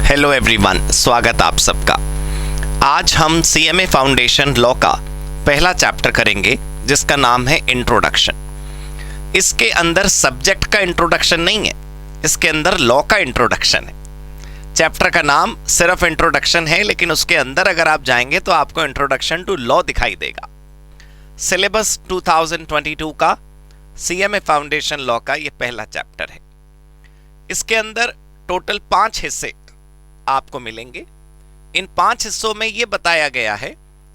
Hello everyone, स्वागत आप सबका। आज हम सीएमए फाउंडेशन लॉ का पहला चैप्टर करेंगे जिसका नाम है इंट्रोडक्शन। इसके अंदर सब्जेक्ट का इंट्रोडक्शन नहीं है, इसके अंदर लॉ का इंट्रोडक्शन है। चैप्टर का नाम सिर्फ इंट्रोडक्शन है, लेकिन उसके अंदर अगर आप जाएंगे तो आपको इंट्रोडक्शन टू लॉ दिखाई देगा। सिलेबस 2022 का सीएमए फाउंडेशन लॉ का ये पहला चैप्टर है। इसके अंदर टोटल 5 हिस्से आपको मिलेंगे। इन 5 हिस्सों में यह बताया गया है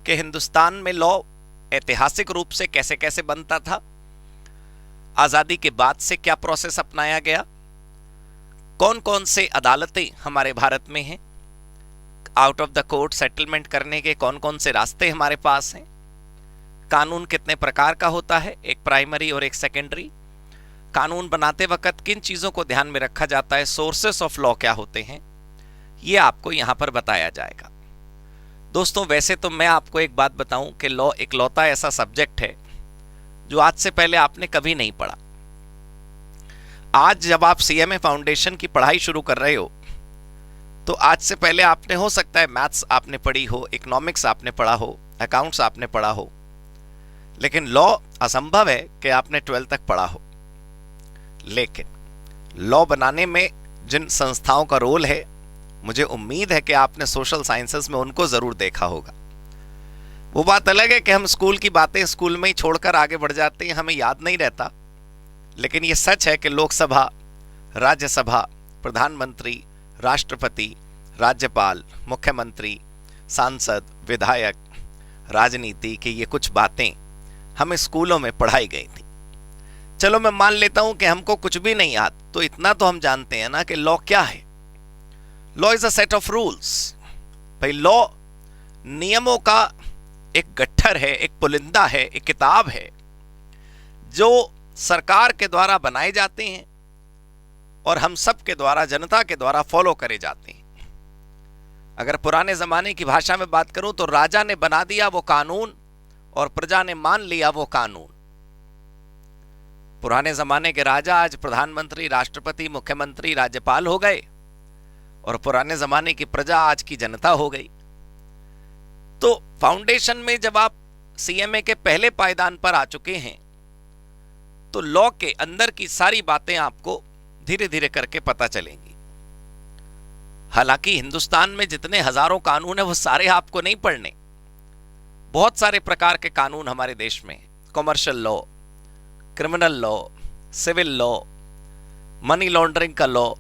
कि हिंदुस्तान में लॉ ऐतिहासिक रूप से कैसे कैसे बनता था, आजादी के बाद से क्या प्रोसेस अपनाया गया, कौन कौन से अदालतें हमारे भारत में हैं, out of the court settlement करने के कौन कौन से रास्ते हमारे पास हैं, कानून कितने प्रकार का होता है, एक प्राइमरी और एक सेकेंडरी, कानून बनाते वक्त किन चीजों को ध्यान में रखा जाता है, सोर्सेस ऑफ लॉ क्या होते हैं, ये आपको यहां पर बताया जाएगा। दोस्तों, वैसे तो मैं आपको एक बात बताऊं कि लॉ एक लौता ऐसा सब्जेक्ट है जो आज से पहले आपने कभी नहीं पढ़ा। आज जब आप सीएमए फाउंडेशन की पढ़ाई शुरू कर रहे हो तो आज से पहले आपने हो सकता है मैथ्स आपने पढ़ी हो, इकोनॉमिक्स आपने पढ़ा हो, अकाउंट्स आपने पढ़ा हो, लेकिन लॉ असंभव है कि आपने 12th तक पढ़ा हो। लेकिन लॉ बनाने में जिन संस्थाओं का रोल है, मुझे उम्मीद है कि आपने सोशल साइंसेस में उनको जरूर देखा होगा। वो बात अलग है कि हम स्कूल की बातें स्कूल में ही छोड़कर आगे बढ़ जाते हैं, हमें याद नहीं रहता। लेकिन ये सच है कि लोकसभा, राज्यसभा, प्रधानमंत्री, राष्ट्रपति, राज्यपाल, मुख्यमंत्री, सांसद, विधायक, राजनीति की ये कुछ बातें हमें स्कूलों में पढ़ाई गई थी। चलो मैं मान लेता हूं कि हमको कुछ भी नहीं याद, तो इतना तो हम जानते हैं ना कि लॉ क्या है। Law is a set of rules. भाई, लॉ नियमों का एक गट्ठर है, एक पुलिंदा है, एक किताब है जो सरकार के द्वारा बनाए जाते हैं और हम सब के द्वारा, जनता के द्वारा फॉलो करे जाते हैं। अगर पुराने जमाने की भाषा में बात करूं तो राजा ने बना दिया वो कानून और प्रजा ने मान लिया वो कानून। पुराने जमाने के राजा आज प्रधानमंत्री, राष्ट्रपति, मुख्यमंत्री, राज्यपाल हो गए और पुराने जमाने की प्रजा आज की जनता हो गई। तो फाउंडेशन में जब आप सीएमए के पहले पायदान पर आ चुके हैं तो लॉ के अंदर की सारी बातें आपको धीरे धीरे करके पता चलेंगी। हालांकि हिंदुस्तान में जितने हजारों कानून है वो सारे आपको नहीं पढ़ने। बहुत सारे प्रकार के कानून हमारे देश में, commercial law, criminal law, civil law, money laundering का लॉ,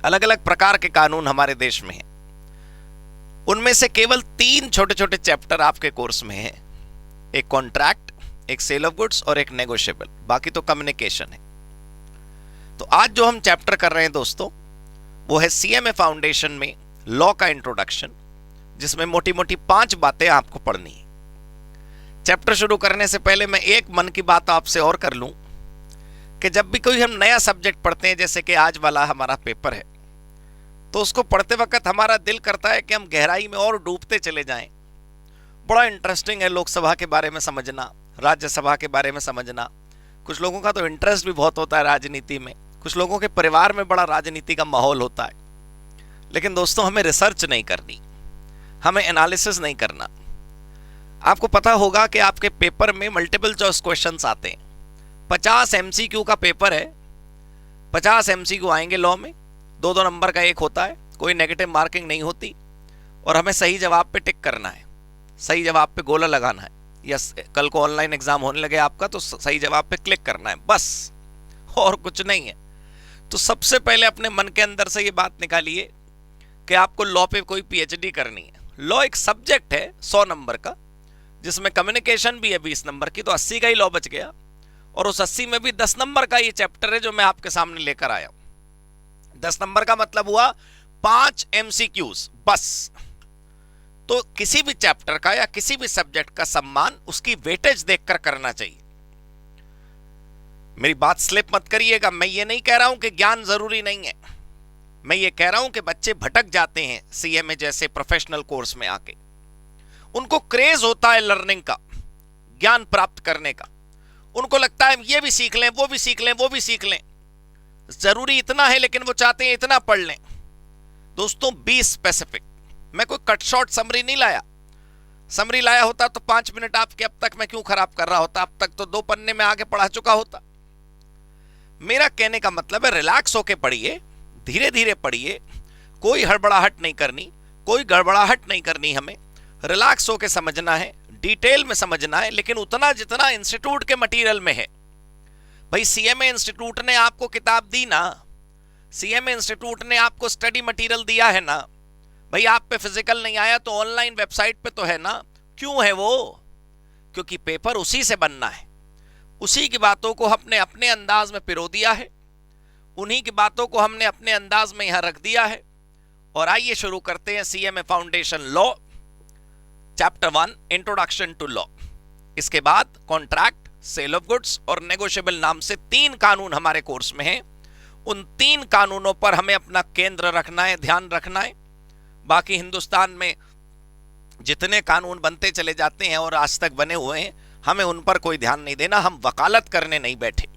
अलग अलग प्रकार के कानून हमारे देश में हैं। उनमें से केवल 3 छोटे छोटे चैप्टर आपके कोर्स में हैं। एक कॉन्ट्रैक्ट, एक सेल ऑफ गुड्स और एक नेगोशिएबल, बाकी तो कम्युनिकेशन है। तो आज जो हम चैप्टर कर रहे हैं दोस्तों, वो है सीएमए फाउंडेशन में लॉ का इंट्रोडक्शन, जिसमें मोटी मोटी 5 बातें आपको पढ़नी है। चैप्टर शुरू करने से पहले मैं एक मन की बात आपसे और कर लूं कि जब भी कोई हम नया सब्जेक्ट पढ़ते हैं, जैसे कि आज वाला हमारा पेपर है, तो उसको पढ़ते वक्त हमारा दिल करता है कि हम गहराई में और डूबते चले जाएं। बड़ा इंटरेस्टिंग है लोकसभा के बारे में समझना, राज्यसभा के बारे में समझना। कुछ लोगों का तो इंटरेस्ट भी बहुत होता है राजनीति में, कुछ लोगों के परिवार में बड़ा राजनीति का माहौल होता है। लेकिन दोस्तों, हमें रिसर्च नहीं करनी, हमें एनालिसिस नहीं करना। आपको पता होगा कि आपके पेपर में मल्टीपल चॉइस क्वेश्चंस आते हैं। 50 एमसीक्यू का पेपर है, 50 एमसीक्यू आएंगे लॉ में, 2-2 नंबर का एक होता है, कोई नेगेटिव मार्किंग नहीं होती, और हमें सही जवाब पे टिक करना है, सही जवाब पे गोला लगाना है। यस, कल को ऑनलाइन एग्जाम होने लगे आपका तो सही जवाब पे क्लिक करना है, बस, और कुछ नहीं है। तो सबसे पहले अपने मन के अंदर से ये बात निकालिए कि आपको लॉ पे कोई पीएचडी करनी है। लॉ एक सब्जेक्ट है 100 नंबर का, जिसमें कम्युनिकेशन भी है 20 नंबर की, तो 80 का ही लॉ बच गया। और उस 80 में भी 10 नंबर का ये चैप्टर है जो मैं आपके सामने लेकर आया हूं। 10 नंबर का मतलब हुआ 5 एमसीक्यूज बस। तो किसी भी चैप्टर का या किसी भी सब्जेक्ट का सम्मान उसकी वेटेज देखकर करना चाहिए। मेरी बात स्लिप मत करिएगा, मैं ये नहीं कह रहा हूं कि ज्ञान जरूरी नहीं है। मैं ये कह रहा हूं कि बच्चे भटक जाते हैं सीएमए जैसे प्रोफेशनल कोर्स में आके। उनको क्रेज होता है लर्निंग का, ज्ञान प्राप्त करने का। उनको लगता है ये भी सीख लें, वो भी सीख लें, वो भी सीख लें। जरूरी इतना है, लेकिन वो चाहते हैं इतना पढ़ लें। दोस्तों बी स्पेसिफिक। मैं कोई कट शॉर्ट समरी नहीं लाया। समरी लाया होता तो 5 मिनट आपके अब तक मैं क्यों खराब कर रहा होता, अब तक तो 2 पन्ने में आगे पढ़ा चुका होता। मेरा कहने का मतलब है रिलैक्स होके पढ़िए, धीरे धीरे पढ़िए, कोई हड़बड़ाहट नहीं करनी, कोई गड़बड़ाहट नहीं करनी, हमें रिलैक्स होके समझना है, डिटेल में समझना है, लेकिन उतना जितना इंस्टीट्यूट के मटेरियल में है। भाई सीएमए इंस्टीट्यूट ने आपको किताब दी ना, सीएमए इंस्टीट्यूट ने आपको स्टडी मटेरियल दिया है ना। भाई आप पे फिजिकल नहीं आया तो ऑनलाइन वेबसाइट पे तो है ना। क्यों है वो? क्योंकि पेपर उसी से बनना है। उसी की बातों को हमने अपने अंदाज में पिरो दिया है, उन्हीं की बातों को हमने अपने अंदाज में यहां रख दिया है। और आइए शुरू करते हैं CMA foundation law chapter 1 introduction to law. इसके बाद कॉन्ट्रैक्ट, सेल ऑफ गुड्स और नेगोशिएबल नाम से 3 कानून हमारे कोर्स में हैं। उन 3 कानूनों पर हमें अपना केंद्र रखना है, ध्यान रखना है। बाकी हिंदुस्तान में जितने कानून बनते चले जाते हैं और आज तक बने हुए हैं, हमें उन पर कोई ध्यान नहीं देना, हम वकालत करने नहीं बैठे।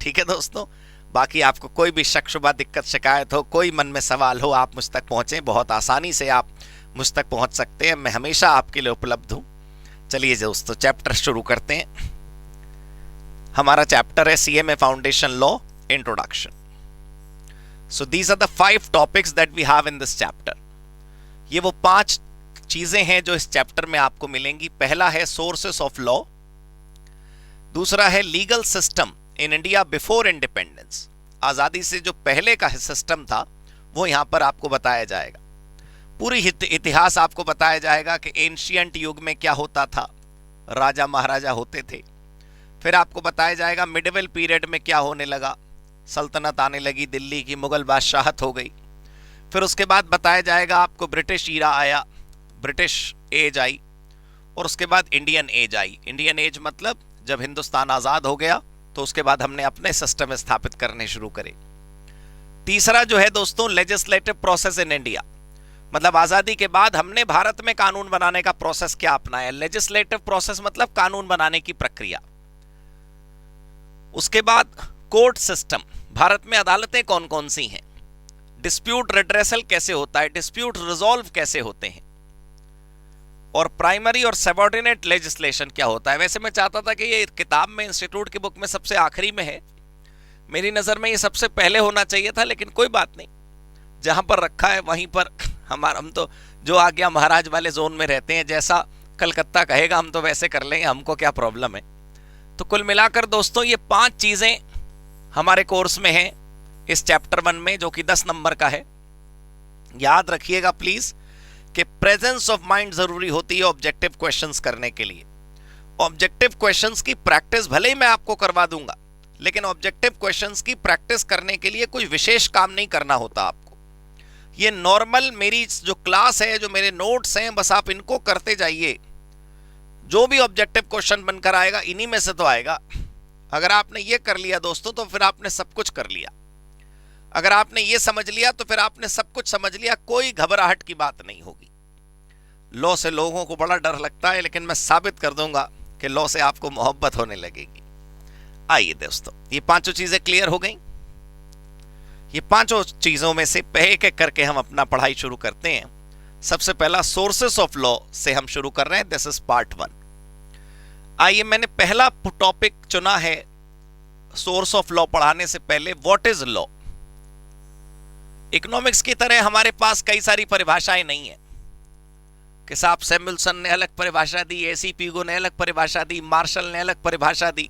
ठीक है दोस्तों, बाकी आपको कोई भी शक शुबा, दिक्कत, शिकायत हो, कोई मन में सवाल हो, आप मुझ तक पहुंचे, बहुत आसानी से आप मुझ तक पहुंच सकते हैं, मैं हमेशा आपके लिए उपलब्ध हूं। चलिए दोस्तों चैप्टर शुरू करते हैं। हमारा चैप्टर है CMA foundation law introduction. So these are the 5 topics that we have in this chapter. ये वो 5 चीजें हैं जो इस चैप्टर में आपको मिलेंगी। पहला है सोर्सेस ऑफ लॉ, दूसरा है legal system in India before independence, आजादी से जो पहले का सिस्टम था वो यहां पर आपको बताया जाएगा। पूरी इतिहास आपको बताया जाएगा कि एंशिएंट युग में क्या होता था, राजा महाराजा होते थे। फिर आपको बताया जाएगा मिडिवल पीरियड में क्या होने लगा, सल्तनत आने लगी, दिल्ली की मुगल बादशाहत हो गई। फिर उसके बाद बताया जाएगा आपको ब्रिटिश ईरा आया, ब्रिटिश एज आई, और उसके बाद इंडियन एज आई। इंडियन एज मतलब जब हिंदुस्तान आजाद हो गया तो उसके बाद हमने अपने सिस्टम स्थापित करने शुरू करे। तीसरा जो है दोस्तों लेजिस्लेटिव प्रोसेस इन इंडिया, मतलब आजादी के बाद हमने भारत में कानून बनाने का प्रोसेस क्या अपनाया। लेजिस्लेटिव प्रोसेस मतलब कानून बनाने की प्रक्रिया। उसके बाद कोर्ट सिस्टम, भारत में अदालतें कौन कौन सी हैं, डिस्प्यूट रिड्रेसल कैसे होता है, डिस्प्यूट रिजॉल्व कैसे होते हैं, और प्राइमरी और सबऑर्डिनेट लेजिस्लेशन क्या होता है। वैसे मैं चाहता था कि ये किताब में, इंस्टीट्यूट की बुक में सबसे आखिरी में है, मेरी नजर में ये सबसे पहले होना चाहिए था, लेकिन कोई बात नहीं, जहां पर रखा है वहीं पर हम तो जो आ गया महाराज वाले जोन में रहते हैं, जैसा कलकत्ता कहेगा हम तो वैसे कर लेंगे, हमको क्या प्रॉब्लम है। तो कुल मिलाकर दोस्तों ये 5 चीजें हमारे कोर्स में हैं इस चैप्टर 1 में, जो कि 10 नंबर का है। याद रखिएगा प्लीज कि प्रेजेंस ऑफ माइंड जरूरी होती है ऑब्जेक्टिव क्वेश्चंस करने के लिए। ऑब्जेक्टिव क्वेश्चंस की प्रैक्टिस भले ही मैं आपको करवा दूंगा, लेकिन ऑब्जेक्टिव क्वेश्चंस की प्रैक्टिस करने के लिए कोई विशेष काम नहीं करना होता आपको। ये नॉर्मल मेरी जो क्लास है, जो मेरे नोट्स हैं, बस आप इनको करते जाइए। जो भी ऑब्जेक्टिव क्वेश्चन बनकर आएगा इन्हीं में से तो आएगा। अगर आपने ये कर लिया दोस्तों तो फिर आपने सब कुछ कर लिया। अगर आपने ये समझ लिया तो फिर आपने सब कुछ समझ लिया, कोई घबराहट की बात नहीं होगी। लॉ से लोगों को बड़ा डर लगता है, लेकिन मैं साबित कर दूंगा कि लॉ से आपको मोहब्बत होने लगेगी। आइए दोस्तों, ये 5 चीजें क्लियर हो गई। ये 5 चीजों में से एक एक करके हम अपना पढ़ाई शुरू करते हैं। सबसे पहला सोर्सेस ऑफ लॉ से हम शुरू कर रहे हैं। This is part 1। आइए, मैंने पहला टॉपिक चुना है सोर्स ऑफ लॉ पढ़ाने से पहले, व्हाट इज लॉ। इकोनॉमिक्स की तरह हमारे पास कई सारी परिभाषाएं नहीं है कि साहब सैमुअल्सन ने अलग परिभाषा दी, एसी पीगो ने अलग परिभाषा दी, मार्शल ने अलग परिभाषा दी,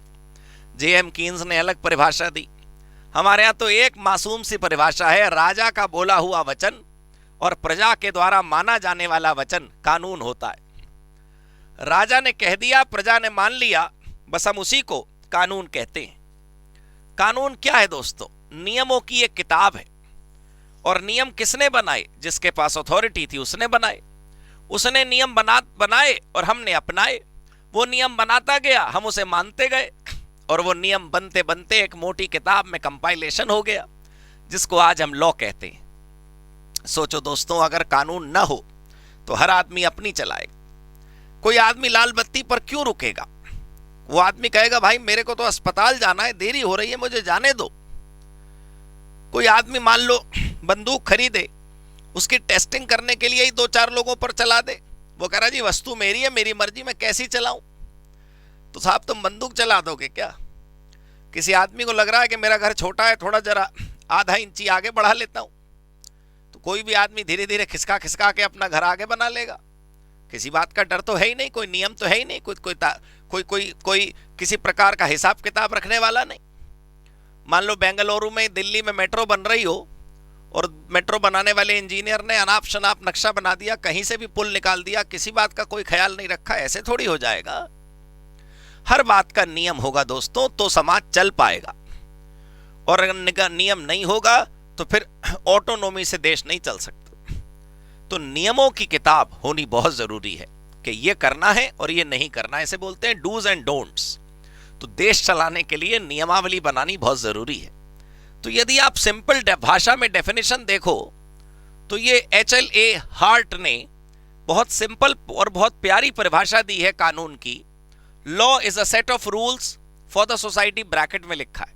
जेएम कीन्स ने अलग परिभाषा दी। हमारे यहाँ तो एक मासूम सी परिभाषा है, राजा का बोला हुआ वचन और प्रजा के द्वारा माना जाने वाला वचन कानून होता है। राजा ने कह दिया, प्रजा ने मान लिया, बस हम उसी को कानून कहते हैं। कानून क्या है दोस्तों? नियमों की एक किताब है। और नियम किसने बनाए? जिसके पास अथॉरिटी थी उसने बनाए। उसने नियम बनाए और हमने अपनाए। वो नियम बनाता गया, हम उसे मानते गए, और वो नियम बनते बनते एक मोटी किताब में कंपाइलेशन हो गया, जिसको आज हम लॉ कहते हैं। सोचो दोस्तों, अगर कानून ना हो तो हर आदमी अपनी चलाएगा। कोई आदमी लाल बत्ती पर क्यों रुकेगा? वो आदमी कहेगा भाई मेरे को तो अस्पताल जाना है, देरी हो रही है, मुझे जाने दो। कोई आदमी मान लो बंदूक खरीदे उसकी टेस्टिंग करने के लिए ही 2-4 लोगों पर चला दे। वो कह रहा जी वस्तु मेरी है, मेरी मर्जी, मैं कैसी चलाऊं। तो साहब तुम बंदूक चला दोगे क्या? किसी आदमी को लग रहा है कि मेरा घर छोटा है, थोड़ा जरा आधा इंची आगे बढ़ा लेता हूं, तो कोई भी आदमी धीरे धीरे खिसका खिसका के अपना घर आगे बना लेगा। किसी बात का डर तो है ही नहीं, कोई नियम तो है ही नहीं, कोई किसी प्रकार का हिसाब किताब रखने वाला नहीं। मान लो बेंगलुरु में, दिल्ली में मेट्रो बन रही हो और मेट्रो बनाने वाले इंजीनियर ने अनाप शनाप नक्शा बना दिया, कहीं से भी पुल निकाल दिया, किसी बात का कोई ख्याल नहीं रखा, ऐसे थोड़ी हो जाएगा। हर बात का नियम होगा दोस्तों, तो समाज चल पाएगा। और अगर नियम नहीं होगा तो फिर ऑटोनॉमी से देश नहीं चल सकता। तो नियमों की किताब होनी बहुत जरूरी है कि ये करना है और ये नहीं करना है, इसे बोलते हैं डूज एंड डोंट्स। तो देश चलाने के लिए नियमावली बनानी बहुत जरूरी है। तो यदि आप सिंपल भाषा में डेफिनेशन देखो तो ये HLA हार्ट ने बहुत सिंपल और बहुत प्यारी परिभाषा दी है कानून की। Law is a set of rules for the society, bracket में लिखा है।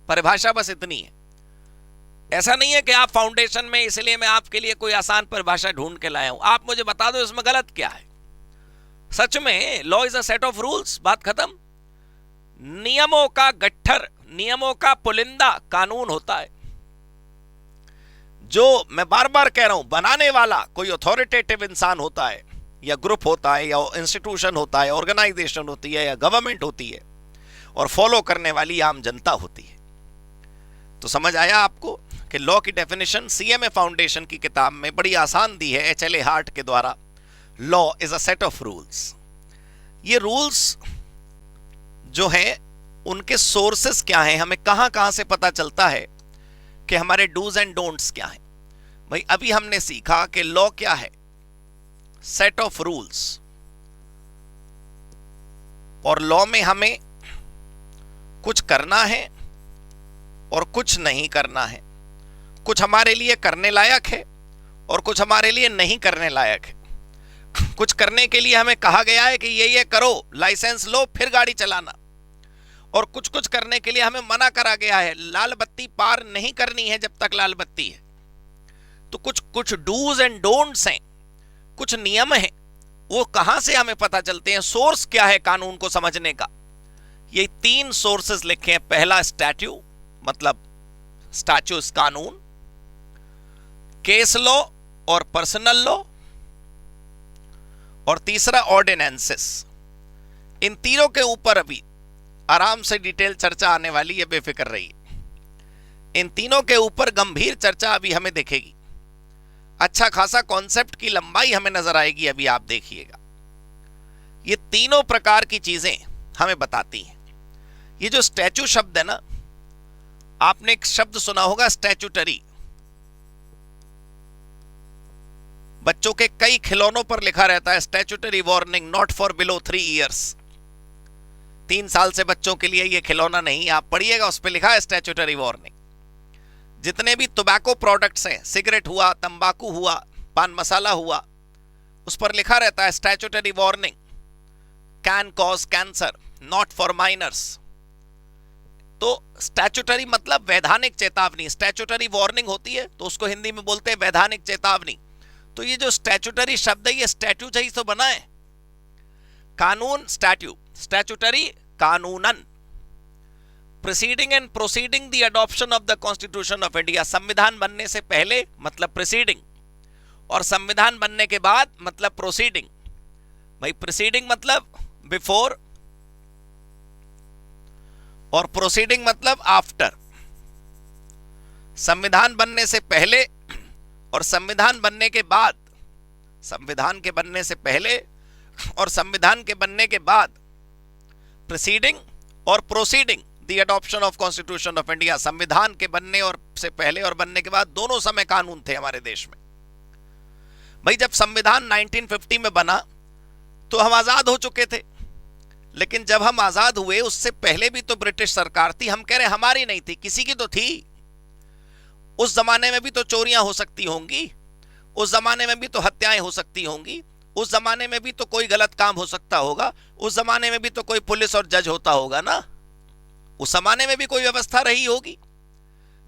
परिभाषा बस इतनी है। ऐसा नहीं है कि आप फाउंडेशन में, इसलिए मैं आपके लिए कोई आसान परिभाषा ढूंढ के लाया हूं, आप मुझे बता दो इसमें गलत क्या है। सच में law is a set of rules, बात खत्म। नियमों का गट्ठर, नियमों का पुलिंदा कानून होता है। जो मैं बार बार कह रहा हूं, बनाने वाला कोई अथॉरिटेटिव इंसान होता है या ग्रुप होता है या इंस्टीट्यूशन होता है, ऑर्गेनाइजेशन होती है या गवर्नमेंट होती है, और फॉलो करने वाली आम जनता होती है। तो समझ आया आपको कि लॉ की डेफिनेशन CMA फाउंडेशन की किताब में बड़ी आसान दी है HLA हार्ट के द्वारा। Law is a set of rules. ये रूल्स जो हैं उनके सोर्सेस क्या हैं, हमें कहां कहां से पता चलता है कि हमारे डूज एंड डोंट्स क्या हैं। भाई अभी हमने सीखा कि लॉ क्या है, सेट ऑफ रूल्स। और लॉ में हमें कुछ करना है और कुछ नहीं करना है। कुछ हमारे लिए करने लायक है और कुछ हमारे लिए नहीं करने लायक है। कुछ करने के लिए हमें कहा गया है कि ये करो, लाइसेंस लो, फिर गाड़ी चलाना। और कुछ कुछ करने के लिए हमें मना करा गया है, लाल बत्ती पार नहीं करनी है जब तक लाल बत्ती है। तो कुछ कुछ डूज एंड डोंट्स हैं, कुछ नियम हैं। वो कहां से हमें पता चलते हैं, सोर्स क्या है कानून को समझने का? ये 3 सोर्सेस लिखे हैं। पहला स्टैट्यू, मतलब स्टैट्यूस कानून, केस लॉ और पर्सनल लॉ, और तीसरा ऑर्डिनेंसेस। इन तीनों के ऊपर अभी आराम से डिटेल चर्चा आने वाली है, बेफिक्र रहिए। इन तीनों के ऊपर गंभीर चर्चा अभी हमें दिखेगी। अच्छा खासा कॉन्सेप्ट की लंबाई हमें नजर आएगी, अभी आप देखिएगा। ये तीनों प्रकार की चीजें हमें बताती हैं। ये जो स्टैच्यू शब्द है ना, आपने एक शब्द सुना होगा स्टैच्यूटरी। बच्चों के कई खिलौनों पर लिखा रहता है statutory warning not for below 3 years. 3 साल से बच्चों के लिए ये खिलौना नहीं, आप पढ़िएगा उस पर लिखा है स्टैच्यूटरी वार्निंग। जितने भी टोबैको प्रोडक्ट्स हैं, सिगरेट हुआ, तंबाकू हुआ, पान मसाला हुआ, उस पर लिखा रहता है statutory warning, can cause cancer, not for minors. तो स्टैच्यूटरी मतलब वैधानिक चेतावनी। स्टैच्यूटरी वार्निंग होती है तो उसको हिंदी में बोलते हैं वैधानिक चेतावनी। तो ये जो स्टैच्यूटरी शब्द है, ये स्टैट्यू से ही तो बना है। कानून स्टैट्यू, स्टैच्यूटरी कानूनन। Preceding and proceeding the adoption of the constitution of India. संविधान बनने से पहले मतलब प्रीसीडिंग, और संविधान बनने के बाद मतलब प्रोसीडिंग। भाई प्रीसीडिंग मतलब बिफोर और प्रोसीडिंग मतलब आफ्टर। संविधान बनने से पहले और संविधान बनने के बाद। संविधान के बनने से पहले और संविधान के बनने के बाद प्रीसीडिंग और proceeding the adoption of constitution of India. संविधान के बनने और से पहले और बनने के बाद दोनों समय कानून थे हमारे देश में। भाई जब संविधान 1950 में बना तो हम आजाद हो चुके थे, लेकिन जब हम आजाद हुए उससे पहले भी तो ब्रिटिश सरकार थी। हम कह रहे हमारी नहीं थी, किसी की तो थी। उस जमाने में भी तो चोरियां हो सकती होंगी, उस जमाने में भी तो हत्याएं हो सकती होंगी, उस जमाने में भी तो कोई गलत काम हो सकता होगा, उस जमाने में भी तो कोई पुलिस और जज होता होगा ना, उस जमाने में भी कोई व्यवस्था रही होगी।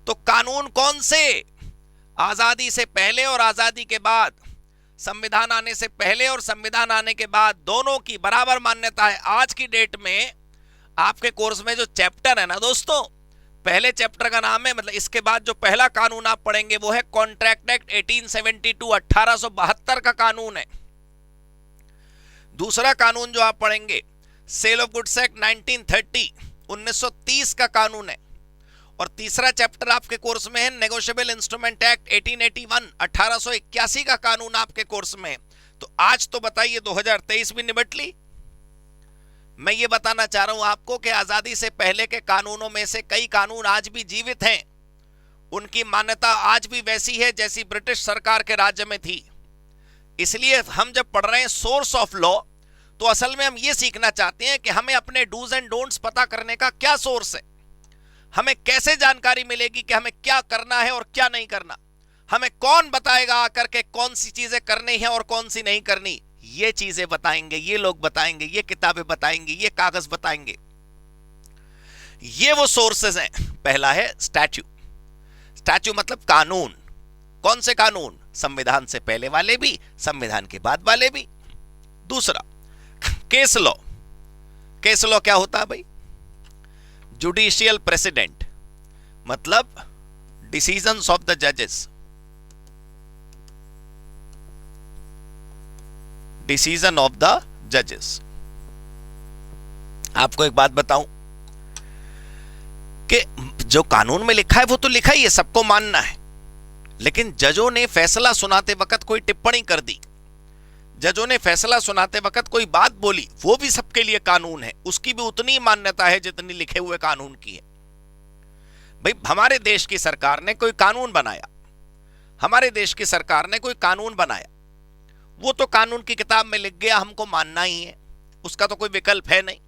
तो कानून कौन से? आजादी से पहले और आजादी के बाद, संविधान आने से पहले और संविधान आने के बाद दोनों की बराबर मान्यता है। आज की डेट में आपके कोर्स में जो चैप्टर है ना दोस्तों, पहले चैप्टर का नाम है, मतलब इसके बाद जो पहला कानून आप पढ़ेंगे वो है कॉन्ट्रैक्ट एक्ट 1872, 1872 का कानून है। दूसरा कानून जो आप पढ़ेंगे सेल ऑफ गुड्स एक्ट 1930, 1930 का कानून है। और तीसरा चैप्टर आपके कोर्स में है नेगोशिएबल इंस्ट्रूमेंट एक्ट 1881, 1881 का कानून आपके कोर्स में है। तो आज तो बताइए 2023 भी निपट ली। मैं ये बताना चाह रहा हूं आपको कि आजादी से पहले के कानूनों में से कई कानून आज भी जीवित हैं, उनकी मान्यता आज भी वैसी है जैसी ब्रिटिश सरकार के राज्य में थी। इसलिए हम जब पढ़ रहे हैं सोर्स ऑफ लॉ, तो असल में हम ये सीखना चाहते हैं कि हमें अपने डूज एंड डोंट्स पता करने का क्या सोर्स है, हमें कैसे जानकारी मिलेगी कि हमें क्या करना है और क्या नहीं करना, हमें कौन बताएगा आकर के कौन सी चीजें करनी है और कौन सी नहीं करनी। ये चीजें बताएंगे, ये लोग बताएंगे, ये किताबें बताएंगे, ये कागज बताएंगे। ये वो सोर्सेज हैं। पहला है स्टैच्यू। स्टैच्यू मतलब कानून। कौन से कानून? संविधान से पहले वाले भी, संविधान के बाद वाले भी। दूसरा केस लॉ। केस लॉ क्या होता है भाई? जुडिशियल प्रेसिडेंट, मतलब डिसीजंस ऑफ द जजेस। डिसीजन ऑफ द जजेस। आपको एक बात बताऊं कि जो कानून में लिखा है वो तो लिखा ही है, सबको मानना है, लेकिन जजों ने फैसला सुनाते वक्त कोई टिप्पणी कर दी, जजों ने फैसला सुनाते वक्त कोई बात बोली, वो भी सबके लिए कानून है, उसकी भी उतनी मान्यता है जितनी लिखे हुए कानून की है। भाई हमारे देश की सरकार ने कोई कानून बनाया, हमारे देश की सरकार ने कोई कानून बनाया, वो तो कानून की किताब में लिख गया, हमको मानना ही है, उसका तो कोई विकल्प है नहीं,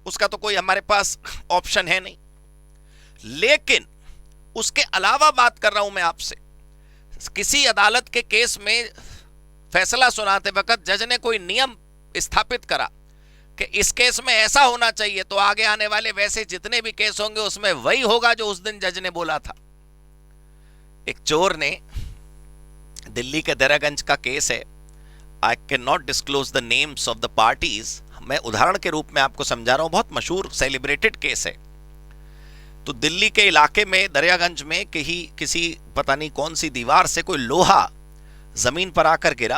उसका तो कोई हमारे पास ऑप्शन है नहीं। लेकिन उसके अलावा बात कर रहा हूं मैं आपसे, किसी अदालत के केस में फैसला सुनाते वक्त जज ने कोई नियम स्थापित करा कि इस केस में ऐसा होना चाहिए, तो आगे आने वाले वैसे जितने भी केस होंगे उसमें वही होगा जो उस दिन जज ने बोला था। एक चोर ने, दिल्ली के दरियागंज का केस है, I can not disclose the names of the parties, मैं उदाहरण के रूप में आपको समझा रहा हूं, बहुत मशहूर सेलिब्रेटेड केस है। तो दिल्ली के इलाके में दरियागंज में किसी पता नहीं कौन सी दीवार से कोई लोहा जमीन पर आकर गिरा,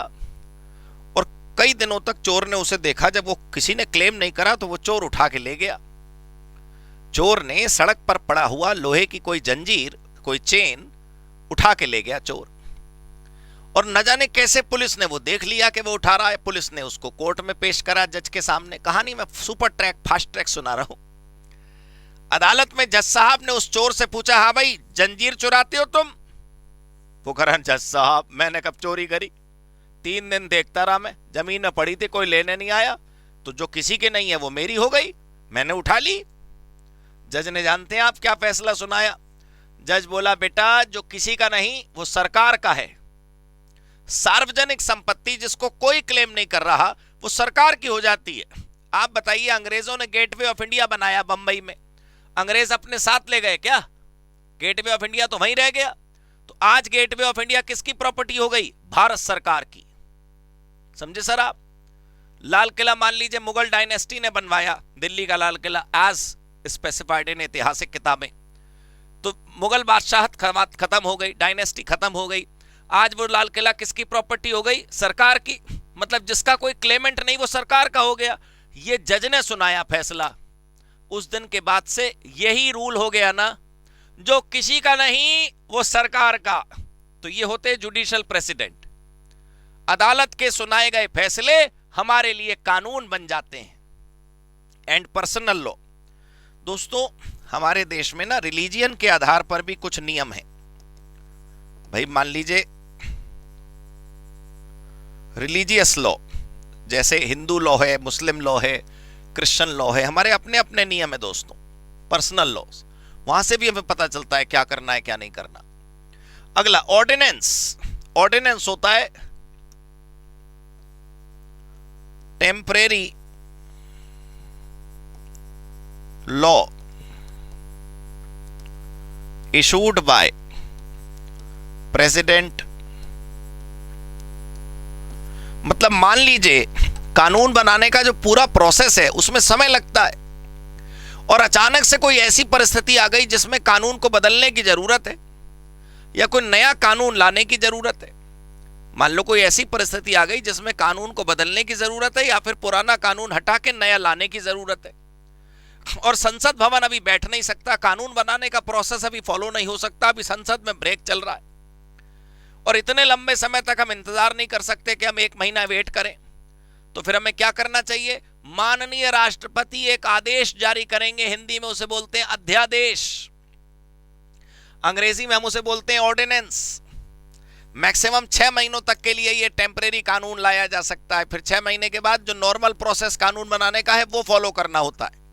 और कई दिनों तक चोर ने उसे देखा। जब वो किसी ने क्लेम नहीं करा तो वो चोर उठा के ले गया। चोर ने सड़क पर पड़ा हुआ लोहे की कोई जंजीर, कोई चेन उठा के ले गया चोर, और न जाने कैसे पुलिस ने वो देख लिया कि वो उठा रहा है। पुलिस ने उसको कोर्ट में पेश करा जज के सामने। कहानी मैं सुपर ट्रैक, फास्ट ट्रैक सुना रहा हूं। अदालत में जज साहब ने उस चोर से पूछा, हाँ भाई जंजीर चुराते हो तुम? वो कह रहा, जज साहब मैंने कब चोरी करी, 3 दिन देखता रहा मैं, जमीन में पड़ी थी, कोई लेने नहीं आया, तो जो किसी की नहीं है वो मेरी हो गई, मैंने उठा ली। जज ने, जानते हैं आप क्या फैसला सुनाया? जज बोला, बेटा जो किसी का नहीं वो सरकार का है। सार्वजनिक संपत्ति जिसको कोई क्लेम नहीं कर रहा वो सरकार की हो जाती है। आप बताइए, अंग्रेजों ने गेटवे ऑफ इंडिया बनाया बंबई में, अंग्रेज अपने साथ ले गए क्या? गेटवे ऑफ इंडिया तो वहीं रह गया। तो आज गेटवे ऑफ इंडिया किसकी प्रॉपर्टी हो गई? भारत सरकार की। समझे सर आप? लाल किला मान लीजिए मुगल डायनेस्टी ने बनवाया, दिल्ली का Lal Qila, as specified in ऐतिहासिक किताबें। तो मुगल बादशाहत खत्म हो गई, डायनेस्टी खत्म हो गई, आज वो लाल किला किसकी प्रॉपर्टी हो गई? सरकार की। मतलब जिसका कोई क्लेमेंट नहीं वो सरकार का हो गया। ये जज ने सुनाया फैसला। उस दिन के बाद से यही रूल हो गया ना, जो किसी का नहीं वो सरकार का। तो ये होते जुडिशियल प्रेसिडेंट। अदालत के सुनाए गए फैसले हमारे लिए कानून बन जाते हैं। And personal law. दोस्तों हमारे देश में ना रिलीजियन के आधार पर भी कुछ नियम है। भाई मान लीजिए रिलीजियस लॉ, जैसे हिंदू लॉ है, मुस्लिम लॉ है, क्रिश्चियन लॉ है, हमारे अपने अपने नियम है दोस्तों। पर्सनल लॉ, वहां से भी हमें पता चलता है क्या करना है क्या नहीं करना। अगला ऑर्डिनेंस। ऑर्डिनेंस होता है temporary law issued by president, मतलब मान लीजिए कानून बनाने का जो पूरा प्रोसेस है उसमें समय लगता है, और अचानक से कोई ऐसी परिस्थिति आ गई जिसमें कानून को बदलने की जरूरत है या कोई नया कानून लाने की जरूरत है। मान लो कोई ऐसी परिस्थिति आ गई जिसमें कानून को बदलने की जरूरत है या फिर पुराना कानून हटा के नया लाने की जरूरत है, और संसद भवन अभी बैठ नहीं सकता, कानून बनाने का प्रोसेस अभी फॉलो नहीं हो सकता, अभी संसद में ब्रेक चल रहा है, और इतने लंबे समय तक हम इंतजार नहीं कर सकते कि हम 1 महीना वेट करें। तो फिर हमें क्या करना चाहिए? माननीय राष्ट्रपति एक आदेश जारी करेंगे, हिंदी में उसे बोलते हैं अध्यादेश, अंग्रेजी में हम उसे बोलते हैं ऑर्डिनेंस। मैक्सिमम 6 महीनों तक के लिए ये टेम्परेरी कानून लाया जा सकता है, फिर 6 महीने के बाद जो नॉर्मल प्रोसेस कानून बनाने का है वो फॉलो करना होता है।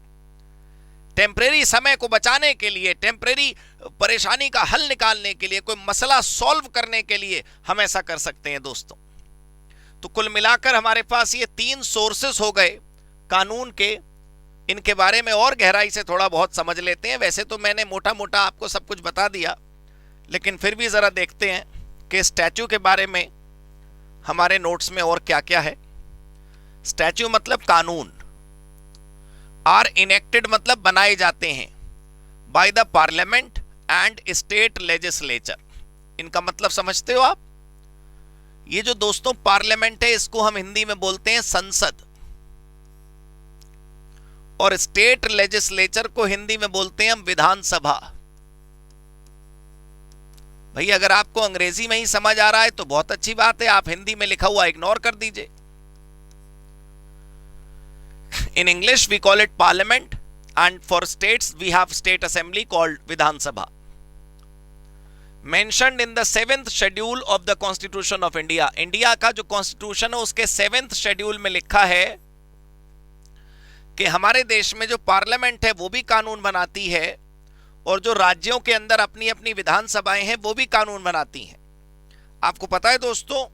टेम्परेरी समय को बचाने के लिए, टेम्परेरी परेशानी का हल निकालने के लिए, कोई मसला सॉल्व करने के लिए हम ऐसा कर सकते हैं दोस्तों। तो कुल मिलाकर हमारे पास ये 3 सोर्सेस हो गए कानून के। इनके बारे में और गहराई से थोड़ा बहुत समझ लेते हैं। वैसे तो मैंने मोटा मोटा आपको सब कुछ बता दिया, लेकिन फिर भी जरा देखते हैं कि स्टैच्यू के बारे में हमारे नोट्स में और क्या क्या है। स्टैच्यू मतलब कानून, आर इनेक्टेड मतलब बनाए जाते हैं by the parliament and state legislature. इनका मतलब समझते हो आप? ये जो दोस्तों पार्लियामेंट है इसको हम हिंदी में बोलते हैं संसद, और स्टेट लेजिस्लेचर को हिंदी में बोलते हैं हम विधानसभा। भाई अगर आपको अंग्रेजी में ही समझ आ रहा है तो बहुत अच्छी बात है, आप हिंदी में लिखा हुआ इग्नोर कर दीजिए। In English we call it parliament, and for states we have state assembly called Vidhan Sabha. Mentioned in the 7th schedule of the Constitution of India. India का जो कॉन्स्टिट्यूशन है उसके 7th शेड्यूल में लिखा है कि हमारे देश में जो पार्लियामेंट है वो भी कानून बनाती है, और जो राज्यों के अंदर अपनी अपनी विधानसभाएं हैं वो भी कानून बनाती हैं। आपको पता है दोस्तों,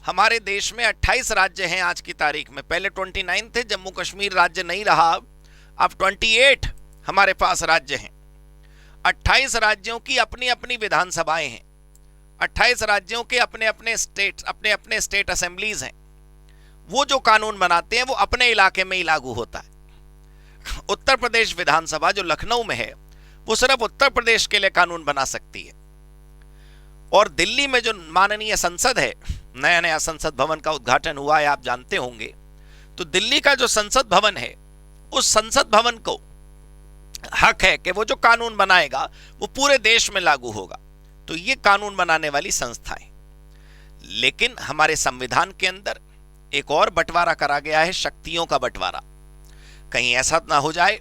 हमारे देश में 28 राज्य हैं आज की तारीख में। पहले 29 थे, जम्मू कश्मीर राज्य नहीं रहा, अब 28 हमारे पास राज्य हैं। 28 राज्यों की अपनी अपनी विधानसभाएं हैं, 28 राज्यों के अपने अपने स्टेट असेंबलीज हैं। वो जो कानून बनाते हैं वो अपने इलाके में ही लागू होता है। उत्तर प्रदेश विधानसभा जो लखनऊ में है वो सिर्फ उत्तर प्रदेश के लिए कानून बना सकती है, और दिल्ली में जो माननीय संसद है, नया नया संसद भवन का उद्घाटन हुआ है आप जानते होंगे, तो दिल्ली का जो संसद भवन है उस संसद भवन को हक है कि वो जो कानून बनाएगा वो पूरे देश में लागू होगा। तो ये कानून बनाने वाली संस्था है। लेकिन हमारे संविधान के अंदर एक और बंटवारा करा गया है, शक्तियों का बंटवारा। कहीं ऐसा ना हो जाए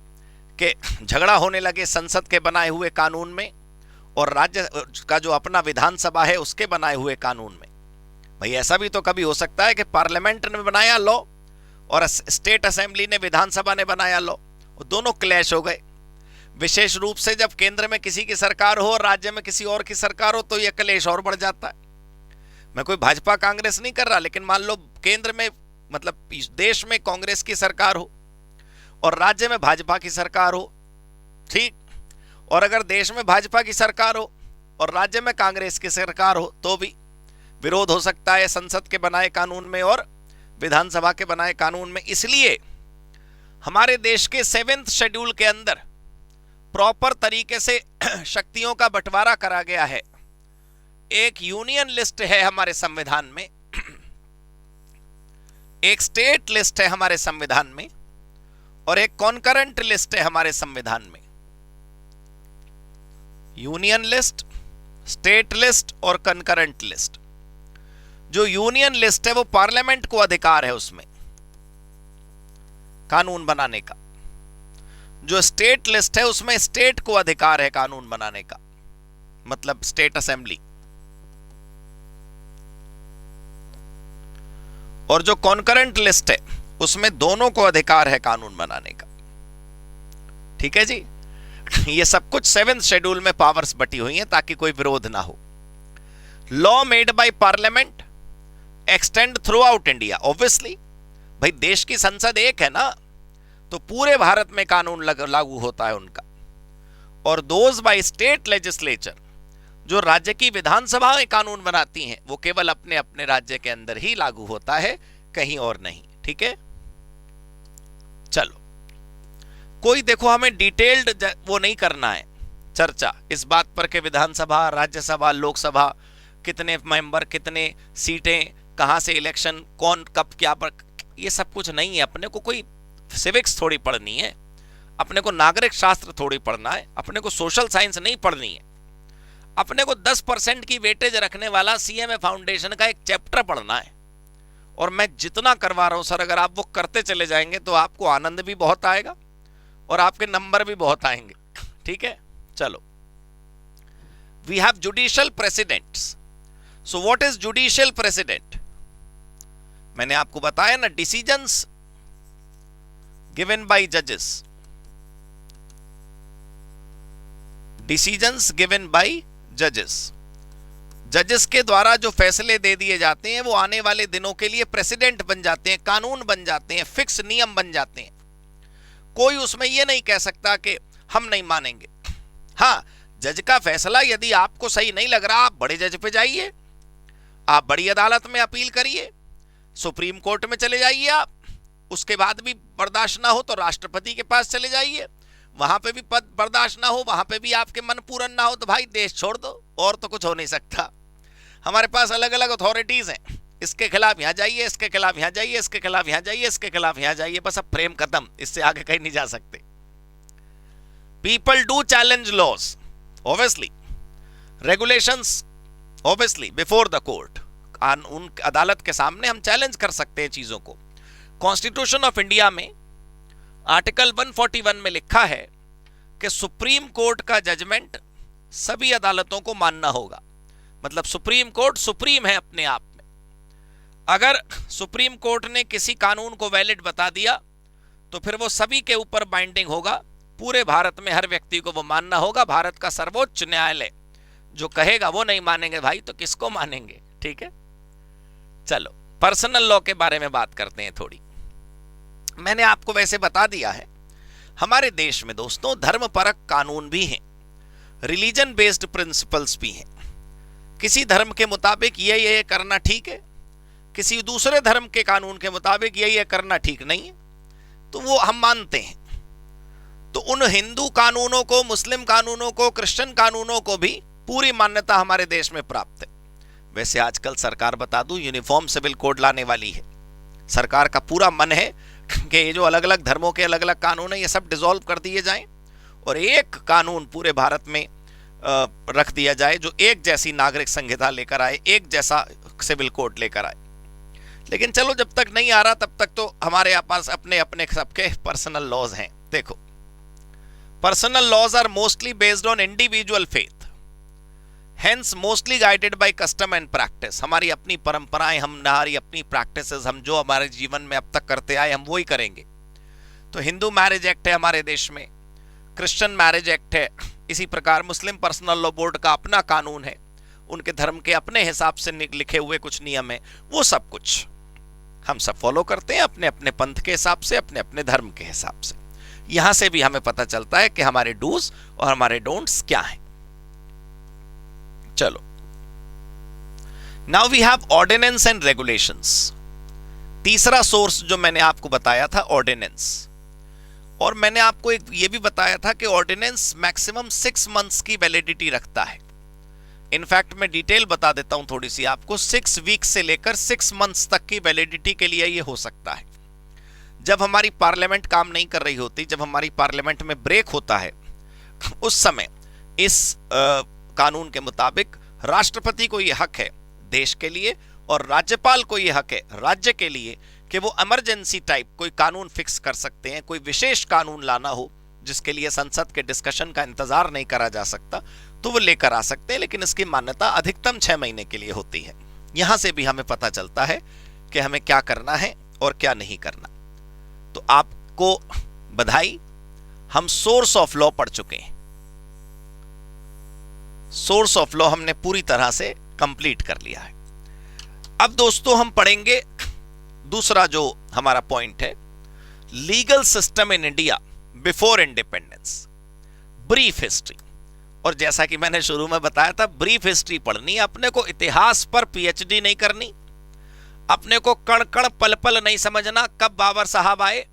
कि झगड़ा होने लगे संसद के बनाए हुए कानून में और राज्य का जो अपना विधानसभा है उसके बनाए हुए कानून में। भाई ऐसा भी तो कभी हो सकता है कि पार्लियामेंट ने बनाया लॉ और स्टेट असेंबली ने, विधानसभा ने बनाया लॉ, वो दोनों क्लैश हो गए। विशेष रूप से जब केंद्र में किसी की सरकार हो और राज्य में किसी और की सरकार हो तो यह क्लेश और बढ़ जाता है। मैं कोई भाजपा कांग्रेस नहीं कर रहा, लेकिन मान लो केंद्र में मतलब देश में कांग्रेस की सरकार हो और राज्य में भाजपा की सरकार हो, ठीक, और अगर देश में भाजपा की सरकार हो और राज्य में कांग्रेस की सरकार हो तो भी विरोध हो सकता है संसद के बनाए कानून में और विधानसभा के बनाए कानून में। इसलिए हमारे देश के 7th शेड्यूल के अंदर प्रॉपर तरीके से शक्तियों का बंटवारा करा गया है। एक यूनियन लिस्ट है हमारे संविधान में, एक स्टेट लिस्ट है हमारे संविधान में, और एक कॉन्करेंट लिस्ट है हमारे संविधान में। यूनियन लिस्ट, स्टेट लिस्ट और कंकरेंट लिस्ट। जो यूनियन लिस्ट है वो पार्लियामेंट को अधिकार है उसमें कानून बनाने का। जो स्टेट लिस्ट है उसमें स्टेट को अधिकार है कानून बनाने का, मतलब स्टेट असेंबली। और जो कॉन्करेंट लिस्ट है उसमें दोनों को अधिकार है कानून बनाने का। ठीक है जी, ये सब कुछ 7th शेड्यूल में पावर्स बटी हुई हैं ताकि कोई विरोध ना हो। Law made by parliament extend through out India. Obviously भाई देश की संसद एक है ना, तो पूरे भारत में कानून लागू होता है उनका। और दोज बाय स्टेट लेजिस्लेचर, जो राज्य की विधानसभाएं कानून बनाती हैं वो केवल अपने अपने राज्य के अंदर ही लागू होता है, कहीं और नहीं। ठीक है, चलो कोई देखो हमें डिटेल्ड वो नहीं करना है चर्चा इस बात पर कि विधानसभा, राज्यसभा, लोकसभा, कितने मेंबर, कितने सीटें, कहां से इलेक्शन, कौन कब क्या पर, ये सब कुछ नहीं है। अपने को कोई सिविक्स थोड़ी पढ़नी है, अपने को नागरिक शास्त्र थोड़ी पढ़ना है, अपने को सोशल साइंस नहीं पढ़नी है, अपने को 10% की वेटेज रखने वाला सीएमए फाउंडेशन का एक चैप्टर पढ़ना है। और मैं जितना करवा रहा हूं सर, अगर आप वो करते चले जाएंगे तो आपको आनंद भी बहुत आएगा और आपके नंबर भी बहुत आएंगे। ठीक है, चलो, we have judicial presidents. So what is judicial president? मैंने आपको बताया ना, डिसीजंस गिवन बाय जजेस, डिसीजंस गिवन बाय जजेस, जजेस के द्वारा जो फैसले दे दिए जाते हैं वो आने वाले दिनों के लिए प्रेसिडेंट बन जाते हैं, कानून बन जाते हैं, फिक्स नियम बन जाते हैं। कोई उसमें ये नहीं कह सकता कि हम नहीं मानेंगे। हाँ, जज का फैसला यदि आपको सही नहीं लग रहा, आप बड़े जज पे जाइए, आप बड़ी अदालत में अपील करिए, सुप्रीम कोर्ट में चले जाइए आप, उसके बाद भी बर्दाश्त ना हो तो राष्ट्रपति के पास चले जाइए, वहां पे भी पद बर्दाश्त ना हो, वहां पे भी आपके मन पूरन ना हो तो भाई देश छोड़ दो, और तो कुछ हो नहीं सकता। हमारे पास अलग अलग अथॉरिटीज हैं, इसके खिलाफ यहां जाइए, इसके खिलाफ यहां जाइए, इसके खिलाफ यहां जाइए, इसके खिलाफ यहां जाइए, बस अब फ्रेम खत्म, इससे आगे कहीं नहीं जा सकते। People do challenge laws obviously, regulations obviously before the court, उन अदालत के सामने हम चैलेंज कर सकते हैं चीजों को। कॉन्स्टिट्यूशन ऑफ इंडिया में आर्टिकल 141 में लिखा है कि सुप्रीम कोर्ट का जजमेंट सभी अदालतों को मानना होगा। मतलब सुप्रीम कोर्ट सुप्रीम है अपने आप में। अगर सुप्रीम कोर्ट ने किसी कानून को वैलिड बता दिया तो फिर वो सभी के ऊपर बाइंडिंग होगा, पूरे भारत में हर व्यक्ति को वो मानना होगा। भारत का सर्वोच्च न्यायालय जो कहेगा वो नहीं मानेंगे भाई तो किसको मानेंगे? ठीक है, चलो पर्सनल लॉ के बारे में बात करते हैं थोड़ी। मैंने आपको वैसे बता दिया है, हमारे देश में दोस्तों धर्मपरक कानून भी हैं, रिलीजन बेस्ड प्रिंसिपल्स भी हैं। किसी धर्म के मुताबिक ये करना ठीक है, किसी दूसरे धर्म के कानून के मुताबिक ये करना ठीक नहीं है, तो वो हम मानते हैं। तो उन हिंदू कानूनों को, मुस्लिम कानूनों को, क्रिश्चियन कानूनों को भी पूरी मान्यता हमारे देश में प्राप्त है। वैसे आजकल सरकार, बता दूं, यूनिफॉर्म सिविल कोड लाने वाली है। सरकार का पूरा मन है कि ये जो अलग अलग धर्मों के अलग अलग कानून है ये सब डिसॉल्व कर दिए जाएं और एक कानून पूरे भारत में रख दिया जाए जो एक जैसी नागरिक संहिता लेकर आए, एक जैसा सिविल कोड लेकर आए। लेकिन चलो, जब तक नहीं आ रहा तब तक तो हमारे पास अपने अपने सबके पर्सनल लॉज हैं। देखो, personal laws are mostly based on individual faith, hence mostly guided by custom and practice. हमारी अपनी परंपराएं, हमारी अपनी प्रैक्टिसेस, हम जो हमारे जीवन में अब तक करते आए हम वही करेंगे। तो हिंदू मैरिज एक्ट है हमारे देश में, क्रिश्चियन मैरिज एक्ट है, इसी प्रकार मुस्लिम पर्सनल लॉ बोर्ड का अपना कानून है, उनके धर्म के अपने हिसाब से लिखे हुए कुछ नियम है, वो सब कुछ हम सब फॉलो करते हैं अपने अपने पंथ के हिसाब से, अपने अपने धर्म के हिसाब से। यहां से भी हमें पता चलता है कि हमारे डूज और हमारे डोंट्स क्या हैं। चलो, now we have ordinance and regulations. तीसरा सोर्स जो मैंने आपको बताया था ऑर्डिनेंस, और मैंने आपको एक ये भी बताया था कि ऑर्डिनेंस मैक्सिमम 6 मंथ्स की वैलिडिटी रखता है। इनफैक्ट मैं डिटेल बता देता हूं थोड़ी सी आपको, 6 वीक्स से लेकर 6 मंथ्स तक की वैलिडिटी के लिए ये हो सकता है। जब हमारी पार्लियामेंट काम नहीं कर रही होती, जब हमारी पार्लियामेंट में ब्रेक होता है, उस समय इस कानून के मुताबिक राष्ट्रपति को यह हक है देश के लिए और राज्यपाल को यह हक है राज्य के लिए कि वो इमरजेंसी टाइप कोई कानून फिक्स कर सकते हैं। कोई विशेष कानून लाना हो जिसके लिए संसद के डिस्कशन का इंतजार नहीं करा जा सकता तो वो लेकर आ सकते हैं, लेकिन इसकी मान्यता अधिकतम 6 महीने के लिए होती है। यहां से भी हमें पता चलता है कि हमें क्या करना है और क्या नहीं करना। तो आपको बधाई, हम सोर्स ऑफ लॉ पढ़ चुके हैं। सोर्स ऑफ लॉ हमने पूरी तरह से कंप्लीट कर लिया है। अब दोस्तों हम पढ़ेंगे दूसरा जो हमारा पॉइंट है, legal system in India before independence, brief history. और जैसा कि मैंने शुरू में बताया था, ब्रीफ हिस्ट्री पढ़नी है अपने को, इतिहास पर पीएचडी नहीं करनी। अपने को कण कण पल पल नहीं समझना, कब बाबर साहब आए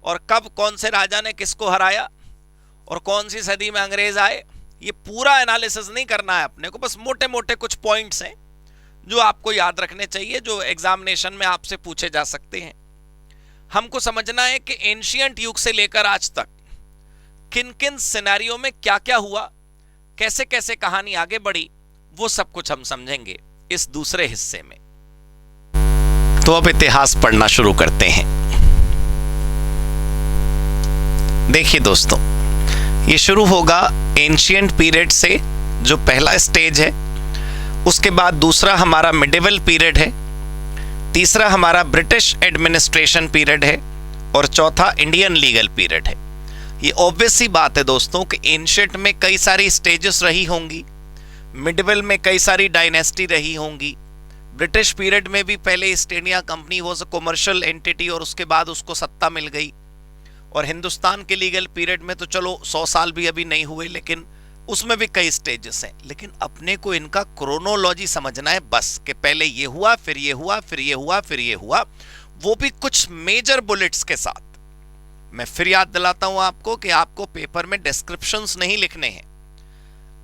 और कब कौन से राजा ने किसको हराया और कौन सी सदी में अंग्रेज आए, ये पूरा एनालिसिस नहीं करना है अपने को। बस मोटे मोटे कुछ पॉइंट्स हैं जो आपको याद रखने चाहिए, जो एग्जामिनेशन में आपसे पूछे जा सकते हैं। हमको समझना है कि एंशिएंट युग से लेकर आज तक किन किन सिनेरियो में क्या क्या हुआ, कैसे कैसे कहानी आगे बढ़ी, वो सब कुछ हम समझेंगे इस दूसरे हिस्से में। तो अब इतिहास पढ़ना शुरू करते हैं। देखिए दोस्तों, ये शुरू होगा एंशिएंट पीरियड से, जो पहला स्टेज है। उसके बाद दूसरा हमारा मिडिवल पीरियड है, तीसरा हमारा ब्रिटिश एडमिनिस्ट्रेशन पीरियड है और चौथा इंडियन लीगल पीरियड है। ये ऑब्वियस सी बात है दोस्तों कि एंशिएंट में कई सारी स्टेजेस रही होंगी, मिडिवल में कई सारी डायनेस्टी रही होंगी, ब्रिटिश पीरियड में भी पहले east India company was a commercial entity और उसके बाद उसको सत्ता मिल गई, और हिंदुस्तान के लीगल पीरियड में तो चलो 100 साल भी अभी नहीं हुए, लेकिन उसमें भी कई स्टेजेस हैं। लेकिन अपने को इनका क्रोनोलॉजी समझना है बस, कि पहले ये हुआ, फिर ये हुआ, फिर ये हुआ, फिर ये हुआ, वो भी कुछ मेजर बुलेट्स के साथ। मैं फिर याद दिलाता हूं आपको कि आपको पेपर में डिस्क्रिप्शंस नहीं लिखने हैं।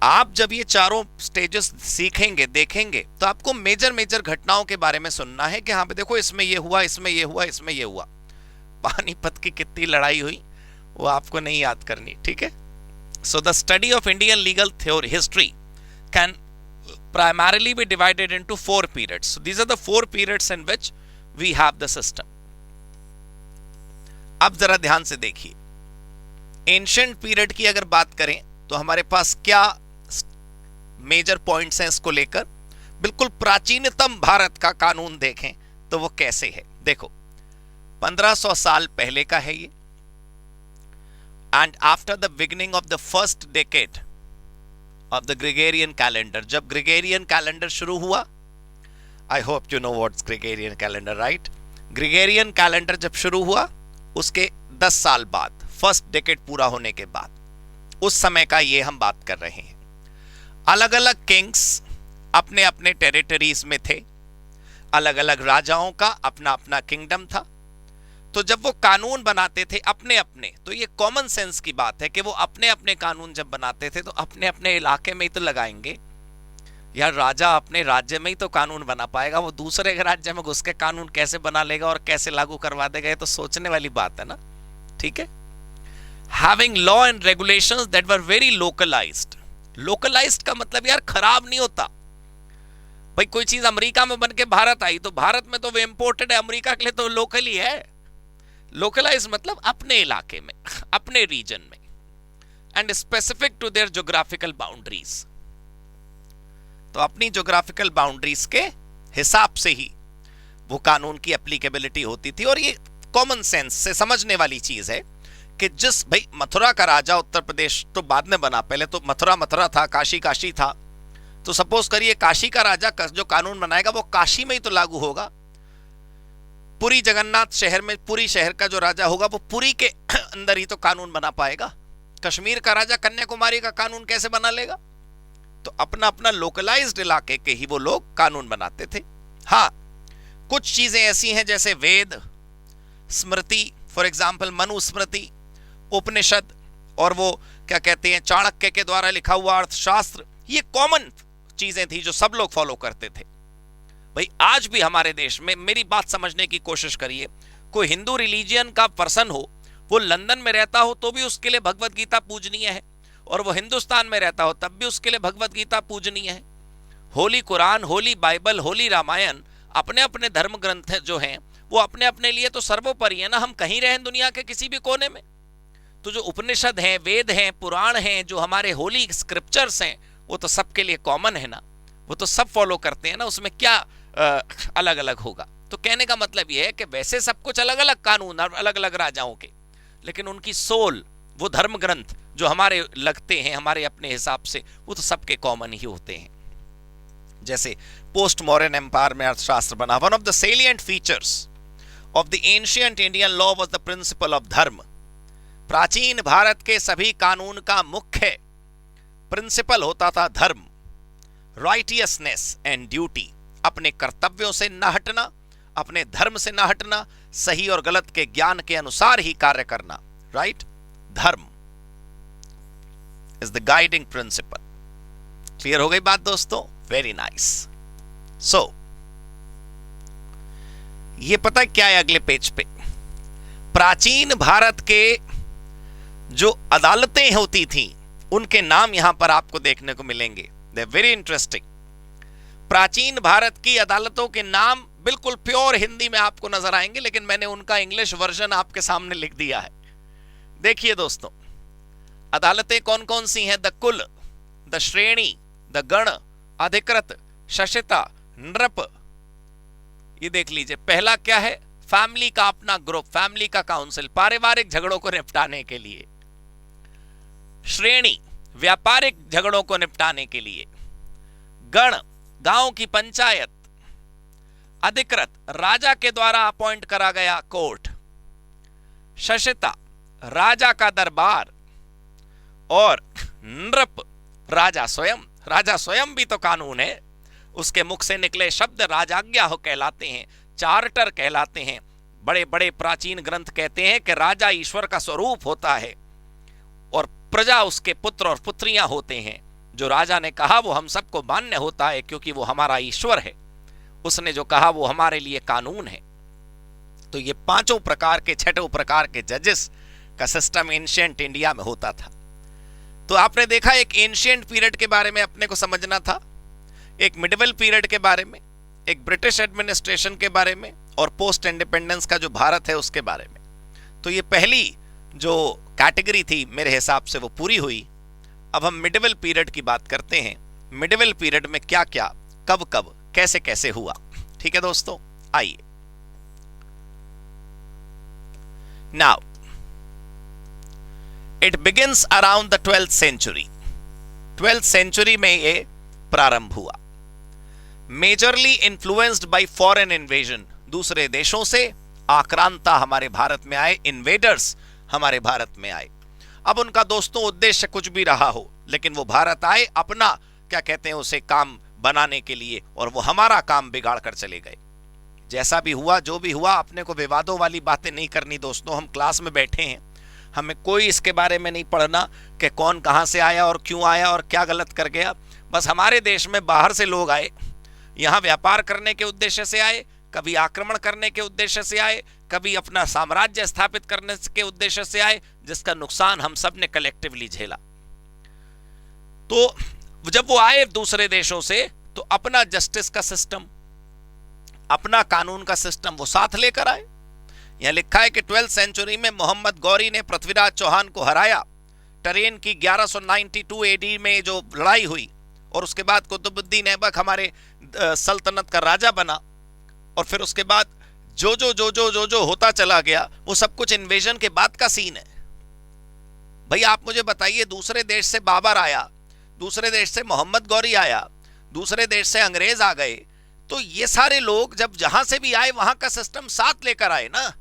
आप जब ये चारों स्टेजेस सीखेंगे, देखेंगे, तो आपको मेजर मेजर घटनाओं के बारे में सुनना है कि हाँ पे देखो इसमें ये हुआ, इसमें ये हुआ, इसमें ये हुआ। पानीपत की कितनी लड़ाई हुई वो आपको नहीं याद करनी, ठीक है। So the study of Indian legal theory history can primarily be divided into 4 periods. So these are the 4 periods in which we have the system. अब जरा ध्यान से देखिए, एंशिएंट पीरियड की अगर बात करें तो हमारे पास क्या मेजर पॉइंट्स हैं इसको लेकर। बिल्कुल प्राचीनतम भारत का कानून देखें तो वो कैसे है। देखो 1500 साल पहले का है ये, and after the beginning of the first decade of the Gregorian calendar, जब ग्रेगोरियन कैलेंडर शुरू हुआ, I hope you know what's Gregorian calendar, right. Gregorian calendar जब शुरू हुआ उसके 10 साल बाद, फर्स्ट डेकेड पूरा होने के बाद, उस समय का ये हम बात कर रहे हैं। अलग अलग किंग्स अपने अपने टेरिटरीज में थे, अलग अलग राजाओं का अपना अपना किंगडम था। तो जब वो कानून बनाते थे अपने अपने, तो ये कॉमन सेंस की बात है कि वो अपने अपने कानून जब बनाते थे तो अपने अपने इलाके में ही तो लगाएंगे यार। राजा अपने राज्य में ही तो कानून बना पाएगा, वो दूसरे राज्य में घुस के कानून कैसे बना लेगा और कैसे लागू करवा देगा, ये तो सोचने वाली बात है ना, ठीक है। Having law and regulations that were very localized. Localized का मतलब यार खराब नहीं होता। भाई कोई चीज अमेरिका में बन के भारत आई तो भारत में तो वो इम्पोर्टेड है, अमेरिका के लिए तो लोकल ही है। लोकलाइज मतलब अपने इलाके में, अपने रीजन में, and specific to their geographical boundaries. तो अपनी ज्योग्राफिकल बाउंड्रीज के हिसाब से ही वो कानून की एप्लीकेबिलिटी होती थी। और ये कॉमन सेंस से समझने वाली चीज है कि जिस भाई मथुरा का राजा, उत्तर प्रदेश तो बाद में बना, पहले तो मथुरा था, काशी काशी था, तो सपोज करिए काशी का राजा जो कानून बनाएगा वो काशी में ही तो लागू होगा। पुरी जगन्नाथ शहर में, पुरी शहर का जो राजा होगा वो पुरी के अंदर ही तो कानून बना पाएगा। कश्मीर का राजा कन्याकुमारी का कानून कैसे बना लेगा? तो अपना अपना लोकलाइज्ड इलाके के ही वो लोग कानून बनाते थे। हाँ, कुछ चीजें ऐसी हैं जैसे वेद, स्मृति, फॉर एग्जाम्पल मनुस्मृति, उपनिषद, और वो क्या कहते हैं चाणक्य के द्वारा लिखा हुआ अर्थशास्त्र, ये कॉमन चीजें थी जो सब लोग फॉलो करते थे। भाई आज भी हमारे देश में, मेरी बात समझने की कोशिश करिए, कोई हिंदू रिलीजियन का पर्सन हो, वो लंदन में रहता हो तो भी उसके लिए भगवत गीता पूजनीय है, और वो हिंदुस्तान में रहता हो तब भी उसके लिए भगवत गीता पूजनीय है। होली कुरान, होली बाइबल, होली रामायण, अपने अपने धर्म ग्रंथ जो हैं वो अपने अपने लिए तो सर्वोपरि है ना। हम कहीं रहें दुनिया के किसी भी कोने में, तो जो उपनिषद हैं, वेद हैं, पुराण हैं, जो हमारे होली स्क्रिप्चर्स हैं, वो तो सबके लिए कॉमन है ना, वो तो सब फॉलो करते हैं ना, उसमें क्या अलग अलग होगा। तो कहने का मतलब ये है कि वैसे सब कुछ अलग अलग कानून और अलग अलग राजाओं के, लेकिन उनकी सोल, वो धर्म ग्रंथ जो हमारे लगते हैं हमारे अपने हिसाब से, वो तो सबके कॉमन ही होते हैं। जैसे पोस्ट मॉडर्न एम्पायर में अर्थशास्त्र बना। One of the salient features of the ancient Indian law was the principle of धर्म। प्राचीन भारत के सभी कानून का मुख्य प्रिंसिपल होता था धर्म, राइटियसनेस एंड ड्यूटी, अपने कर्तव्यों से न हटना, अपने धर्म से न हटना, सही और गलत के ज्ञान के अनुसार ही कार्य करना, राइट। धर्म is the guiding principal. Clear हो गई बात दोस्तों? Very nice. सो ये पता है क्या है अगले पेज पे? प्राचीन भारत के जो अदालतें होती थी उनके नाम यहां पर आपको देखने को मिलेंगे। They very interesting. प्राचीन भारत की अदालतों के नाम बिल्कुल प्योर हिंदी में आपको नजर आएंगे, लेकिन मैंने उनका इंग्लिश वर्जन आपके सामने लिख दिया है। देखिए दोस्तों, अदालतें कौन कौन सी हैं? द कुल, द श्रेणी, द गण, अधिकृत, शशिता, नृप। ये देख लीजिए, पहला क्या है? फैमिली का अपना ग्रुप, फैमिली का काउंसिल, पारिवारिक झगड़ों को निपटाने के लिए। श्रेणी, व्यापारिक झगड़ों को निपटाने के लिए। गण, गांव की पंचायत। अधिकृत, राजा के द्वारा अपॉइंट करा गया कोर्ट। शशिता, राजा का दरबार। और नृप, राजा स्वयं। राजा स्वयं भी तो कानून है, उसके मुख से निकले शब्द राजाज्ञा हो कहलाते हैं, चार्टर कहलाते हैं। बड़े बड़े प्राचीन ग्रंथ कहते हैं कि राजा ईश्वर का स्वरूप होता है और प्रजा उसके पुत्र और पुत्रियां होते हैं। जो राजा ने कहा वो हम सबको मान्य होता है, क्योंकि वो हमारा ईश्वर है। उसने जो कहा वो हमारे लिए कानून है। तो ये पांचों प्रकार के, छठों प्रकार के जजेस का सिस्टम एंशिएंट इंडिया में होता था। तो आपने देखा, एक एंशिएंट पीरियड के बारे में अपने को समझना था, एक मिडिवल पीरियड के बारे में, एक ब्रिटिश एडमिनिस्ट्रेशन के बारे में, और पोस्ट इंडिपेंडेंस का जो भारत है उसके बारे में। तो ये पहली जो कैटेगरी थी मेरे हिसाब से वो पूरी हुई। अब हम मिडिवल पीरियड की बात करते हैं। मिडिवल पीरियड में क्या क्या, कब कब, कैसे कैसे हुआ। ठीक है दोस्तों, आइए। Now it begins around the 12th century. 12th century में ये प्रारंभ हुआ। Majorly influenced by foreign invasion, दूसरे देशों से आक्रांता हमारे भारत में आए, इन्वेडर्स हमारे भारत में आए। अब उनका दोस्तों उद्देश्य कुछ भी रहा हो, लेकिन वो भारत आए अपना, क्या कहते हैं उसे, काम बनाने के लिए, और वो हमारा काम बिगाड़ कर चले गए। जैसा भी हुआ, जो भी हुआ, अपने को विवादों वाली बातें नहीं करनी दोस्तों। हम क्लास में बैठे हैं, हमें कोई इसके बारे में नहीं पढ़ना कि कौन कहां से आया और क्यों आया और क्या गलत कर गया। बस हमारे देश में बाहर से लोग आए, यहां व्यापार करने के उद्देश्य से आए, कभी आक्रमण करने के उद्देश्य से आए, कभी अपना साम्राज्य स्थापित करने के उद्देश्य से आए, जिसका नुकसान हम सब ने कलेक्टिवली झेला। तो जब वो आए दूसरे देशों से, तो अपना जस्टिस का सिस्टम, अपना कानून का सिस्टम वो साथ लेकर आए। यहां लिखा है कि 12th सेंचुरी में मोहम्मद गौरी ने पृथ्वीराज चौहान को हराया। टरेन की 1192 एडी में जो लड़ाई हुई, और उसके बाद कुतुबुद्दीन ऐबक हमारे सल्तनत का राजा बना। और फिर उसके बाद जो जो जो जो जो जो होता चला गया, वो सब कुछ इन्वेजन के बाद का सीन है। भाई आप मुझे बताइए, दूसरे देश से बाबर आया, दूसरे देश से मोहम्मद गौरी आया, दूसरे देश से अंग्रेज आ गए, तो ये सारे लोग जब जहां से भी आए वहां का सिस्टम साथ लेकर आए ना।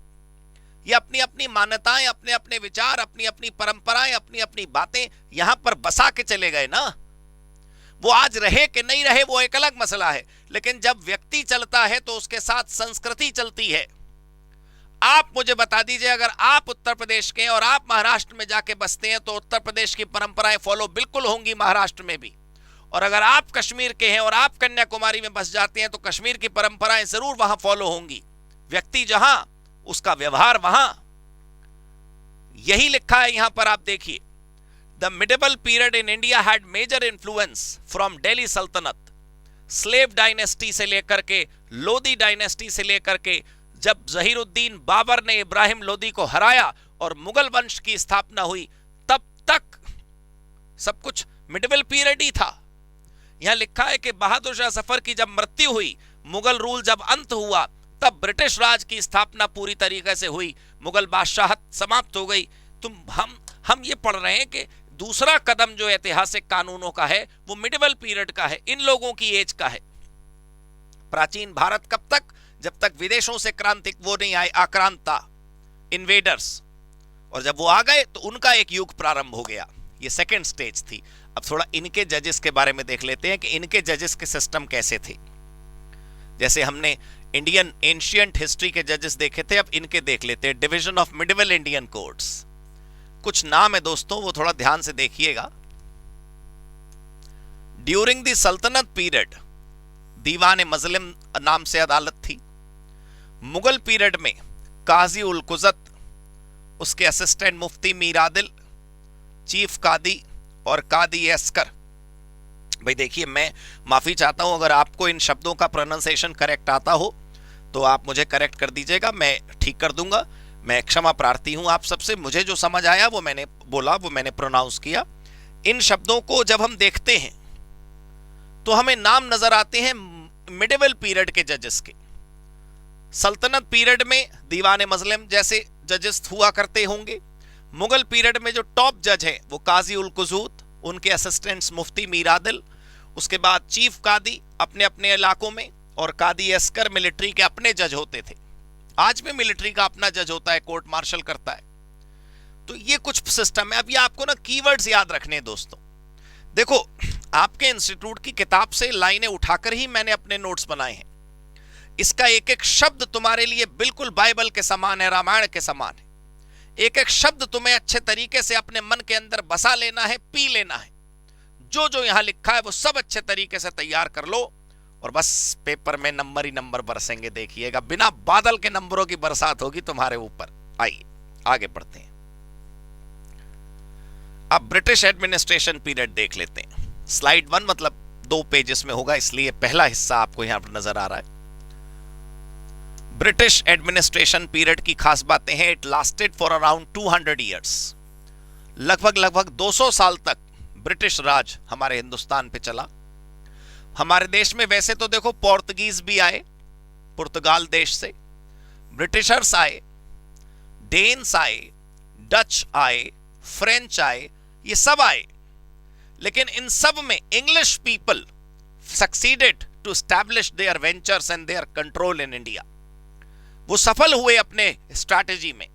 ये अपनी अपनी मान्यताएं, अपने अपने विचार, अपनी अपनी परंपराएं, अपनी अपनी बातें यहां पर बसा के चले गए ना। वो आज रहे कि नहीं रहे वो एक अलग मसला है, लेकिन जब व्यक्ति चलता है तो उसके साथ संस्कृति चलती है। आप मुझे बता दीजिए, अगर आप उत्तर प्रदेश के और आप महाराष्ट्र में जाके बसते हैं तो उत्तर प्रदेश की परंपराएं फॉलो बिल्कुल होंगी महाराष्ट्र में भी, और अगर आप कश्मीर के हैं और आप कन्याकुमारी में बस जाते हैं तो कश्मीर की परंपराएं जरूर वहां फॉलो होंगी। व्यक्ति जहां, उसका व्यवहार वहां। यही लिखा है यहां पर, आप देखिए। The medieval period in India had major influence from Delhi Sultanate, slave dynasty से लेकर के, लोदी डायनेस्टी से लेकर के, जब जहीरुद्दीन बाबर ने इब्राहिम लोदी को हराया और मुगल वंश की स्थापना हुई, तब तक सब कुछ मिडिवल पीरियड ही था। यहां लिखा है कि बहादुर शाह जफर की जब मृत्यु हुई, मुगल रूल जब अंत हुआ, तब ब्रिटिश राज की स्थापना पूरी तरीके से हुई, मुगल बादशाहत समाप्त हो गई। हम ये पढ़ रहे हैं कि दूसरा कदम जो ऐतिहासिक कानूनों का है वो मिडिवल पीरियड का है, इन लोगों की एज का है। प्राचीन भारत कब तक? जब तक विदेशों से क्रांतिक वो नहीं आए, आक्रांता, इन्वेडर्स, और जब वो आ गए तो उनका एक युग प्रारंभ हो गया। ये सेकेंड स्टेज थी। अब थोड़ा इनके जजेस के बारे में देख लेते हैं कि इनके जजेस के सिस्टम कैसे थे। जैसे हमने इंडियन एंशिएंट हिस्ट्री के जजेस देखे थे, अब इनके देख लेते हैं। Division of medieval Indian courts, कुछ नाम है दोस्तों, वो थोड़ा ध्यान से देखिएगा। ड्यूरिंग द सल्तनत पीरियड दीवान मजलिम नाम से अदालत थी। मुगल पीरियड में काजी उल कुजत, उसके असिस्टेंट मुफ्ती मीर आदिल, चीफ कादी और कादी अस्कर। भाई देखिए, मैं माफी चाहता हूं अगर आपको इन शब्दों का प्रोनाउंसिएशन करेक्ट आता हो तो आप मुझे करेक्ट कर दीजिएगा, मैं ठीक कर दूंगा। मैं क्षमा प्रार्थी हूं आप सबसे। मुझे जो समझ आया वो मैंने बोला, वो मैंने प्रोनाउंस किया। इन शब्दों को जब हम देखते हैं तो हमें नाम नजर आते हैं मिडिवल पीरियड के जजेस के। सल्तनत पीरियड में दीवान मजलिम जैसे जजेस हुआ करते होंगे। मुगल पीरियड में जो टॉप जज है वो काजी उल कुजूत, उनके असिस्टेंट्स मुफ्ती मीर आदिल, उसके बाद चीफ कादी अपने अपने इलाकों में, और कादी अस्कर मिलिट्री के अपने जज होते थे। आज भी मिलिट्री का अपना जज होता है, कोर्ट मार्शल करता है। तो ये कुछ सिस्टम है। अब ये आपको ना कीवर्ड्स याद रखने हैं दोस्तों। देखो, आपके इंस्टीट्यूट की किताब से लाइनें उठाकर ही मैंने अपने नोट्स बनाए हैं। इसका एक एक शब्द तुम्हारे लिए बिल्कुल बाइबल के समान है, रामायण के समान है। एक एक शब्द तुम्हें अच्छे तरीके से अपने मन के अंदर बसा लेना है, पी लेना है। जो जो यहां लिखा है वो सब अच्छे तरीके से तैयार कर लो, और बस पेपर में नंबर ही नंबर बरसेंगे। देखिएगा, बिना बादल के नंबरों की बरसात होगी तुम्हारे ऊपर। आइए आगे बढ़ते हैं। अब ब्रिटिश एडमिनिस्ट्रेशन पीरियड देख लेते हैं। स्लाइड 1 मतलब 2 पेजेस में होगा, इसलिए पहला हिस्सा आपको यहां पर नजर आ रहा है। ब्रिटिश एडमिनिस्ट्रेशन पीरियड की खास बातें हैं। It lasted for around 200 years. लगभग 200 साल तक ब्रिटिश राज हमारे हिंदुस्तान पे चला। हमारे देश में वैसे तो देखो पोर्तुगीज भी आए, पुर्तगाल देश से, ब्रिटिशर्स आए, डेन्स आए, डच आए, फ्रेंच आए, ये सब आए। लेकिन इन सब में English people succeeded to establish their ventures and their control in India. वो सफल हुए अपने स्ट्रैटेजी में।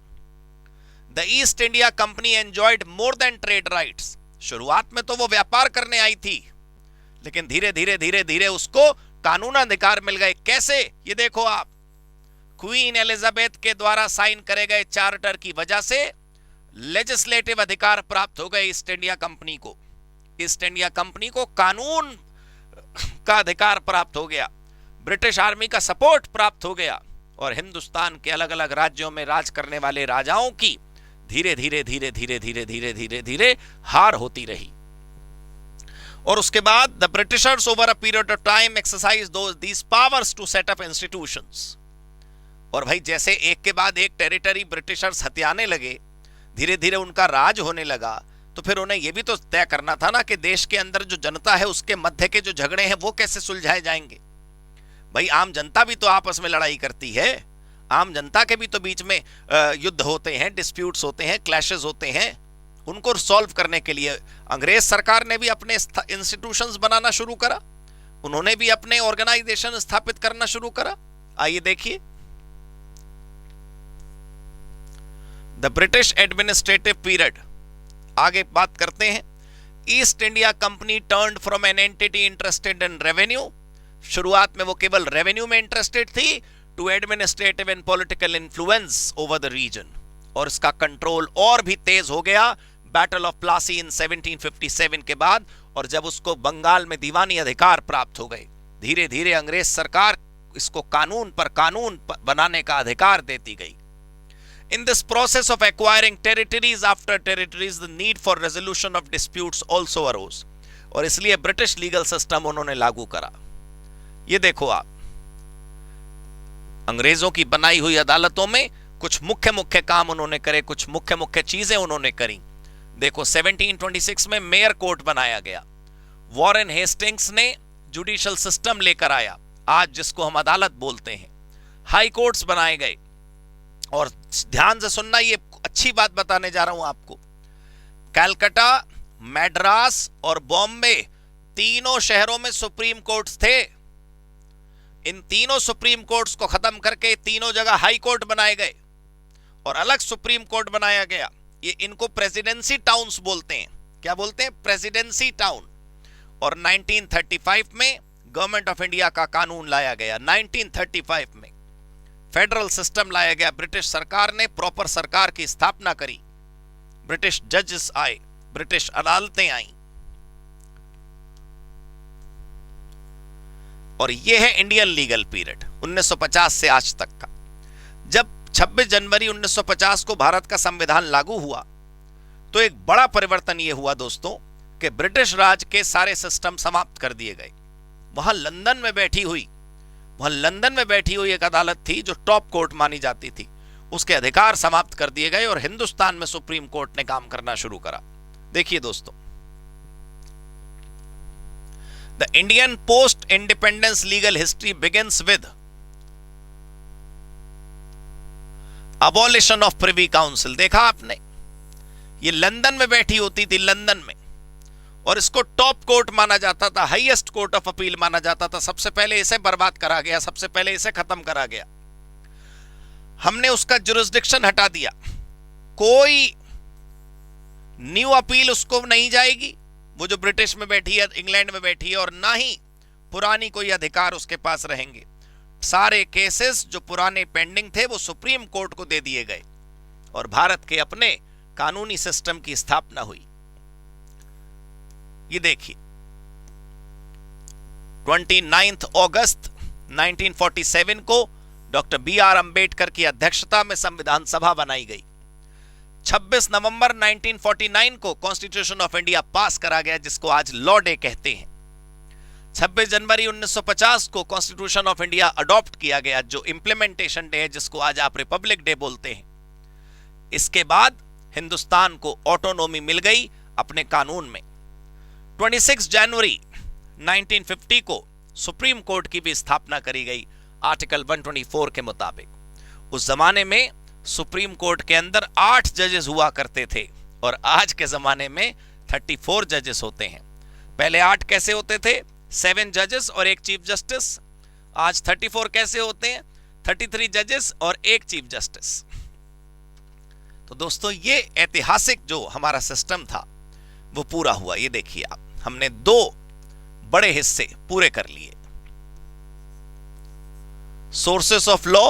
The East India Company enjoyed more than trade rights. शुरुआत में तो वो व्यापार करने आई थी, लेकिन धीरे धीरे उसको कानून अधिकार मिल गए। कैसे? ये देखो आप, क्वीन एलिजाबेथ के द्वारा साइन करे गए चार्टर की वजह से लेजिस्लेटिव अधिकार प्राप्त हो गए ईस्ट इंडिया कंपनी को। ईस्ट इंडिया कंपनी को कानून का अधिकार प्राप्त हो गया, ब्रिटिश आर्मी का सपोर्ट प्राप्त हो गया, और हिंदुस्तान के अलग अलग राज्यों में राज करने वाले राजाओं की धीरे धीरे हार होती रही। और उसके बाद the Britishers over a period of time exercise these powers to set up institutions. और भाई जैसे एक के बाद एक टेरिटरी ब्रिटिशर्स हथियाने लगे, धीरे धीरे उनका राज होने लगा, तो फिर उन्हें यह भी तो तय करना था ना कि देश के अंदर जो जनता है उसके मध्य के जो झगड़े हैं वो कैसे सुलझाए जाएंगे। भाई आम जनता भी तो आपस में लड़ाई करती है, आम जनता के भी तो बीच में युद्ध होते हैं, डिस्प्यूट्स होते हैं, क्लैशेस होते हैं। उनको सॉल्व करने के लिए अंग्रेज सरकार ने भी अपने इंस्टीट्यूशंस बनाना शुरू करा, उन्होंने भी अपने ऑर्गेनाइजेशन स्थापित करना शुरू करा। आइए देखिए, द ब्रिटिश एडमिनिस्ट्रेटिव पीरियड, आगे बात करते हैं। East India Company turned from an entity interested in revenue. शुरुआत में वो केवल रेवेन्यू में इंटरेस्टेड थी, to administrative and political influence over the region, और इसका कंट्रोल और भी तेज हो गया बैटल ऑफ प्लासी इन 1757 के बाद। और जब उसको बंगाल में दीवानी अधिकार प्राप्त हो गए, धीरे धीरे अंग्रेज सरकार इसको कानून पर कानून बनाने का अधिकार देती गई। In this process of acquiring territories after territories, the need for resolution of disputes also arose. और इसलिए ब्रिटिश लीगल सिस्टम उन्होंने लागू करा। ये देखो आप, अंग्रेजों की बनाई हुई अदालतों में कुछ मुख्य मुख्य काम उन्होंने करे, कुछ मुख्य मुख्य चीजें उन्होंने करी। देखो 1726 में मेयर कोर्ट बनाया गया। वॉरेन हेस्टिंग्स ने जुडिशियल सिस्टम लेकर आया, आज जिसको हम अदालत बोलते हैं। हाई कोर्ट्स बनाए गए, और ध्यान से सुनना, ये अच्छी बात बताने जा रहा हूं आपको। कलकत्ता, मैड्रास और बॉम्बे, तीनों शहरों में सुप्रीम कोर्ट्स थे। इन तीनों सुप्रीम कोर्ट्स को खत्म करके तीनों जगह हाई कोर्ट बनाए गए और अलग सुप्रीम कोर्ट बनाया गया। ये इनको प्रेसिडेंसी टाउन्स बोलते हैं, क्या बोलते हैं, प्रेसिडेंसी टाउन। और 1935 में गवर्नमेंट ऑफ इंडिया का कानून लाया गया। 1935 में फेडरल सिस्टम लाया गया। ब्रिटिश सरकार ने प्रॉपर सरकार की स्थापना करी, ब्रिटिश जजेस आए, ब्रिटिश अदालतें आई, और यह है इंडियन लीगल पीरियड 1950 से आज तक का। जब 26 जनवरी 1950 को भारत का संविधान लागू हुआ तो एक बड़ा परिवर्तन यह हुआ दोस्तों कि ब्रिटिश राज के सारे सिस्टम समाप्त कर दिए गए। वहां लंदन में बैठी हुई एक अदालत थी जो टॉप कोर्ट मानी जाती थी, उसके अधिकार समाप्त कर दिए गए और हिंदुस्तान में सुप्रीम कोर्ट ने काम करना शुरू करा। देखिए दोस्तों, the Indian post independence legal history begins with abolition of privy council. देखा आपने, ये लंदन में बैठी होती थी, लंदन में, और इसको टॉप कोर्ट माना जाता था, हाईएस्ट कोर्ट ऑफ अपील माना जाता था। सबसे पहले इसे बर्बाद करा गया, सबसे पहले इसे खत्म करा गया। हमने उसका जुरिस्डिक्शन हटा दिया, कोई न्यू अपील उसको नहीं जाएगी, वो जो ब्रिटिश में बैठी है, इंग्लैंड में बैठी है, और ना ही पुरानी कोई अधिकार उसके पास रहेंगे। सारे केसेस जो पुराने पेंडिंग थे वो सुप्रीम कोर्ट को दे दिए गए और भारत के अपने कानूनी सिस्टम की स्थापना हुई। ये देखिए, 29 अगस्त 1947 को डॉक्टर बी.आर. अंबेडकर की अध्यक्षता में संविधान सभा बनाई गई। 26 नवंबर 1949 को कॉन्स्टिट्यूशन ऑफ इंडिया पास करा गया, जिसको आज लॉ डे कहते हैं। 26 जनवरी 1950 को कॉन्स्टिट्यूशन ऑफ इंडिया अडॉप्ट किया गया, जो इंप्लीमेंटेशन डे है, जिसको आज आप रिपब्लिक डे बोलते हैं। इसके बाद हिंदुस्तान को ऑटोनॉमी मिल गई अपने कानून में। 26 जनवरी 1950 को सुप्रीम कोर्ट की भी स्थापना करी गई आर्टिकल 124 के मुताबिक। उस जमाने में सुप्रीम कोर्ट के अंदर 8 जजेस हुआ करते थे और आज के जमाने में 34 जजेस होते हैं। पहले 8 कैसे होते थे, 7 जजेस और 1 चीफ जस्टिस। आज 34 कैसे होते हैं, 33 जजेस और 1 चीफ जस्टिस। तो दोस्तों, ये ऐतिहासिक जो हमारा सिस्टम था वो पूरा हुआ। ये देखिए आप, हमने 2 बड़े हिस्से पूरे कर लिए, सोर्सेस ऑफ लॉ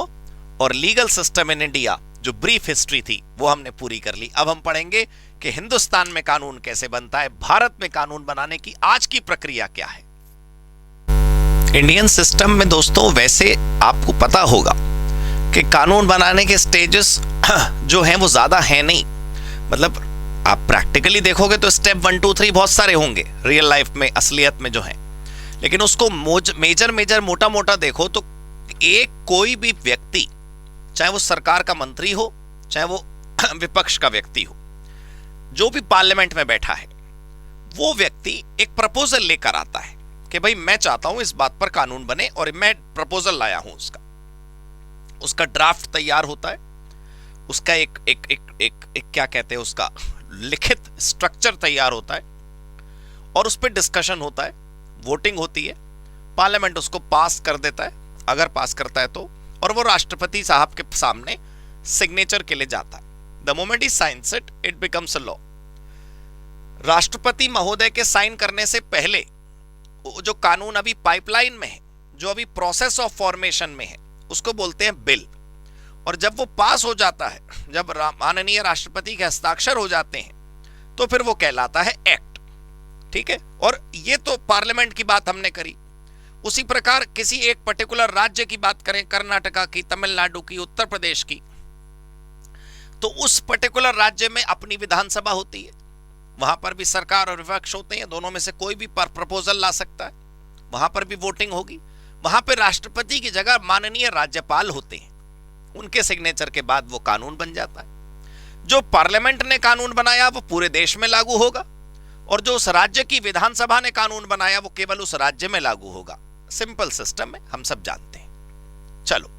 और लीगल सिस्टम इन इंडिया, जो ब्रीफ हिस्ट्री थी वो हमने पूरी कर ली। अब हम पढ़ेंगे कि हिंदुस्तान में कानून कैसे बनता है, भारत में कानून बनाने की आज की प्रक्रिया क्या है। इंडियन सिस्टम में दोस्तों, वैसे आपको पता होगा कि कानून बनाने के स्टेजेस जो हैं वो ज्यादा हैं नहीं। मतलब आप प्रैक्टिकली देखोगे तो स्टेप 1 2 3 बहुत सारे होंगे रियल लाइफ में, असलियत में जो है, लेकिन उसको मेजर मोटा मोटा देखो तो एक कोई भी व्यक्ति, चाहे वो सरकार का मंत्री हो, चाहे वो विपक्ष का व्यक्ति हो, जो भी पार्लियामेंट में बैठा है, वो व्यक्ति एक प्रपोजल लेकर आता है कि भाई मैं चाहता हूं इस बात पर कानून बने, और मैं प्रपोजल लाया हूं। उसका ड्राफ्ट तैयार होता है, उसका एक क्या कहते हैं, उसका लिखित स्ट्रक्चर तैयार होता है, और उस पर डिस्कशन होता है, वोटिंग होती है, पार्लियामेंट उसको पास कर देता है, अगर पास करता है तो, और वो राष्ट्रपति साहब के सामने सिग्नेचर के लिए जाता है। The moment he science it, it becomes a law. राष्ट्रपति महोदय के साइन करने से पहले जो कानून अभी पाइपलाइन में है, जो अभी प्रोसेस ऑफ फॉर्मेशन में है, उसको बोलते हैं बिल। और जब वो पास हो जाता है, जब माननीय राष्ट्रपति के हस्ताक्षर हो जाते हैं, तो फिर वो कहलाता है एक्ट। ठीक है, और ये तो पार्लियामेंट की बात हमने करी। उसी प्रकार किसी एक पर्टिकुलर राज्य की बात करें, कर्नाटका की, तमिलनाडु की, उत्तर प्रदेश की, तो उस पर्टिकुलर राज्य में अपनी विधानसभा होती है, वहां पर भी सरकार और विपक्ष होते हैं, दोनों में से कोई भी प्रपोजल ला सकता है, वहां पर भी वोटिंग होगी। वहां पर राष्ट्रपति की जगह माननीय राज्यपाल होते हैं, उनके सिग्नेचर के बाद वो कानून बन जाता है। जो पार्लियामेंट ने कानून बनाया वो पूरे देश में लागू होगा, और जो उस राज्य की विधानसभा ने कानून बनाया वो केवल उस राज्य में लागू होगा। सिंपल सिस्टम है, हम सब जानते हैं। चलो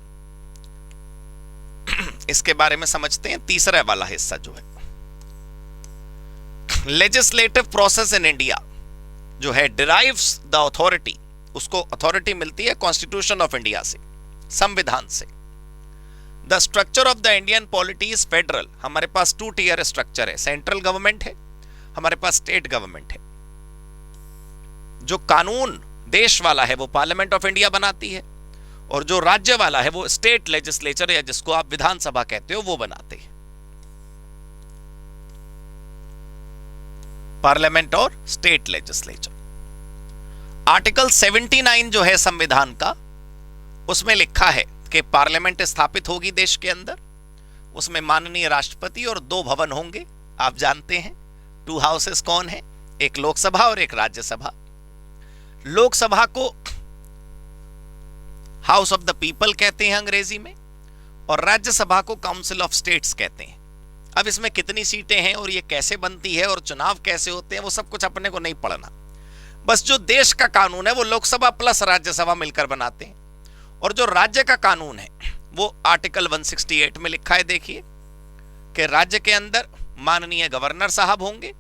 इसके बारे में समझते हैं। तीसरा वाला हिस्सा जो है लेजिस्लेटिव प्रोसेस इन इंडिया, जो है डिराइव्स द अथॉरिटी, उसको अथॉरिटी मिलती है कॉन्स्टिट्यूशन ऑफ इंडिया से, संविधान से। The structure of the Indian polity is federal. हमारे पास 2 टियर स्ट्रक्चर है, सेंट्रल गवर्नमेंट है, हमारे पास स्टेट गवर्नमेंट है। जो कानून देश वाला है वो पार्लियामेंट ऑफ इंडिया बनाती है, और जो राज्य वाला है वो स्टेट लेजिस्लेचर या जिसको आप विधानसभा कहते हो वो बनाते हैं। पार्लियामेंट और स्टेट लेजिस्लेचर। आर्टिकल 79 जो है संविधान का, उसमें लिखा है कि पार्लियामेंट स्थापित होगी देश के अंदर, उसमें माननीय राष्ट्रपति और 2 भवन होंगे। आप जानते हैं 2 हाउसेस कौन है, एक लोकसभा और एक राज्यसभा। लोकसभा को हाउस ऑफ द पीपल कहते हैं अंग्रेजी में, और राज्यसभा को काउंसिल ऑफ स्टेट्स कहते हैं। अब इसमें कितनी सीटें हैं और ये कैसे बनती है और चुनाव कैसे होते हैं वो सब कुछ अपने को नहीं पढ़ना, बस जो देश का कानून है वो लोकसभा प्लस राज्यसभा मिलकर बनाते हैं, और जो राज्य का कानून है वो आर्टिकल 168 में लिखा है। देखिए कि राज्य के अंदर माननीय गवर्नर साहब होंगे,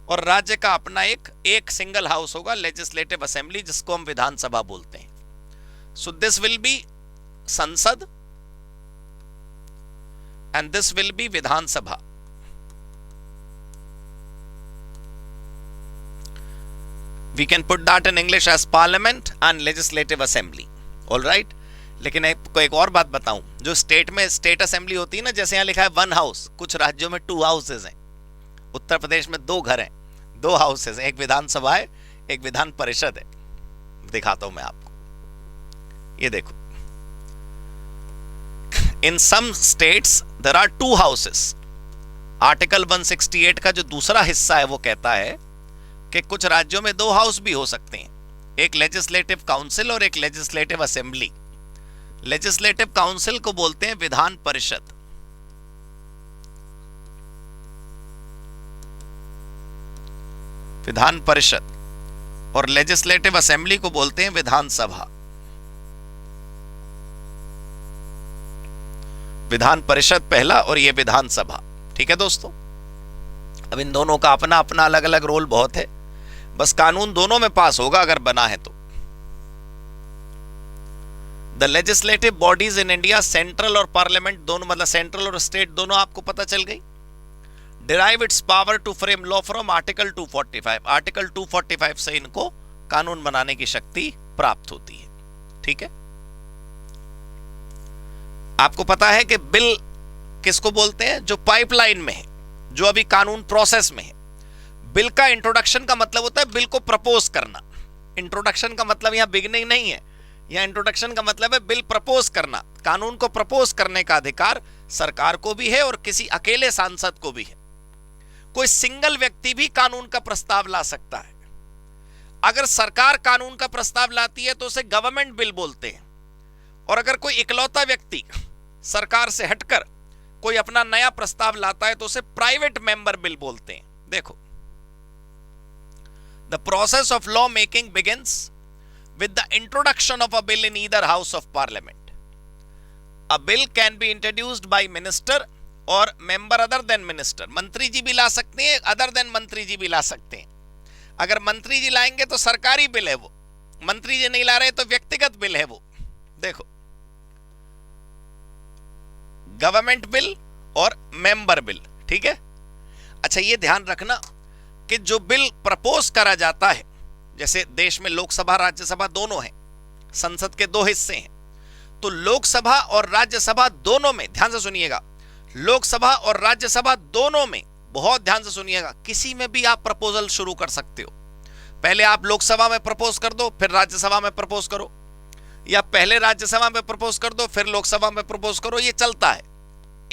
और राज्य का अपना एक सिंगल हाउस होगा, लेजिस्लेटिव असेंबली, जिसको हम विधानसभा बोलते हैं। सो दिस विल बी संसद and this will be Vidhan Sabha. We can put that in English as Parliament and Legislative Assembly. All right? लेकिन आपको एक और बात बताऊं, जो स्टेट में स्टेट असेंबली होती है ना, जैसे यहाँ लिखा है 1 हाउस, कुछ राज्यों में 2 हाउसेज हैं। उत्तर प्रदेश में 2 घर हैं, 2 हाउसेज हैं, एक विधानसभा है, एक विधान परिषद है। दिखाता हूं मैं आपको, ये देखो। In some states there are 2 houses. Article 168 का जो दूसरा हिस्सा है वो कहता है कि कुछ राज्यों में 2 हाउस भी हो सकते हैं, एक लेजिस्लेटिव काउंसिल और एक लेजिस्लेटिव असेंबली। लेजिस्लेटिव काउंसिल को बोलते हैं विधान परिषद, विधान परिषद, और लेजिस्लेटिव असेंबली को बोलते हैं विधानसभा। विधान परिषद पहला और ये विधानसभा। ठीक है दोस्तों, अब इन दोनों का अपना अपना अलग अलग रोल बहुत है, बस कानून दोनों में पास होगा अगर बना है तो। The legislative bodies in India, central और पार्लियामेंट दोनों, मतलब सेंट्रल और स्टेट दोनों, आपको पता चल गई। Derive its power to frame law from article 245। Article 245 से इनको कानून बनाने की शक्ति प्राप्त होती है। ठीक है, आपको पता है कि बिल किसको बोलते हैं, जो पाइपलाइन में है, जो अभी कानून प्रोसेस में है। बिल का इंट्रोडक्शन का मतलब होता है बिल को प्रपोज करना। इंट्रोडक्शन का मतलब यहां बिगिनिंग नहीं है, यहां इंट्रोडक्शन का मतलब है बिल प्रपोज करना। कानून को प्रपोज करने का अधिकार सरकार को भी है और किसी अकेले सांसद को भी है। कोई सिंगल व्यक्ति भी कानून का प्रस्ताव ला सकता है। अगर सरकार कानून का प्रस्ताव लाती है तो उसे गवर्नमेंट बिल बोलते हैं, और अगर कोई इकलौता व्यक्ति सरकार से हटकर कोई अपना नया प्रस्ताव लाता है तो उसे प्राइवेट मेंबर बिल बोलते हैं। देखो, the process of law making begins with the introduction of a bill in either house of parliament. A bill can be introduced by minister और मेंबर अदर देन मिनिस्टर। मंत्री जी भी ला सकते हैं, other than मंत्री जी भी ला सकते हैं। अगर मंत्री जी लाएंगे तो सरकारी बिल है वो, मंत्री जी नहीं ला रहे तो व्यक्तिगत बिल है वो। देखो, गवर्नमेंट बिल और मेंबर बिल। ठीक है, अच्छा ये ध्यान रखना कि जो बिल प्रपोज करा जाता है, जैसे देश में लोकसभा राज्यसभा दोनों हैं, संसद के 2 हिस्से हैं, तो लोकसभा और राज्यसभा दोनों में, ध्यान से सुनिएगा, लोकसभा और राज्यसभा दोनों में, बहुत ध्यान से सुनिएगा, किसी में भी आप प्रपोजल शुरू कर सकते हो। पहले आप लोकसभा में प्रपोज कर दो, फिर राज्यसभा में प्रपोज करो, या पहले राज्यसभा में प्रपोज कर दो फिर लोकसभा में प्रपोज करो, ये चलता है।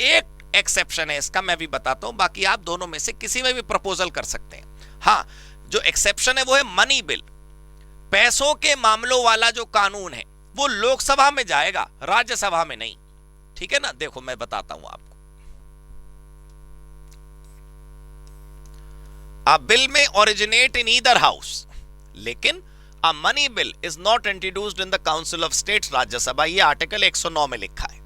एक एक्सेप्शन है इसका, मैं भी बताता हूं, बाकी आप दोनों में से किसी में भी प्रपोजल कर सकते हैं। हाँ, जो एक्सेप्शन है वो है मनी बिल। पैसों के मामलों वाला जो कानून है वो लोकसभा में जाएगा, राज्यसभा में नहीं। ठीक है ना, देखो मैं बताता हूं आपको। A bill may originate in either house, लेकिन a money bill is not introduced in the Council of States, Rajya Sabha. ये आर्टिकल 109 में लिखा है।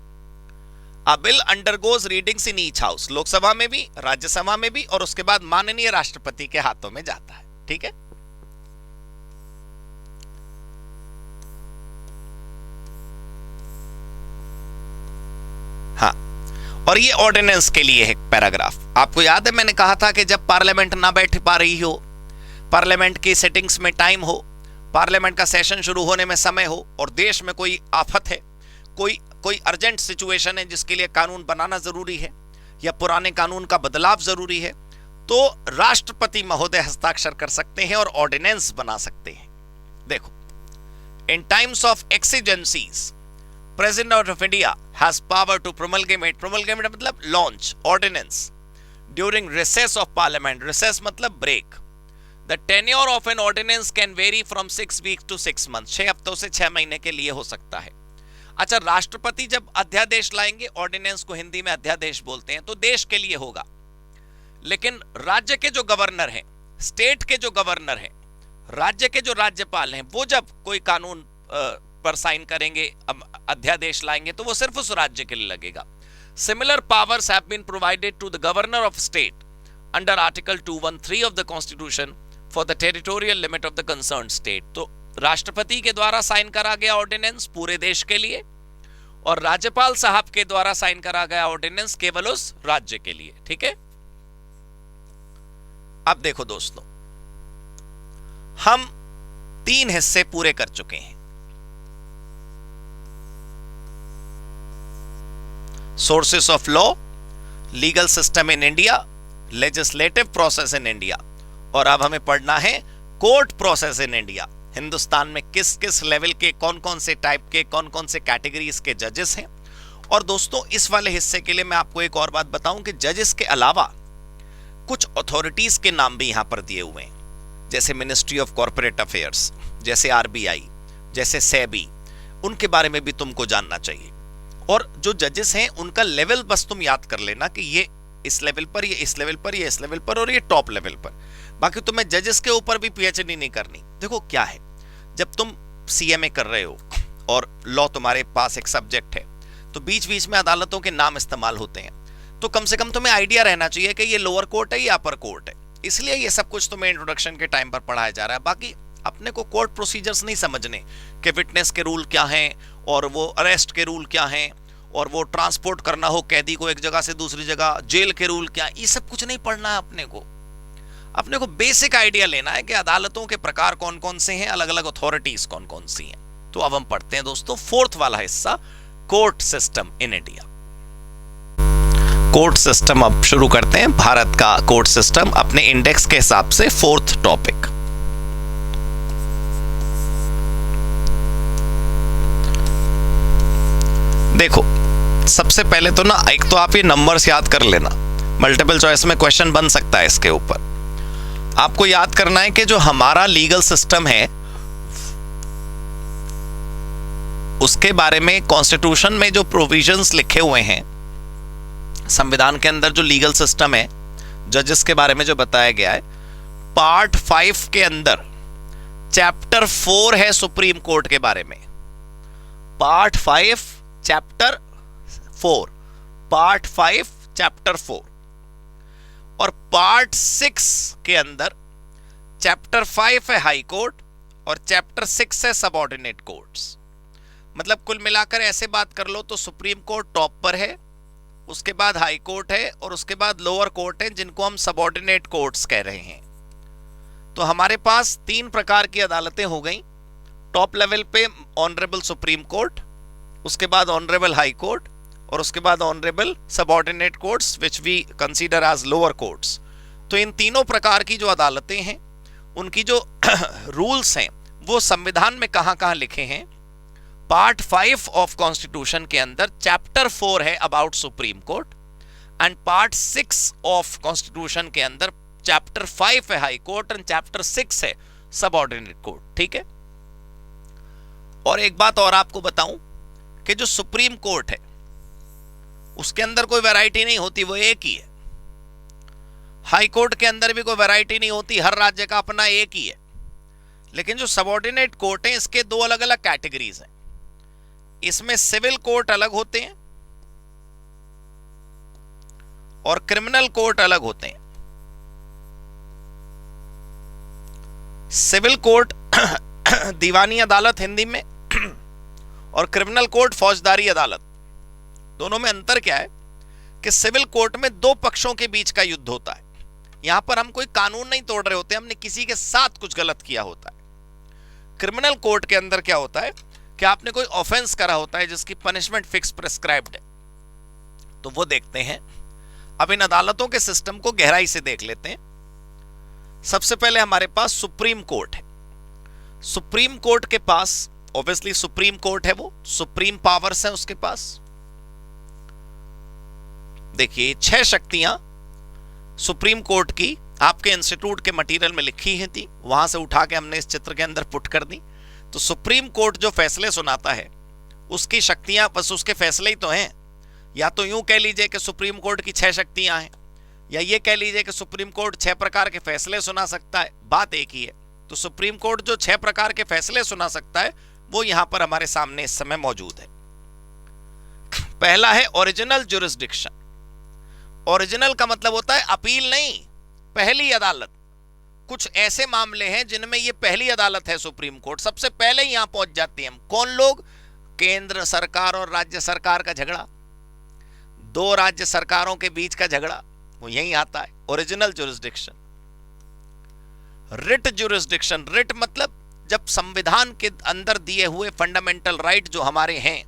A bill undergoes readings in each house, Lok Sabha में भी, राज्यसभा में भी, और उसके बाद माननीय राष्ट्रपति के हाथों में जाता है। ठीक है, हाँ, और ये ऑर्डिनेंस के लिए है पैराग्राफ। आपको याद है मैंने कहा था कि जब पार्लियामेंट ना बैठ पा रही हो, पार्लियामेंट की सेटिंग्स में टाइम हो, पार्लियामेंट का सेशन शुरू होने में समय हो और देश में कोई आफत है, कोई अर्जेंट सिचुएशन है जिसके लिए कानून बनाना जरूरी है या पुराने कानून का बदलाव जरूरी है, तो राष्ट्रपति महोदय हस्ताक्षर कर सकते हैं और ऑर्डिनेंस बना सकते हैं। देखो, in times of exigencies president of India has power to promulgate मतलब launch ordinance during recess of parliament. Recess मतलब break. The tenure of an ordinance can vary from 6 weeks to 6 month. 6 हफ्तों से 6 महीने के लिए हो सकता है। अच्छा, राष्ट्रपति जब अध्यादेश लाएंगे, ऑर्डिनेंस को हिंदी में अध्यादेश बोलते हैं, तो देश के लिए होगा। लेकिन राज्य के जो गवर्नर हैं, स्टेट के जो गवर्नर हैं, राज्य के जो राज्यपाल हैं, वो जब कोई कानून पर साइन करेंगे, अध्यादेश लाएंगे, तो वो सिर्फ उस राज्य के लिए लगेगा। Similar powers have been provided to the governor of state under article 213 of the constitution for the territorial limit of the concerned state. तो राष्ट्रपति के द्वारा साइन करा गया ऑर्डिनेंस पूरे देश के लिए और राज्यपाल साहब के द्वारा साइन करा गया ऑर्डिनेंस केवल उस राज्य के लिए। ठीक है, अब देखो दोस्तों, हम 3 हिस्से पूरे कर चुके हैं। Sources of law, legal system in India, legislative process in India, और अब हमें पढ़ना है court process in India. Hindustan में किस किस लेवल के, कौन कौन से टाइप के, कौन कौन से कैटेगरीज के जजेस हैं। और दोस्तों, इस वाले हिस्से के लिए मैं आपको एक और बात बताऊं कि जजेस के अलावा कुछ अथॉरिटीज के नाम भी यहां पर दिए हुए हैं, जैसे मिनिस्ट्री ऑफ कॉर्पोरेट अफेयर्स, जैसे आरबीआई, जैसे सेबी। उनके बारे में भी तुमको जानना चाहिए। और जो जजेस हैं उनका लेवल बस तुम याद कर लेना कि ये इस लेवल पर, ये इस लेवल पर, ये इस लेवल पर और ये टॉप लेवल पर। बाकी तुम्हें जजेस के ऊपर भी पीएचडी नहीं करनी। देखो क्या है, जब तुम सीएमए कर रहे हो और लॉ तुम्हारे पास एक सब्जेक्ट है, तो बीच बीच में अदालतों के नाम इस्तेमाल होते हैं, तो कम से कम तुम्हें आइडिया रहना चाहिए कि ये लोअर कोर्ट है या अपर कोर्ट है। इसलिए ये सब कुछ तुम्हें इंट्रोडक्शन के टाइम पर पढ़ाया जा रहा है। बाकी अपने को कोर्ट प्रोसीजर्स नहीं समझने कि विटनेस के रूल क्या हैं और वो अरेस्ट के रूल क्या हैं और वो ट्रांसपोर्ट करना हो कैदी को एक जगह से दूसरी जगह, जेल के रूल क्या, ये सब कुछ नहीं पढ़ना है। अपने को बेसिक आइडिया लेना है कि अदालतों के प्रकार कौन कौन से हैं, अलग अलग अथॉरिटीज कौन कौन सी हैं। तो अब हम पढ़ते हैं दोस्तों 4th वाला हिस्सा, court system in India. Court system अब शुरू करते हैं। भारत का कोर्ट सिस्टम अपने इंडेक्स के हिसाब से 4th टॉपिक। देखो, सबसे पहले तो ना, एक तो आप ये नंबर्स याद कर लेना, मल्टीपल चॉइस में क्वेश्चन बन सकता है इसके ऊपर। आपको याद करना है कि जो हमारा लीगल सिस्टम है उसके बारे में कॉन्स्टिट्यूशन में जो प्रोविजंस लिखे हुए हैं, संविधान के अंदर जो लीगल सिस्टम है, जजेस के बारे में जो बताया गया है, पार्ट 5 के अंदर चैप्टर 4 है सुप्रीम कोर्ट के बारे में। Part 5 chapter 4, part 5 chapter 4। और पार्ट 6 के अंदर चैप्टर 5 है हाई कोर्ट और चैप्टर 6 है सबऑर्डिनेट कोर्ट्स। मतलब कुल मिलाकर ऐसे बात कर लो तो सुप्रीम कोर्ट टॉप पर है, उसके बाद हाई कोर्ट है और उसके बाद लोअर कोर्ट है, जिनको हम सबऑर्डिनेट कोर्ट्स कह रहे हैं। तो हमारे पास 3 प्रकार की अदालतें हो गई। टॉप लेवल पे ऑनरेबल सुप्रीम कोर्ट, उसके बाद ऑनरेबल हाई कोर्ट और उसके बाद honourable subordinate courts which we consider as lower courts. तो इन तीनों प्रकार की जो अदालतें हैं उनकी जो रूल्स हैं वो संविधान में कहां-कहां लिखे हैं। पार्ट 5 ऑफ कॉन्स्टिट्यूशन के अंदर चैप्टर 4 है about supreme court and part 6 of constitution के अंदर चैप्टर 5 है हाई कोर्ट एंड चैप्टर 6 है सबऑर्डिनेट कोर्ट। ठीक है, और एक बात और आपको बताऊं कि जो सुप्रीम कोर्ट है उसके अंदर कोई वैरायटी नहीं होती, वो एक ही है। हाई कोर्ट के अंदर भी कोई वैरायटी नहीं होती, हर राज्य का अपना एक ही है। लेकिन जो सबऑर्डिनेट कोर्ट है इसके 2 अलग अलग कैटेगरीज हैं। इसमें सिविल कोर्ट अलग होते हैं और क्रिमिनल कोर्ट अलग होते हैं। सिविल कोर्ट दीवानी अदालत हिंदी में और क्रिमिनल कोर्ट फौजदारी अदालत। दोनों में अंतर क्या है कि सिविल कोर्ट में दो पक्षों के बीच का युद्ध होता है। यहां पर हम कोई कानून नहीं तोड़ रहे होते, हमने किसी के साथ कुछ गलत किया होता है। क्रिमिनल कोर्ट के अंदर क्या होता है कि आपने कोई ऑफेंस करा होता है जिसकी पनिशमेंट फिक्स प्रिस्क्राइब्ड है। तो वो देखते हैं। अब इन अदालतों के सिस्टम को गहराई से देख लेते हैं। सबसे पहले हमारे पास सुप्रीम कोर्ट है। सुप्रीम कोर्ट के पास ऑब्वियसली सुप्रीम कोर्ट है, वो सुप्रीम पावर्स है उसके पास। देखिए 6 शक्तियां सुप्रीम कोर्ट की आपके इंस्टीट्यूट के मटेरियल में लिखी है थी, वहां से उठा के हमने इस चित्र के अंदर पुट कर दी। तो सुप्रीम कोर्ट जो फैसले सुनाता है उसकी शक्तियां बस उसके फैसले ही तो हैं। या तो यूं कह लीजिए कि सुप्रीम कोर्ट की 6 शक्तियां हैं, या ये कह लीजिए कि सुप्रीम कोर्ट 6 प्रकार के फैसले सुना सकता है, बात एक ही है। तो सुप्रीम कोर्ट जो 6 प्रकार के फैसले सुना सकता है वो यहां पर हमारे सामने इस समय मौजूद है। पहला है ओरिजिनल जुरिस्डिक्शन। ओरिजिनल का मतलब होता है अपील नहीं, पहली अदालत। कुछ ऐसे मामले हैं जिनमें ये पहली अदालत है सुप्रीम कोर्ट, सबसे पहले ही यहां पहुंच जाती है। कौन लोग? केंद्र सरकार और राज्य सरकार का झगड़ा, 2 राज्य सरकारों के बीच का झगड़ा, वो यही आता है original jurisdiction. Writ jurisdiction, writ मतलब जब संविधान के अंदर दिए हुए फंडामेंटल राइट जो हमारे हैं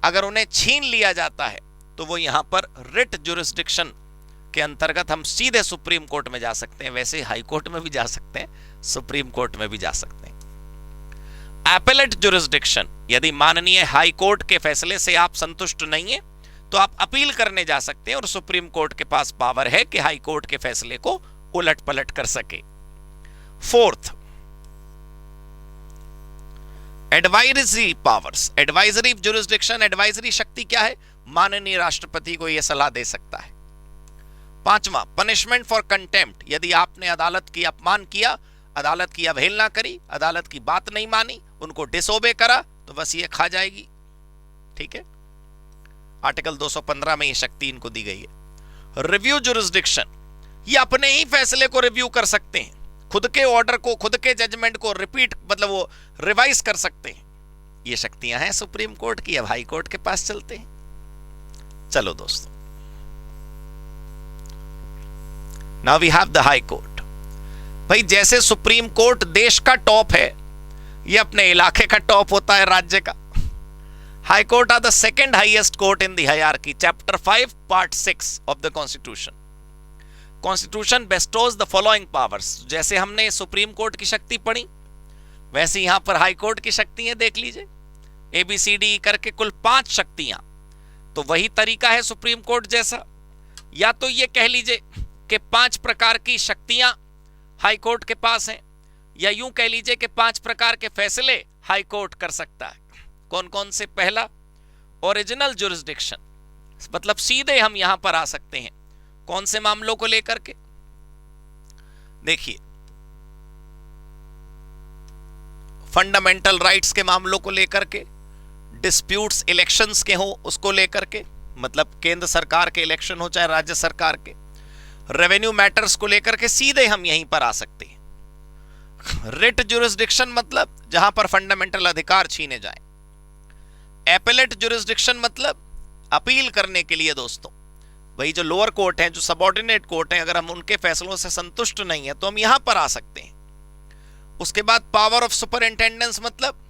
अगर उन्हें छीन लिया जाता है तो वो यहां पर रिट जुरिस्डिक्शन के अंतर्गत हम सीधे सुप्रीम कोर्ट में जा सकते हैं। वैसे हाई कोर्ट में भी जा सकते हैं, सुप्रीम कोर्ट में भी जा सकते हैं। एपेलेट जुरिस्डिक्शन, यदि माननीय हाई कोर्ट के फैसले से आप संतुष्ट नहीं है तो आप अपील करने जा सकते हैं और सुप्रीम कोर्ट के पास पावर है कि हाई कोर्ट के फैसले को उलट पलट कर सके। Fourth, advisory powers. Advisory jurisdiction, advisory शक्ति क्या है? माननीय राष्ट्रपति को यह सलाह दे सकता है। 5वां, पनिशमेंट फॉर कंटेम्प्ट। यदि आपने अदालत की अपमान किया, अदालत की अवहेलना करी, अदालत की बात नहीं मानी, उनको डिसोबे करा, तो बस ये खा जाएगी। ठीक है, आर्टिकल 215 में ये शक्ति इनको दी गई है। रिव्यू जुरिस्डिक्शन, ये अपने ही फैसले को रिव्यू कर सकते हैं, खुद के ऑर्डर को, खुद के जजमेंट को रिपीट मतलब वो रिवाइज कर सकते हैं। ये शक्तियां हैं सुप्रीम कोर्ट की। अब हाई कोर्ट के पास चलते हैं। चलो दोस्तों, now we have the high court. भाई जैसे सुप्रीम कोर्ट देश का टॉप है, ये अपने इलाके का टॉप होता है, राज्य का। High court are the second highest court in the hierarchy. Chapter 5 part 6 of the constitution. Constitution bestows the following powers. जैसे हमने सुप्रीम कोर्ट की शक्ति पढ़ी, वैसे यहां पर हाई कोर्ट की शक्तियां देख लीजिए, ABCD करके कुल 5 शक्तियां। तो वही तरीका है सुप्रीम कोर्ट जैसा। या तो ये कह लीजिए कि 5 प्रकार की शक्तियां हाई कोर्ट के पास हैं, या यूं कह लीजिए कि 5 प्रकार के फैसले हाई कोर्ट कर सकता है। कौन कौन से? पहला, ओरिजिनल जुरिस्डिक्शन, मतलब सीधे हम यहां पर आ सकते हैं। कौन से मामलों को लेकर के? देखिए, फंडामेंटल राइट्स के मामलों को लेकर के, डिस्प्यूट्स इलेक्शंस के हो उसको लेकर के, मतलब केंद्र सरकार के इलेक्शन हो चाहे राज्य सरकार के, रेवेन्यू मैटर्स को लेकर के सीधे हम यहीं पर आ सकते हैं। रिट जुरिस्डिक्शन मतलब जहां पर फंडामेंटल अधिकार छीने जाएं। एपेलेट जुरिस्डिक्शन मतलब अपील करने के लिए दोस्तों, वही जो लोअर कोर्ट हैं, जो सबऑर्डिनेट कोर्ट हैं, अगर हम उनके फैसलों से संतुष्ट नहीं है तो हम यहां पर आ सकते हैं। उसके बाद पावर ऑफ सुपरिंटेंडेंस मतलब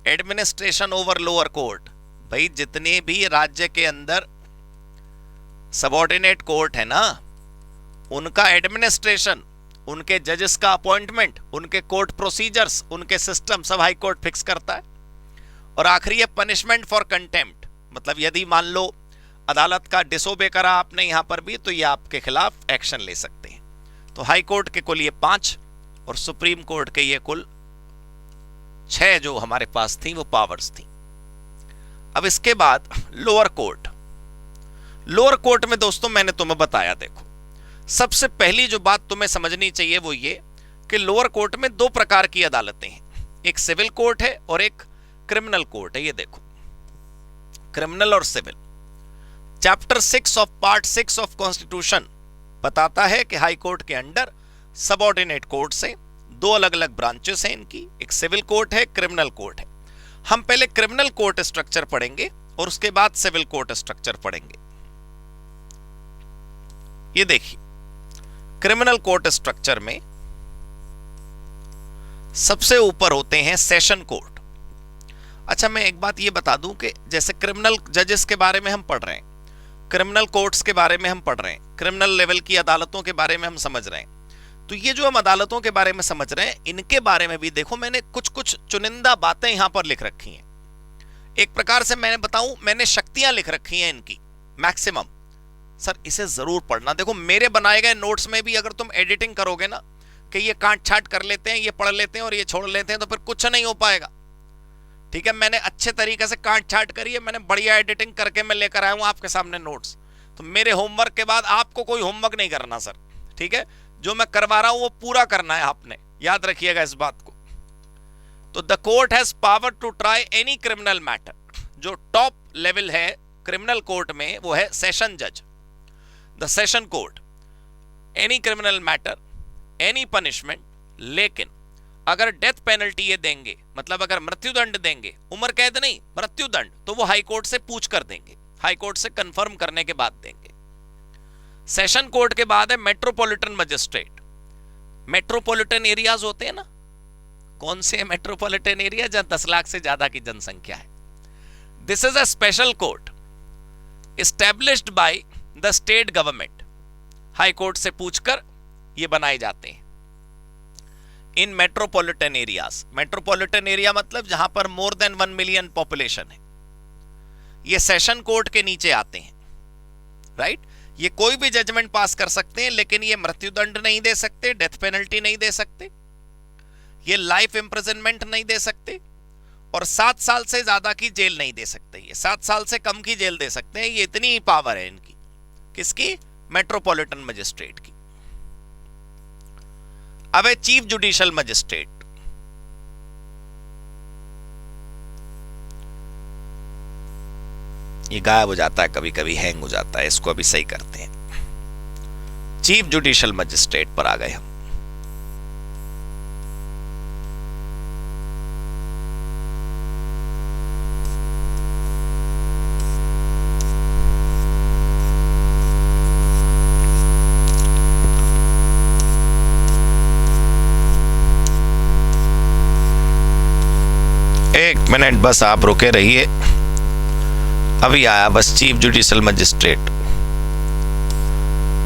एडमिनिस्ट्रेशन ओवर लोअर कोर्ट। भाई जितने भी राज्य के अंदर सबऑर्डिनेट कोर्ट है ना, उनका एडमिनिस्ट्रेशन, उनके जजेस का अपॉइंटमेंट, उनके कोर्ट प्रोसीजर्स, उनके सिस्टम सब हाई कोर्ट फिक्स करता है। और आखिरी है पनिशमेंट फॉर कंटेम्प्ट, मतलब यदि मान लो अदालत का डिसोबे करा आपने यहां पर भी, तो ये आपके खिलाफ एक्शन ले सकते हैं। तो हाई कोर्ट के कुल ये 5 और सुप्रीम कोर्ट के ये कुल 6 जो हमारे पास थी वो पावर्स थी। अब इसके बाद लोअर कोर्ट। लोअर कोर्ट में दोस्तों मैंने तुम्हें बताया, देखो सबसे पहली जो बात तुम्हें समझनी चाहिए वो ये कि लोअर कोर्ट में 2 प्रकार की अदालतें हैं, एक सिविल कोर्ट है और एक क्रिमिनल कोर्ट है। ये देखो, क्रिमिनल और civil. Chapter 6 of part 6 of constitution बताता है कि हाई कोर्ट के अंडर सबऑर्डिनेट कोर्ट से 2 अलग अलग ब्रांचेस हैं इनकी, एक सिविल कोर्ट है, क्रिमिनल कोर्ट है। हम पहले क्रिमिनल कोर्ट स्ट्रक्चर पढ़ेंगे और उसके बाद सिविल कोर्ट स्ट्रक्चर पढ़ेंगे। ये देखिए, क्रिमिनल कोर्ट स्ट्रक्चर में सबसे ऊपर होते हैं सेशन कोर्ट। अच्छा, मैं एक बात ये बता दूं कि जैसे क्रिमिनल जजेस के बारे में हम पढ़ रहे हैं, क्रिमिनल कोर्ट्स के बारे में हम पढ़ रहे हैं, क्रिमिनल लेवल की अदालतों के बारे में हम समझ रहे हैं, तो ये जो हम अदालतों के बारे में समझ रहे हैं, इनके बारे में भी देखो मैंने कुछ कुछ चुनिंदा बातें यहां पर लिख रखी हैं। एक प्रकार से मैंने बताऊं, मैंने शक्तियां लिख रखी हैं इनकी मैक्सिमम। सर इसे जरूर पढ़ना। देखो मेरे बनाए गए नोट्स में भी अगर तुम एडिटिंग करोगे ना कि ये काट छाट कर लेते हैं, ये पढ़ लेते हैं और ये छोड़ लेते हैं, तो फिर कुछ नहीं हो पाएगा। ठीक है, मैंने अच्छे तरीके से काट छाट करी है, मैंने बढ़िया एडिटिंग करके मैं लेकर आया हूं आपके सामने नोट्स। तो मेरे होमवर्क के बाद आपको कोई होमवर्क नहीं करना सर। ठीक है, जो मैं करवा रहा हूं वो पूरा करना है आपने, याद रखिएगा इस बात को। तो the court has power to try any criminal matter. जो टॉप लेवल है क्रिमिनल कोर्ट में वो है सेशन जज, the session court, any criminal matter, any punishment. लेकिन अगर डेथ पेनल्टी ये देंगे, मतलब अगर मृत्युदंड देंगे, उम्र कैद नहीं मृत्युदंड, तो वो हाई कोर्ट से पूछ कर देंगे, हाई कोर्ट से कंफर्म करने के बाद देंगे। सेशन कोर्ट के बाद है मेट्रोपॉलिटन मजिस्ट्रेट। मेट्रोपॉलिटन एरियाज होते हैं ना, कौन से मेट्रोपॉलिटन एरिया जहां 10 लाख से ज्यादा की जनसंख्या है। This is a special court established by the state government. High court से पूछकर ये बनाए जाते हैं in metropolitan areas. Metropolitan area मतलब जहां पर मोर देन 1 मिलियन पॉपुलेशन है, ये सेशन कोर्ट के नीचे आते हैं। राइट, ये कोई भी जजमेंट पास कर सकते हैं, लेकिन ये मृत्युदंड नहीं दे सकते, डेथ पेनल्टी नहीं दे सकते, ये लाइफ इंप्रिजनमेंट नहीं दे सकते, और 7 साल से ज्यादा की जेल नहीं दे सकते। ये 7 साल से कम की जेल दे सकते हैं। ये इतनी ही पावर है इनकी। किसकी? मेट्रोपॉलिटन मजिस्ट्रेट की। अब है चीफ जुडिशियल मजिस्ट्रेट। ये गायब हो जाता है, कभी कभी हैंग हो जाता है, इसको अभी सही करते हैं। चीफ जुडिशियल मजिस्ट्रेट पर आ गए हम। एक मिनट बस आप रुके रहिए, अभी आया बस चीफ जुडिशियल मजिस्ट्रेट,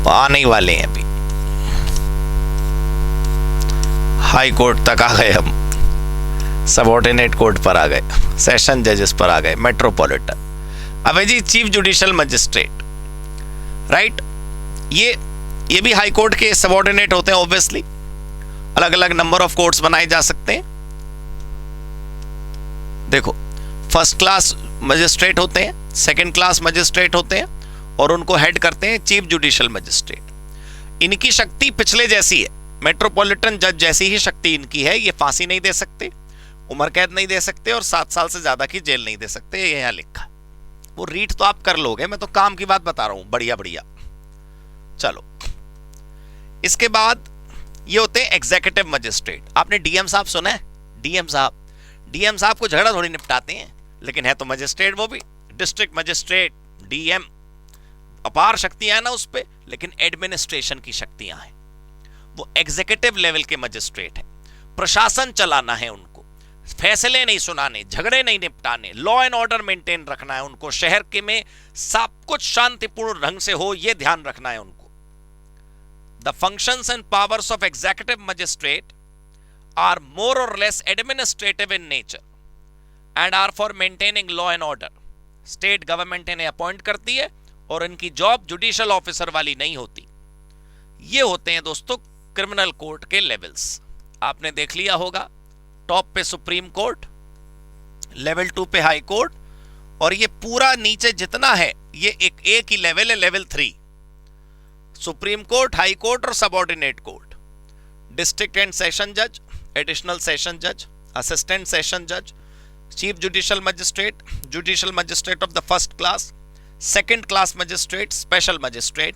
आने ही वाले हैं अभी। हाई कोर्ट तक आ गए हम, सबऑर्डिनेट कोर्ट पर आ गए, सेशन जजेस पर आ गए, मेट्रोपॉलिटन। अब है जी चीफ जुडिशियल मजिस्ट्रेट। राइट, ये भी हाई कोर्ट के सबऑर्डिनेट होते हैं ऑब्वियसली। अलग अलग नंबर ऑफ कोर्ट्स बनाए जा सकते हैं। देखो, फर्स्ट क्लास मजिस्ट्रेट होते हैं, सेकंड क्लास मजिस्ट्रेट होते हैं, और उनको हेड करते हैं चीफ जुडिशियल मजिस्ट्रेट। इनकी शक्ति पिछले जैसी है, मेट्रोपॉलिटन जज जैसी ही शक्ति इनकी है। ये फांसी नहीं दे सकते, उम्र कैद नहीं दे सकते, और 7 साल से ज्यादा की जेल नहीं दे सकते। ये यहां लिखा। वो रीड तो आप कर लोगे, मैं तो काम की बात बता रहा हूं। बढ़िया बढ़िया, चलो। इसके बाद ये होते हैं एग्जीक्यूटिव मजिस्ट्रेट। आपने डीएम साहब सुना है? डीएम साहब को झगड़ा थोड़ी निपटाते हैं, लेकिन है तो मजिस्ट्रेट वो भी। डिस्ट्रिक्ट मजिस्ट्रेट, डीएम, अपार शक्तियां हैं ना उस पे, लेकिन एडमिनिस्ट्रेशन की शक्तियां हैं। वो एग्जीक्यूटिव लेवल के मजिस्ट्रेट हैं। प्रशासन चलाना है उनको, फैसले नहीं सुनाने, झगड़े नहीं निपटाने, लॉ एंड ऑर्डर मेंटेन रखना है उनको, शहर के में सब कुछ शांतिपूर्ण ढंग से हो, यह ध्यान रखना है उनको। The functions and powers of executive magistrate are more or less administrative in nature and are for maintaining law and order. State government इन्हें अपॉइंट करती है और इनकी जॉब जुडिशियल ऑफिसर वाली नहीं होती। ये होते हैं दोस्तों क्रिमिनल कोर्ट के लेवल्स। आपने देख लिया होगा, टॉप पे सुप्रीम कोर्ट, लेवल 2 पे हाई कोर्ट, और ये पूरा नीचे जितना है ये एक ही लेवल है, level 3। Supreme court, high court और subordinate court, district and session जज, एडिशनल सेशन जज, असिस्टेंट सेशन जज, chief judicial magistrate of the first class, second class magistrate, special magistrate,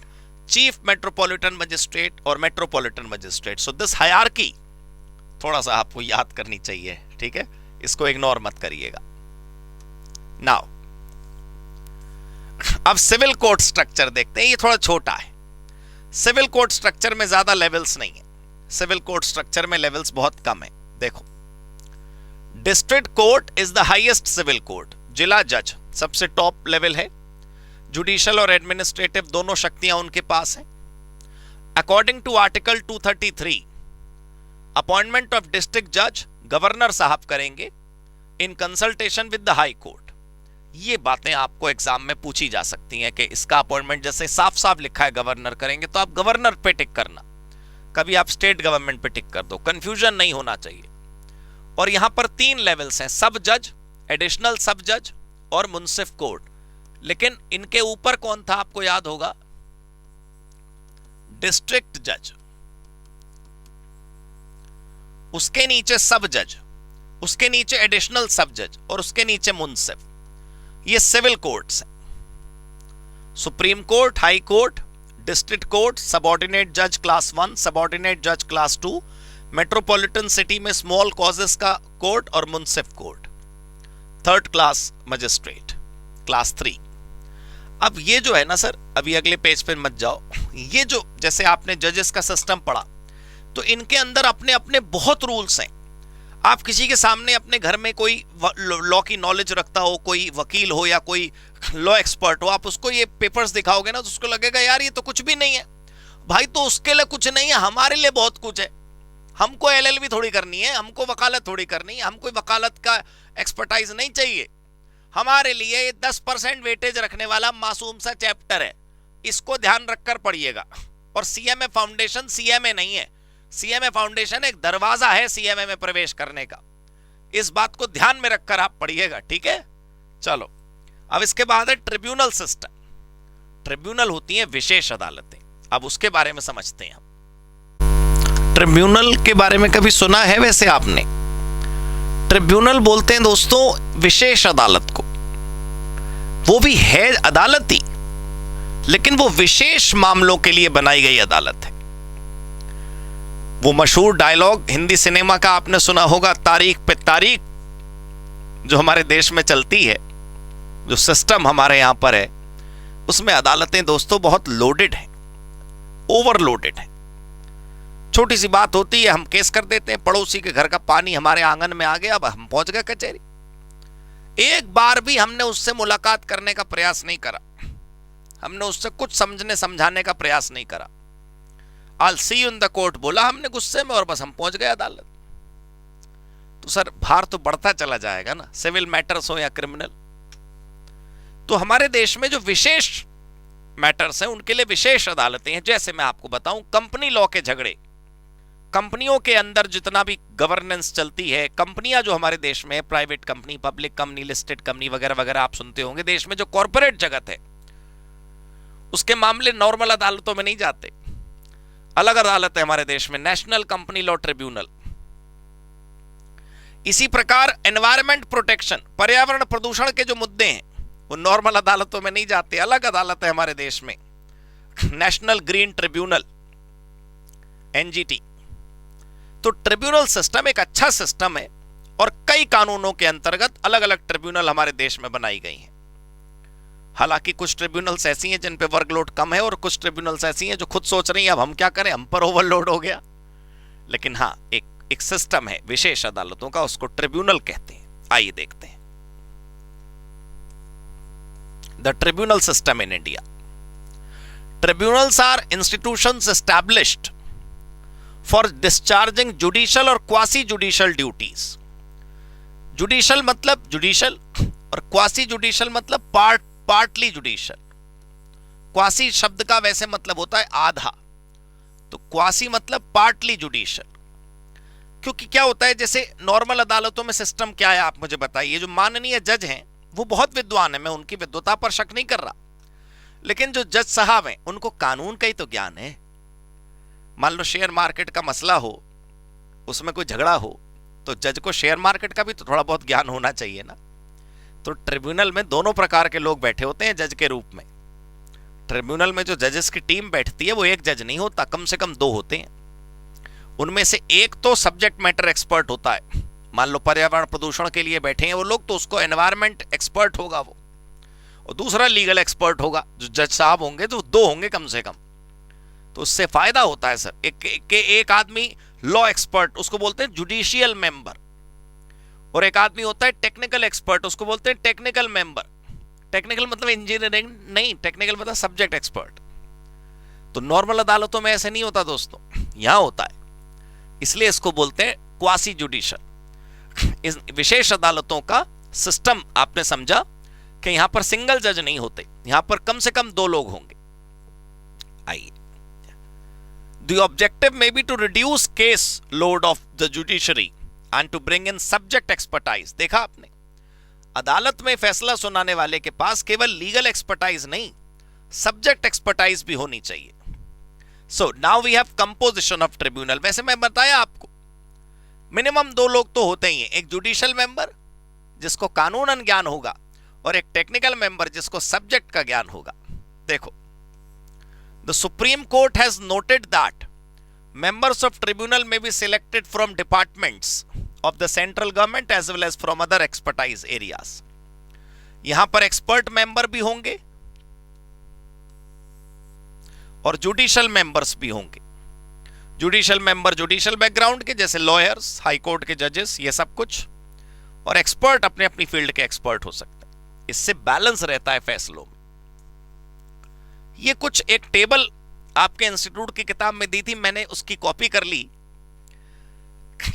chief metropolitan magistrate और metropolitan magistrate. So this hierarchy थोड़ा सा आपको याद करनी चाहिए, ठीक है? इसको इग्नोर मत करिएगा। नाउ अब सिविल कोर्ट स्ट्रक्चर देखते हैं। ये थोड़ा छोटा है। सिविल कोर्ट स्ट्रक्चर में ज्यादा लेवल्स नहीं है, सिविल कोर्ट स्ट्रक्चर में लेवल्स बहुत कम है। देखो, district court is the highest civil court, जिला जज सबसे टॉप लेवल है, जुडिशियल और एडमिनिस्ट्रेटिव दोनों शक्तियां उनके पास है। According to article 233, appointment of district जज गवर्नर साहब करेंगे in consultation with the high court. ये बातें आपको एग्जाम में पूछी जा सकती हैं कि इसका अपॉइंटमेंट जैसे साफ साफ लिखा है गवर्नर करेंगे, तो आप गवर्नर पे टिक करना, कभी आप स्टेट गवर्नमेंट पे टिक कर दो, कंफ्यूजन नहीं होना चाहिए। और यहां पर 3 लेवल्स हैं, सब जज, एडिशनल सब जज और मुंसिफ कोर्ट। लेकिन इनके ऊपर कौन था आपको याद होगा, डिस्ट्रिक्ट जज, उसके नीचे सब जज, उसके नीचे एडिशनल सब जज और उसके नीचे मुंसिफ। ये सिविल कोर्ट्स हैं। Supreme court, high court, district court, subordinate जज क्लास 1, सबऑर्डिनेट जज क्लास 2, मेट्रोपॉलिटन सिटी में स्मॉल कॉजेस का कोर्ट और मुंसिफ court, third class magistrate class 3। अब ये जो है ना सर, अभी अगले पेज पे मत जाओ, ये जो जैसे आपने जजेस का सिस्टम पढ़ा, तो इनके अंदर अपने अपने बहुत रूल्स हैं। आप किसी के सामने अपने घर में कोई लॉ की नॉलेज रखता हो, कोई वकील हो या कोई लॉ एक्सपर्ट हो, आप उसको ये पेपर्स दिखाओगे ना तो उसको लगेगा यार ये तो कुछ भी नहीं है। भाई तो उसके लिए कुछ नहीं है, हमारे लिए बहुत कुछ है। हमको एलएलबी थोड़ी करनी है, हमको वकालत थोड़ी करनी है, हमको वकालत का एक्सपर्टाइज नहीं चाहिए। हमारे लिए 10% वेटेज रखने वाला मासूम सा चैप्टर है, इसको ध्यान रखकर पढ़िएगा। और सीएमए फाउंडेशन सीएमए नहीं है, सीएमए फाउंडेशन एक दरवाजा है सीएमए में प्रवेश करने का। इस बात को ध्यान में रखकर आप पढ़िएगा, ठीक है। चलो, अब इसके बाद है ट्रिब्यूनल सिस्टम। ट्रिब्यूनल होती हैं विशेष अदालतें, अब उसके बारे में समझते हैं। ट्रिब्यूनल के बारे में कभी सुना है वैसे आपने? ट्रिब्यूनल बोलते हैं दोस्तों विशेष अदालत को। वो भी है अदालत ही, लेकिन वो विशेष मामलों के लिए बनाई गई अदालत है। वो मशहूर डायलॉग हिंदी सिनेमा का आपने सुना होगा, तारीख पे तारीख, जो हमारे देश में चलती है, जो सिस्टम हमारे यहां पर है, उसमें अदालतें दोस्तों बहुत लोडेड हैं, ओवरलोडेड हैं। छोटी सी बात होती है, हम केस कर देते हैं, पड़ोसी के घर का पानी हमारे आंगन में आ गया, अब हम पहुंच गए कचहरी। एक बार भी हमने उससे मुलाकात करने का प्रयास नहीं करा, हमने उससे कुछ समझने समझाने का प्रयास नहीं करा। I'll see you in the court बोला हमने गुस्से में और बस हम पहुंच गए अदालत। तो सर भार तो बढ़ता चला जाएगा ना, सिविल मैटर्स हो या क्रिमिनल। तो हमारे देश में जो विशेष मैटर्स हैं उनके लिए विशेष अदालतें हैं। जैसे मैं आपको बताऊं, कंपनी लॉ के झगड़े, कंपनियों के अंदर जितना भी गवर्नेंस चलती है, कंपनियां जो हमारे देश में, private company, public company, listed company वगैरह वगैरह आप सुनते होंगे, देश में जो कॉर्पोरेट जगत है उसके मामले नॉर्मल अदालतों में नहीं जाते, अलग अदालत है हमारे देश में, नेशनल कंपनी लॉ ट्रिब्यूनल। इसी प्रकार एनवायरमेंट प्रोटेक्शन, पर्यावरण प्रदूषण के जो मुद्दे हैं वो नॉर्मल अदालतों में नहीं जाते, अलग अदालत है हमारे देश में, नेशनल ग्रीन ट्रिब्यूनल, एनजीटी। तो ट्रिब्यूनल सिस्टम एक अच्छा सिस्टम है और कई कानूनों के अंतर्गत अलग अलग ट्रिब्यूनल हमारे देश में बनाई गई हैं। हालांकि कुछ ट्रिब्यूनल्स ऐसी हैं जिन पे वर्कलोड कम है और कुछ ट्रिब्यूनल्स ऐसी हैं जो खुद सोच रही हैं अब हम क्या करें, हम पर ओवरलोड हो गया। लेकिन हाँ, एक सिस्टम है विशेष अदालतों का, उसको ट्रिब्यूनल कहते हैं। आइए देखते हैं the tribunal system in India. Tribunals are institutions established for discharging judicial और क्वासी जुडिशियल ड्यूटीज। जुडिशियल मतलब जुडिशियल और क्वासी जुडिशियल मतलब पार्टली जुडिशियल। क्वासी शब्द का वैसे मतलब होता है आधा, तो क्वासी मतलब पार्टली जुडिशियल। क्योंकि क्या होता है, जैसे नॉर्मल अदालतों में सिस्टम क्या है आप मुझे बताइए। जो माननीय जज हैं वो बहुत विद्वान है, मैं उनकी विद्वता पर शक नहीं कर रहा, लेकिन जो जज साहब हैं उनको कानून का ही तो ज्ञान है। मान लो शेयर मार्केट का मसला हो, उसमें कोई झगड़ा हो, तो जज को शेयर मार्केट का भी तो थोड़ा बहुत ज्ञान होना चाहिए ना। तो ट्रिब्यूनल में दोनों प्रकार के लोग बैठे होते हैं जज के रूप में। ट्रिब्यूनल में जो जजेस की टीम बैठती है वो एक जज नहीं होता, कम से कम 2 होते हैं। उनमें से एक तो सब्जेक्ट मैटर एक्सपर्ट होता है, मान लो पर्यावरण प्रदूषण के लिए बैठे हैं वो लोग, तो उसको एनवायरमेंट एक्सपर्ट होगा वो, और दूसरा लीगल एक्सपर्ट होगा। जो जज साहब होंगे तो 2 होंगे कम से कम। तो उससे फायदा होता है सर। एक आदमी लॉ एक्सपर्ट, उसको बोलते हैं जुडिशियल मेंबर, और एक आदमी होता है टेक्निकल एक्सपर्ट, उसको बोलते हैं टेक्निकल मेंबर। टेक्निकल मतलब इंजीनियरिंग नहीं, टेक्निकल मतलब सब्जेक्ट एक्सपर्ट। तो नॉर्मल अदालतों में ऐसे नहीं होता दोस्तों, यहां होता है, इसलिए इसको बोलते हैं क्वासी जुडिशियल। इस विशेष अदालतों का सिस्टम आपने समझा कि यहां पर सिंगल जज नहीं होते, यहां पर कम से कम 2 लोग होंगे। आइए, the objective may be to reduce case load of the judiciary and to bring in subject expertise. देखा आपने, अदालत में फैसला सुनाने वाले के पास केवल लीगल एक्सपर्टाइज नहीं, सब्जेक्ट एक्सपर्टाइज भी होनी चाहिए। So now we have composition of tribunal. वैसे मैं बताया आपको मिनिमम 2 लोग तो होते ही हैं, एक जुडिशियल मेंबर जिसको कानूनन ज्ञान होगा और एक टेक्निकल मेंबर जिसको सब्जेक्ट का ज्ञान होगा। देखो, the supreme court has noted that members of tribunal may be selected from departments of the central government as well as from other expertise areas। यहां पर एक्सपर्ट मेंबर भी होंगे और जुडिशियल मेंबर्स भी होंगे। जुडिशियल मेंबर जुडिशियल बैकग्राउंड के, जैसे lawyers, high court के जजेस, ये सब कुछ, और एक्सपर्ट अपने अपनी फील्ड के एक्सपर्ट हो सकते हैं। इससे बैलेंस रहता है फैसलों में। ये कुछ एक टेबल आपके इंस्टीट्यूट की किताब में दी थी, मैंने उसकी कॉपी कर ली।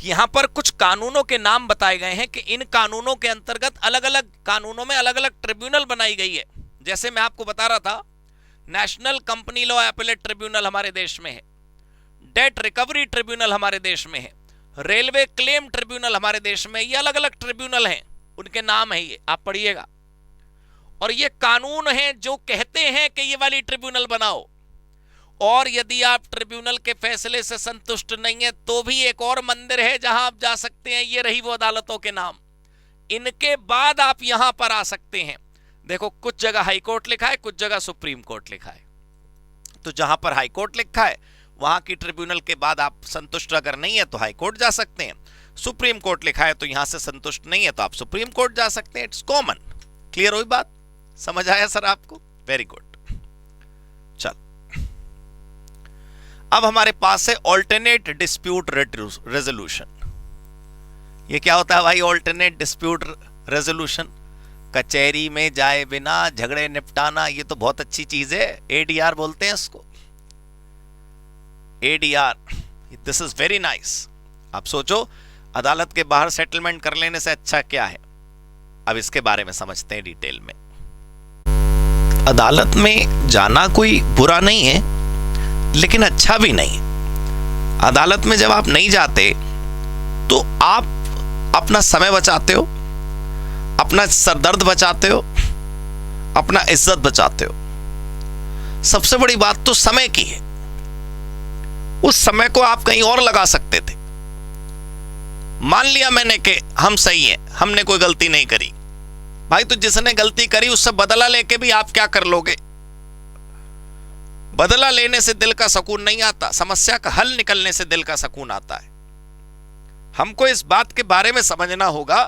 यहां पर कुछ कानूनों के नाम बताए गए हैं कि इन कानूनों के अंतर्गत अलग अलग कानूनों में अलग अलग ट्रिब्यूनल बनाई गई है। जैसे मैं आपको बता रहा था, national company law appellate tribunal हमारे देश में है, डेट रिकवरी ट्रिब्यूनल हमारे देश में है, रेलवे क्लेम ट्रिब्यूनल हमारे देश में, ये अलग अलग ट्रिब्यूनल हैं, उनके नाम है, ये आप पढ़िएगा। और ये कानून हैं जो कहते हैं कि ये वाली ट्रिब्यूनल बनाओ, और यदि आप ट्रिब्यूनल के फैसले से संतुष्ट नहीं है तो भी एक और मंदिर है जहां आप जा सकते हैं। ये रही वो अदालतों के नाम, इनके बाद आप यहां पर आ सकते हैं। देखो, कुछ जगह हाई कोर्ट लिखा है, कुछ जगह सुप्रीम कोर्ट लिखा है। तो जहां पर हाई कोर्ट लिखा है वहां की ट्रिब्यूनल के बाद आप संतुष्ट अगर नहीं है तो हाई कोर्ट जा सकते हैं। सुप्रीम कोर्ट लिखा है तो यहां से संतुष्ट नहीं है तो आप सुप्रीम कोर्ट जा सकते हैं। It's common. क्लियर हुई बात? समझ आया सर आपको? Very good. चल, अब हमारे पास है ऑल्टरनेट डिस्प्यूट रेजोल्यूशन। ये क्या होता है भाई ऑल्टरनेट डिस्प्यूट रेजोल्यूशन? कचहरी में जाए बिना झगड़े निपटाना, ये तो बहुत अच्छी चीज है। एडीआर बोलते हैं इसको, ADR. This is very nice. आप सोचो, अदालत के बाहर सेटलमेंट कर लेने से अच्छा क्या है? अब इसके बारे में समझते हैं डिटेल में। अदालत में जाना कोई बुरा नहीं है, लेकिन अच्छा भी नहीं। अदालत में जब आप नहीं जाते तो आप अपना समय बचाते हो, अपना सरदर्द बचाते हो, अपना इज्जत बचाते हो। सबसे बड़ी बात तो समय की है। उस समय को आप कहीं और लगा सकते थे। मान लिया मैंने कि हम सही हैं, हमने कोई गलती नहीं करी। भाई, तो जिसने गलती करी उससे बदला लेके भी आप क्या कर लोगे? बदला लेने से दिल का सुकून नहीं आता, समस्या का हल निकलने से दिल का सुकून आता है। हमको इस बात के बारे में समझना होगा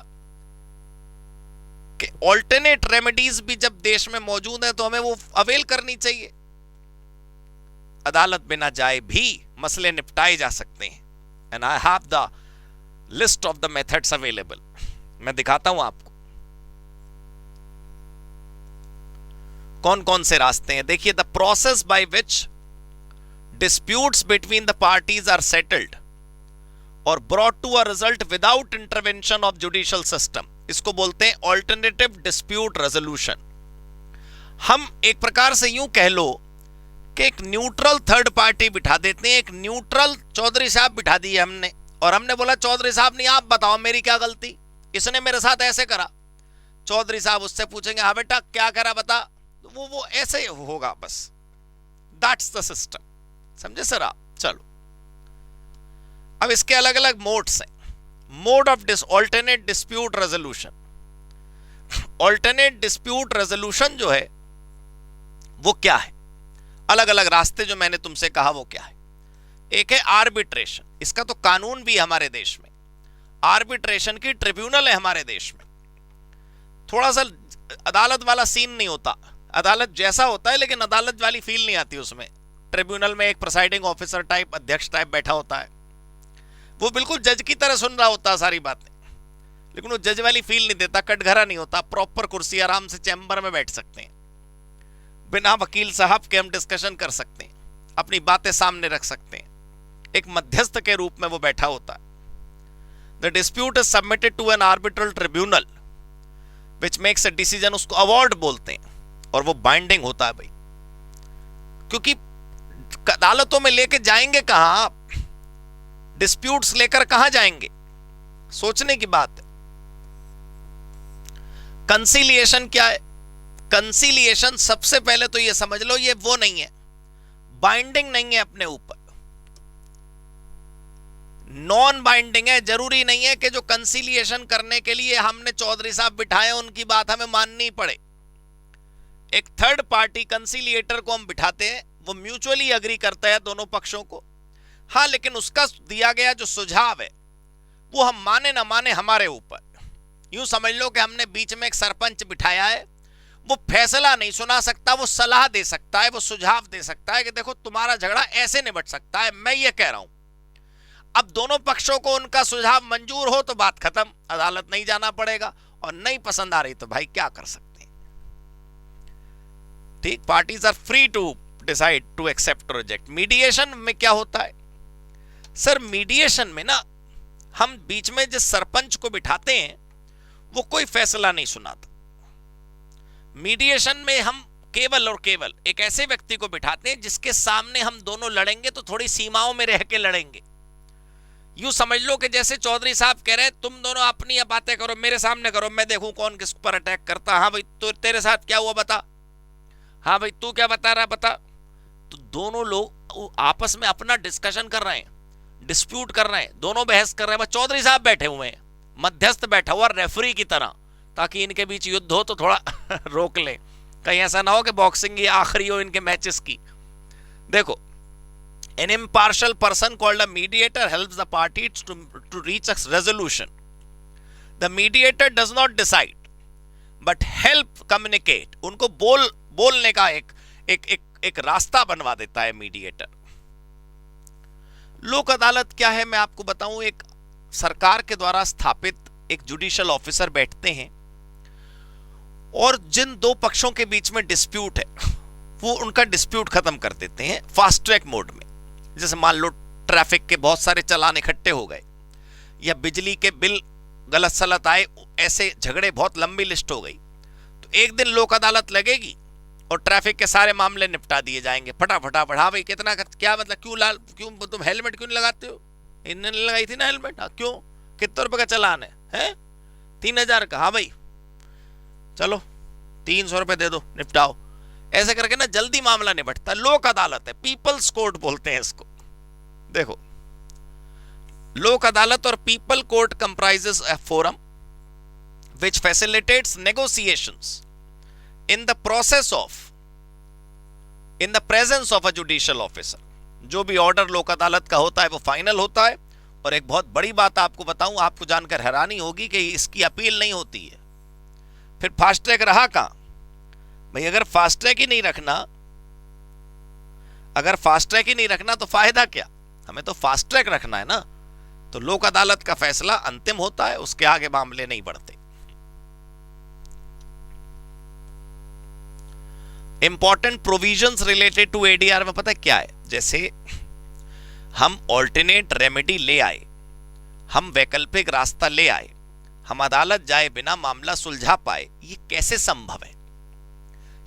कि ऑल्टरनेट रेमेडीज भी जब देश में मौजूद है तो हमें वो अवेल करनी चाहिए। अदालत बिना जाए भी मसले निपटाए जा सकते हैं। And I have the list of the methods available. मैं दिखाता हूं आपको कौन कौन से रास्ते हैं। देखिए, the process by which disputes between the parties are settled और brought to a result without intervention of judicial system, इसको बोलते हैं ऑल्टरनेटिव डिस्प्यूट रेजोल्यूशन। हम एक प्रकार से यूं कह लो कि एक न्यूट्रल थर्ड पार्टी बिठा देते हैं। एक न्यूट्रल चौधरी साहब बिठा दिए हमने, और हमने बोला चौधरी साहब नहीं, आप बताओ मेरी क्या गलती, इसने मेरे साथ ऐसे करा। चौधरी साहब उससे पूछेंगे, हाँ बेटा क्या करा बता, वो ऐसे होगा बस। That's the system. समझे सर आप? चलो, अब इसके अलग अलग मोड्स हैं। Mode of alternate dispute resolution. Alternate dispute resolution जो है वो क्या है? अलग अलग रास्ते जो मैंने तुमसे कहा वो क्या है? एक है आर्बिट्रेशन। इसका तो कानून भी है हमारे देश में। आर्बिट्रेशन की ट्रिब्यूनल है हमारे देश में। थोड़ा सा अदालत वाला सीन नहीं होता, अदालत जैसा होता है लेकिन अदालत वाली फील नहीं आती उसमें। ट्रिब्यूनल में एक प्रिसाइडिंग ऑफिसर टाइप, अध्यक्ष टाइप बैठा होता है, वो बिल्कुल जज की तरह सुन रहा होता है सारी बातें, लेकिन वो जज वाली फील नहीं देता, कटघरा नहीं होता, प्रॉपर कुर्सी, आराम से चैम्बर में बैठ सकते हैं, बिना वकील साहब के हम डिस्कशन कर सकते हैं, अपनी बातें सामने रख सकते हैं, एक मध्यस्थ के रूप में वो बैठा होता है। The dispute is submitted to an arbitral tribunal which makes a decision, उसको अवार्ड बोलते हैं, और वो बाइंडिंग होता है भाई, क्योंकि अदालतों में लेके जाएंगे कहां आप, डिस्प्यूट्स लेकर कहां जाएंगे, सोचने की बात है। कंसीलिएशन क्या है? कंसीलिएशन सबसे पहले तो ये समझ लो, ये वो नहीं है, बाइंडिंग नहीं है अपने ऊपर, नॉन बाइंडिंग है। जरूरी नहीं है कि जो कंसीलिएशन करने के लिए हमने चौधरी साहब बिठाए उनकी बात हमें माननी पड़े। एक थर्ड पार्टी कंसीलिएटर को हम बिठाते हैं, वो म्यूचुअली अग्री करता है दोनों पक्षों को, हाँ, लेकिन उसका दिया गया जो सुझाव है वो हम माने ना माने हमारे ऊपर। यूं समझ लो कि हमने बीच में एक सरपंच बिठाया है, वो फैसला नहीं सुना सकता, वो सलाह दे सकता है, वो सुझाव दे सकता है कि देखो तुम्हारा झगड़ा ऐसे निपट सकता है, मैं ये कह रहा हूं। अब दोनों पक्षों को उनका सुझाव मंजूर हो तो बात खत्म, अदालत नहीं जाना पड़ेगा, और नहीं पसंद आ रही तो भाई क्या कर सकते हैं, ठीक, parties are free to decide to accept और रिजेक्ट। मीडिएशन में क्या होता है सर? मीडिएशन में ना हम बीच में जिस सरपंच को बिठाते हैं वो कोई फैसला नहीं सुनाता। मीडिएशन में हम केवल और केवल एक ऐसे व्यक्ति को बिठाते हैं जिसके सामने हम दोनों लड़ेंगे तो थोड़ी सीमाओं में रह के लड़ेंगे। यूं समझ लो कि जैसे चौधरी साहब कह रहे हैं तुम दोनों अपनी बातें करो, मेरे सामने करो, मैं देखूं कौन किस पर अटैक करता। हाँ भाई तो तेरे साथ क्या हुआ बता, हाँ भाई तू क्या बता रहा बता। तो दोनों लोग आपस में अपना डिस्कशन कर रहे हैं, डिस्प्यूट कर रहे हैं, दोनों बहस कर रहे हैं, बस चौधरी साहब बैठे हुए हैं, मध्यस्थ बैठा हुआ रेफरी की तरह, ताकि इनके बीच युद्ध हो तो थोड़ा रोक ले, कहीं ऐसा ना हो कि बॉक्सिंग ये आखिरी हो इनके मैचेस की। देखो, an impartial person called a mediator helps the parties to reach a resolution. The mediator does not decide but help communicate. उनको बोलने का एक रास्ता बनवा देता है मीडिएटर। लोक अदालत क्या है मैं आपको बताऊं, एक सरकार के द्वारा स्थापित एक जुडिशियल ऑफिसर बैठते हैं और जिन दो पक्षों के बीच में डिस्प्यूट है वो उनका डिस्प्यूट खत्म कर देते हैं फास्ट ट्रैक मोड में। जैसे मान लो ट्रैफिक के बहुत सारे चालान इकट्ठे हो गए, या बिजली के बिल गलत सलत आए, ऐसे झगड़े बहुत लंबी लिस्ट हो गई, तो एक दिन लोक अदालत लगेगी और ट्रैफिक के सारे मामले निपटा दिए जाएंगे फटाफट। हाँ भाई कितना क्या मतलब, क्यों तुम हेलमेट क्यों नहीं लगाते हो, इन्होंने लगाई थी ना हेलमेट, हाँ क्यों, कितने रुपए का चालान है 3000 का, हाँ भाई चलो 300 रुपए दे दो निपटाओ। ऐसे करके ना जल्दी मामला निपटता। लोक अदालत है, पीपल्स कोर्ट बोलते हैं इसको। देखो, लोक अदालत और people court comprises a forum which facilitates negotiations in the process of in the presence of a judicial officer। जो भी ऑर्डर लोक अदालत का होता है वो फाइनल होता है। और एक बहुत बड़ी बात आपको बताऊं, आपको जानकर हैरानी होगी कि इसकी अपील नहीं होती है। फिर फास्ट ट्रैक रहा कहां भाई? अगर फास्ट ट्रैक ही नहीं रखना तो फायदा क्या? हमें तो फास्ट ट्रैक रखना है ना। तो लोक अदालत का फैसला अंतिम होता है, उसके आगे मामले नहीं बढ़ते। Important provisions related to ADR में पता है क्या है? जैसे हम ऑल्टरनेट रेमेडी ले आए, हम वैकल्पिक रास्ता ले आए, हम अदालत जाए बिना मामला सुलझा पाए, ये कैसे संभव है?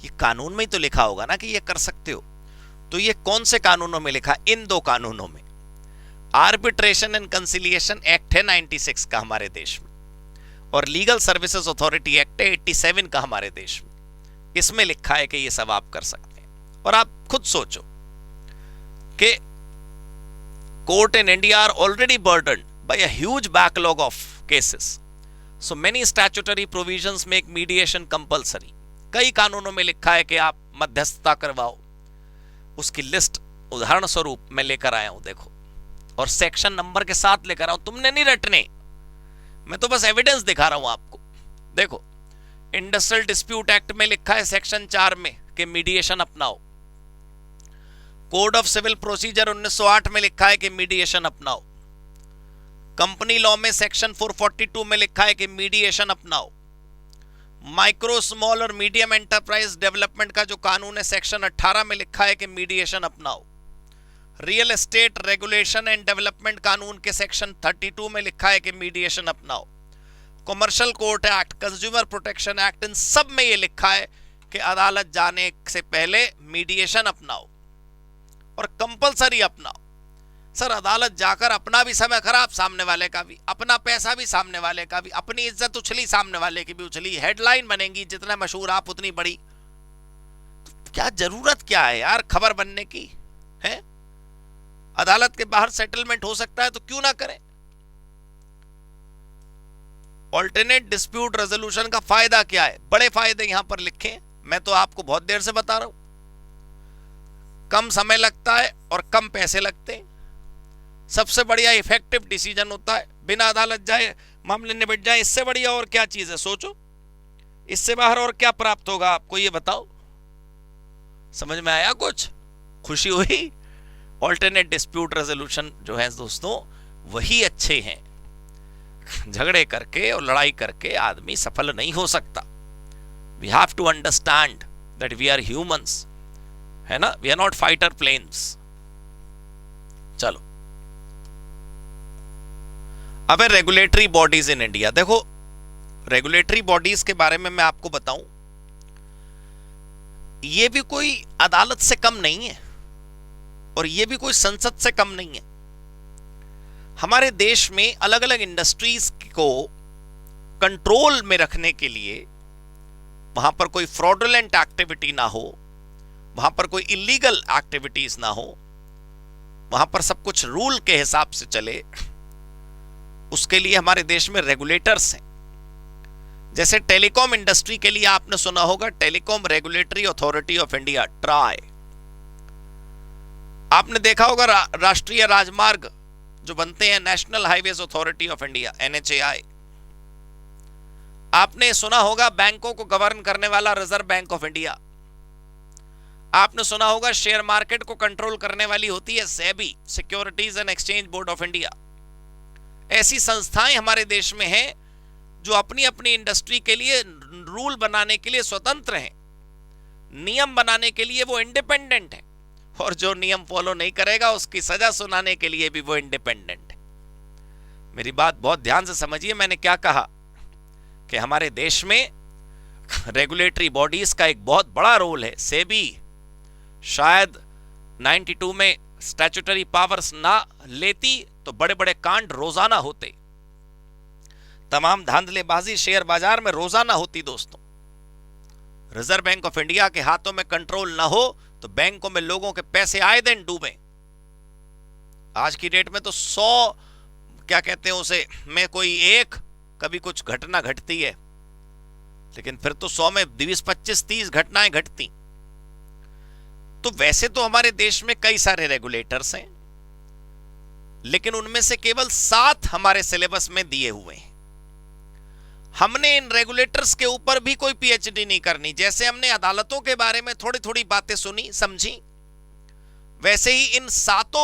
ये कानून में ही तो लिखा होगा ना कि ये कर सकते हो। तो ये कौन से कानूनों में लिखा? इन दो कानूनों में। आर्बिट्रेशन एंड कंसिलिएशन एक्ट है 96 का हमारे देश में, और लीगल सर्विसेज अथॉरिटी एक्ट है 87 का हमारे देश में। इसमें लिखा है कि ये सब आप कर सकते हैं। और आप खुद सोचो कि court in India are already burdened by a huge backlog of cases, so many statutory provisions make mediation compulsory. कई कानूनों में लिखा है कि आप मध्यस्थता करवाओ। उसकी लिस्ट उदाहरण स्वरूप मैं लेकर आया हूं, देखो, और सेक्शन नंबर के साथ लेकर आया हूं। तुमने नहीं रटने, मैं तो बस एविडेंस दिखा रहा हूं आपको। देखो, इंडस्ट्रियल डिस्प्यूट एक्ट में लिखा है सेक्शन 4 में कि मीडिएशन अपनाओ। कोड ऑफ सिविल प्रोसीजर 1908 में लिखा है कि मीडिएशन अपनाओ। कंपनी लॉ में सेक्शन 442 में लिखा है कि मीडिएशन अपनाओ। माइक्रो स्मॉल और मीडियम एंटरप्राइज डेवलपमेंट का जो कानून है सेक्शन 18 में लिखा है कि मीडिएशन अपनाओ। Real estate regulation and development कानून के सेक्शन 32 में लिखा है कि मीडिएशन अपनाओ। Commercial court act, consumer protection act, इन सब में यह लिखा है कि अदालत जाने से पहले मीडिएशन अपनाओ और कंपलसरी अपनाओ। सर अदालत जाकर अपना भी समय खराब, सामने वाले का भी, अपना पैसा भी सामने वाले का भी, अपनी इज्जत उछली, सामने वाले की भी उछली, हेडलाइन बनेगी, जितना मशहूर आप उतनी बड़ी। तो क्या जरूरत क्या है यार खबर बनने की है? अदालत के बाहर सेटलमेंट हो सकता है तो क्यों ना करें? ऑल्टरनेट डिस्प्यूट रेजोल्यूशन का फायदा क्या है? बड़े फायदे यहां पर लिखे हैं, मैं तो आपको बहुत देर से बता रहा हूं। कम समय लगता है और कम पैसे लगते हैं। सबसे बढ़िया इफेक्टिव डिसीजन होता है, बिना अदालत जाए मामले निपट जाए। इससे बढ़िया और क्या चीज है? सोचो, इससे बाहर और क्या प्राप्त होगा आपको, ये बताओ। समझ में आया? कुछ खुशी हुई? ऑल्टरनेट डिस्प्यूट रेजोल्यूशन जो है दोस्तों वही अच्छे हैं। झगड़े करके और लड़ाई करके आदमी सफल नहीं हो सकता। We have to understand that we are humans, है ना, we are not fighter planes. चलो अब है रेगुलेटरी बॉडीज इन इंडिया। देखो रेगुलेटरी बॉडीज के बारे में मैं आपको बताऊं, ये भी कोई अदालत से कम नहीं है और ये भी कोई संसद से कम नहीं है। हमारे देश में अलग अलग इंडस्ट्रीज को कंट्रोल में रखने के लिए, वहां पर कोई फ्रॉडुलेंट एक्टिविटी ना हो, वहां पर कोई इलीगल एक्टिविटीज ना हो, वहां पर सब कुछ रूल के हिसाब से चले, उसके लिए हमारे देश में रेगुलेटर्स हैं। जैसे टेलीकॉम इंडस्ट्री के लिए आपने सुना होगा telecom regulatory authority of India, try. आपने देखा होगा राष्ट्रीय राजमार्ग जो बनते हैं, national highways authority of India, NHAI। आपने सुना होगा बैंकों को गवर्न करने वाला रिजर्व बैंक ऑफ इंडिया। आपने सुना होगा शेयर मार्केट को कंट्रोल करने वाली होती है SEBI, securities and exchange board of India. ऐसी संस्थाएं हमारे देश में हैं जो अपनी अपनी इंडस्ट्री के लिए रूल बनाने के लिए स्वतंत्र हैं, नियम बनाने के लिए वो इंडिपेंडेंट है, और जो नियम फॉलो नहीं करेगा उसकी सजा सुनाने के लिए भी वो इंडिपेंडेंट है। मेरी बात बहुत ध्यान से समझिए, मैंने क्या कहा कि हमारे देश में रेगुलेटरी बॉडीज का एक बहुत बड़ा रोल है। सेबी शायद 92 में स्टैट्यूटरी पावर्स ना लेती तो बड़े बड़े कांड रोजाना होते, तमाम धांधलेबाजी शेयर बाजार में रोजाना होती दोस्तों। रिजर्व बैंक ऑफ इंडिया के हाथों में कंट्रोल ना हो तो बैंकों में लोगों के पैसे आए दिन डूबे। आज की डेट में तो 100 क्या कहते हैं उसे में कोई एक कभी कुछ घटना घटती है, लेकिन फिर तो 100 में 20, 25, 30 घटनाएं घटती। तो वैसे तो हमारे देश में कई सारे रेगुलेटर्स हैं, लेकिन उनमें से केवल 7 हमारे सिलेबस में दिए हुए हैं। हमने इन रेगुलेटर्स के ऊपर भी कोई PhD नहीं करनी। जैसे हमने अदालतों के बारे में थोड़ी थोड़ी बातें सुनी समझी, वैसे ही इन 7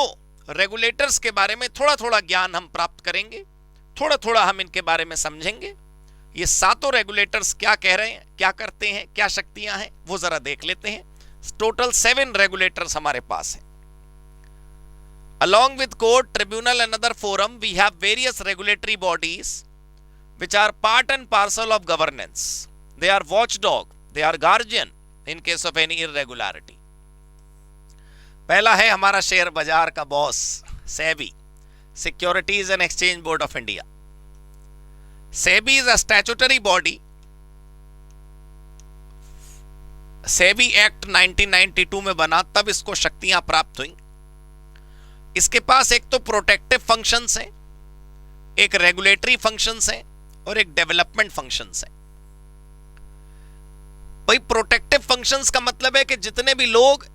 रेगुलेटर्स के बारे में थोड़ा थोड़ा ज्ञान हम प्राप्त करेंगे, थोड़ा थोड़ा हम इनके बारे में समझेंगे। ये 7 रेगुलेटर्स क्या कह रहे हैं, क्या करते हैं, क्या शक्तियां हैं, वो जरा देख लेते हैं। टोटल 7 रेगुलेटर्स हमारे पास हैं। Along with court, tribunal and other forum, we have various regulatory bodies which are part and parcel of governance. They are watchdog, they are guardian in case of any irregularity. पहला है हमारा share बाजार का boss SEBI, securities and exchange board of India. SEBI is a statutory body. SEBI act 1992 में बना, तब इसको शक्तियां प्राप्त हुई। इसके पास एक तो प्रोटेक्टिव फंक्शंस हैं, एक रेगुलेटरी फंक्शंस हैं और एक डेवलपमेंट फंक्शंस हैं। भाई प्रोटेक्टिव फंक्शंस का मतलब है कि जितने भी लोग,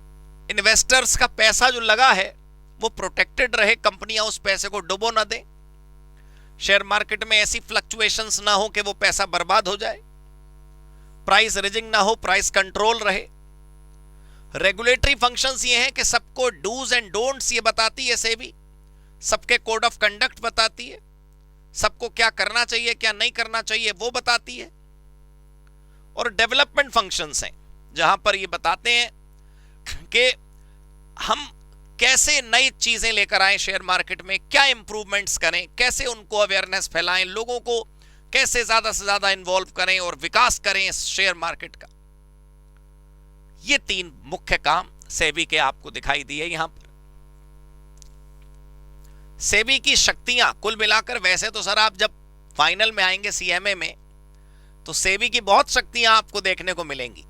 इन्वेस्टर्स का पैसा जो लगा है वो प्रोटेक्टेड रहे, कंपनियां उस पैसे को डुबो ना दें, शेयर मार्केट में ऐसी फ्लक्चुएशंस ना हो कि वो पैसा बर्बाद हो जाए, प्राइस रिजिंग ना हो, प्राइस कंट्रोल रहे। रेगुलेटरी फंक्शंस ये हैं कि सबको डूज एंड डोंट्स ये बताती है सेबी, सबके कोड ऑफ कंडक्ट बताती है, सबको क्या करना चाहिए क्या नहीं करना चाहिए वो बताती है। और डेवलपमेंट फंक्शंस हैं जहां पर ये बताते हैं कि हम कैसे नई चीजें लेकर आए शेयर मार्केट में, क्या इंप्रूवमेंट्स करें, कैसे उनको अवेयरनेस फैलाएं, लोगों को कैसे ज्यादा से ज्यादा इन्वॉल्व करें और विकास करें इस शेयर मार्केट का। ये 3 मुख्य काम सेबी के आपको दिखाई दिए यहां पर। सेबी की शक्तियां कुल मिलाकर, वैसे तो सर आप जब फाइनल में आएंगे सीएमए में तो सेबी की बहुत शक्तियां आपको देखने को मिलेंगी,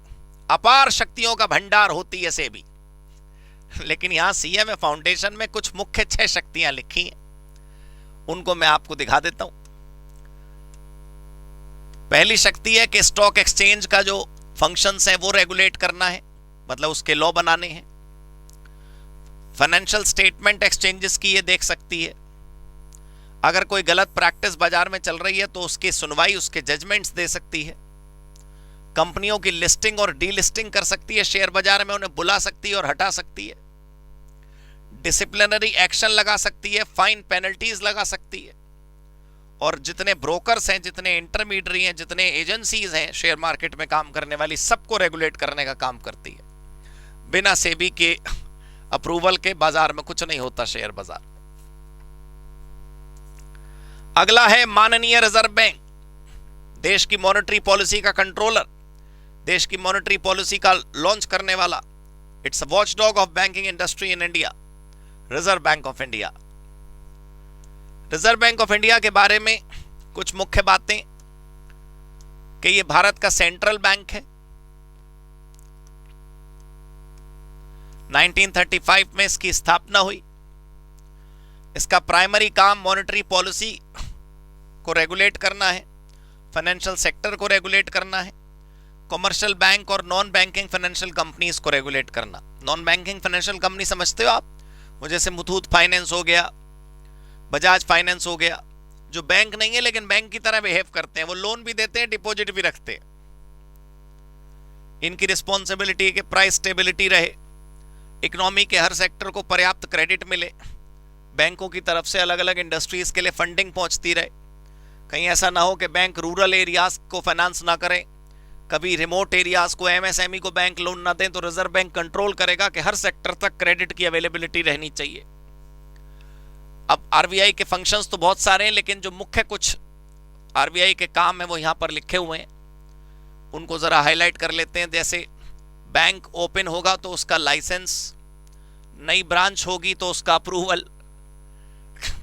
अपार शक्तियों का भंडार होती है सेबी। लेकिन यहां सीएमए फाउंडेशन में कुछ मुख्य 6 शक्तियां लिखी हैं, उनको मैं आपको दिखा देता हूं। पहली शक्ति है कि स्टॉक एक्सचेंज का जो फंक्शंस है वो रेगुलेट करना है, मतलब उसके लॉ बनाने हैं। फाइनेंशियल स्टेटमेंट एक्सचेंजेस की ये देख सकती है, अगर कोई गलत प्रैक्टिस बाजार में चल रही है तो उसकी सुनवाई, उसके जजमेंट्स दे सकती है। कंपनियों की लिस्टिंग और डीलिस्टिंग कर सकती है शेयर बाजार में, उन्हें बुला सकती है और हटा सकती है। डिसिप्लिनरी एक्शन लगा सकती है, फाइन पेनल्टीज लगा सकती है। और जितने ब्रोकर्स हैं, जितने इंटरमीडियरी हैं, जितने एजेंसीज हैं शेयर मार्केट में काम करने वाली, सबको रेगुलेट करने का काम करती है। बिना सेबी के अप्रूवल के बाजार में कुछ नहीं होता शेयर बाजार। अगला है माननीय रिजर्व बैंक, देश की मॉनेटरी पॉलिसी का कंट्रोलर, देश की मॉनेटरी पॉलिसी का लॉन्च करने वाला। It's a watchdog of banking industry in India, reserve bank of India. Reserve bank of India के बारे में कुछ मुख्य बातें कि ये भारत का सेंट्रल बैंक है। 1935 में इसकी स्थापना हुई। इसका प्राइमरी काम मॉनेटरी पॉलिसी को रेगुलेट करना है, फाइनेंशियल सेक्टर को रेगुलेट करना है, कमर्शियल बैंक और नॉन बैंकिंग फाइनेंशियल कंपनीज को रेगुलेट करना। नॉन बैंकिंग फाइनेंशियल कंपनी समझते हो आप, वो जैसे मुथूट फाइनेंस हो गया, बजाज फाइनेंस हो गया, जो बैंक नहीं है लेकिन बैंक की तरह बिहेव करते हैं, वो लोन भी देते हैं, डिपॉजिट भी रखते हैं। इनकी रिस्पॉन्सिबिलिटी है कि प्राइस स्टेबिलिटी रहे, इकोनॉमी के हर सेक्टर को पर्याप्त क्रेडिट मिले, बैंकों की तरफ से अलग अलग इंडस्ट्रीज के लिए फंडिंग पहुंचती रहे। कहीं ऐसा ना हो कि बैंक रूरल एरियाज को फाइनेंस ना करें, कभी रिमोट एरियाज को, एमएसएमई को बैंक लोन ना दें, तो रिजर्व बैंक कंट्रोल करेगा कि हर सेक्टर तक क्रेडिट की अवेलेबिलिटी रहनी चाहिए। अब आरबीआई के फंक्शंस तो बहुत सारे हैं, लेकिन जो मुख्य कुछ आरबीआई के काम है वो यहां पर लिखे हुए हैं, उनको जरा हाईलाइट कर लेते हैं। जैसे बैंक ओपन होगा तो उसका लाइसेंस, नई ब्रांच होगी तो उसका अप्रूवल,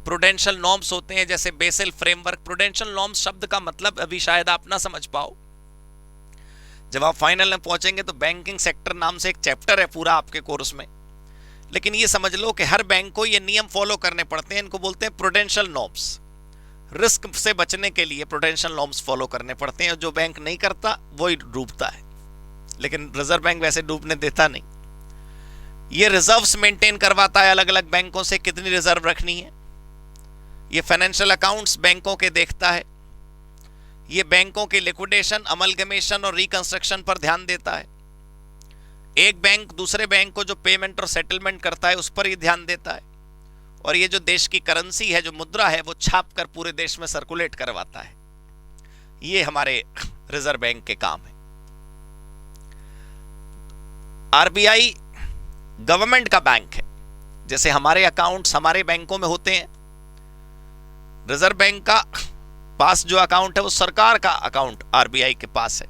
प्रूडेंशियल नॉर्म्स होते हैं जैसे बेसल फ्रेमवर्क। प्रूडेंशियल नॉर्म्स शब्द का मतलब अभी शायद आप ना समझ पाओ, जब आप फाइनल में पहुंचेंगे तो बैंकिंग सेक्टर नाम से एक चैप्टर है पूरा आपके कोर्स में, लेकिन ये समझ लो कि हर बैंक को ये नियम फॉलो करने पड़ते हैं, इनको बोलते हैं प्रूडेंशियल नॉर्म्स। रिस्क से बचने के लिए प्रूडेंशियल नॉर्म्स फॉलो करने पड़ते हैं, जो बैंक नहीं करता वही डूबता है, लेकिन रिजर्व बैंक वैसे डूबने देता नहीं। ये रिजर्व्स मेंटेन करवाता है अलग अलग बैंकों से, कितनी रिजर्व रखनी है। ये फाइनेंशियल अकाउंट्स बैंकों के देखता है। ये बैंकों के लिक्विडेशन, अमलगमेशन और रिकंस्ट्रक्शन पर ध्यान देता है। एक बैंक दूसरे बैंक को जो पेमेंट और सेटलमेंट करता है उस पर ही ध्यान देता है। और ये जो देश की करेंसी है, जो मुद्रा है, वो छाप कर पूरे देश में सर्कुलेट करवाता है। ये हमारे रिजर्व बैंक के काम है। आरबीआई गवर्नमेंट का बैंक है, जैसे हमारे अकाउंट्स हमारे बैंकों में होते हैं, रिजर्व बैंक का पास जो अकाउंट है वो सरकार का अकाउंट आरबीआई के पास है।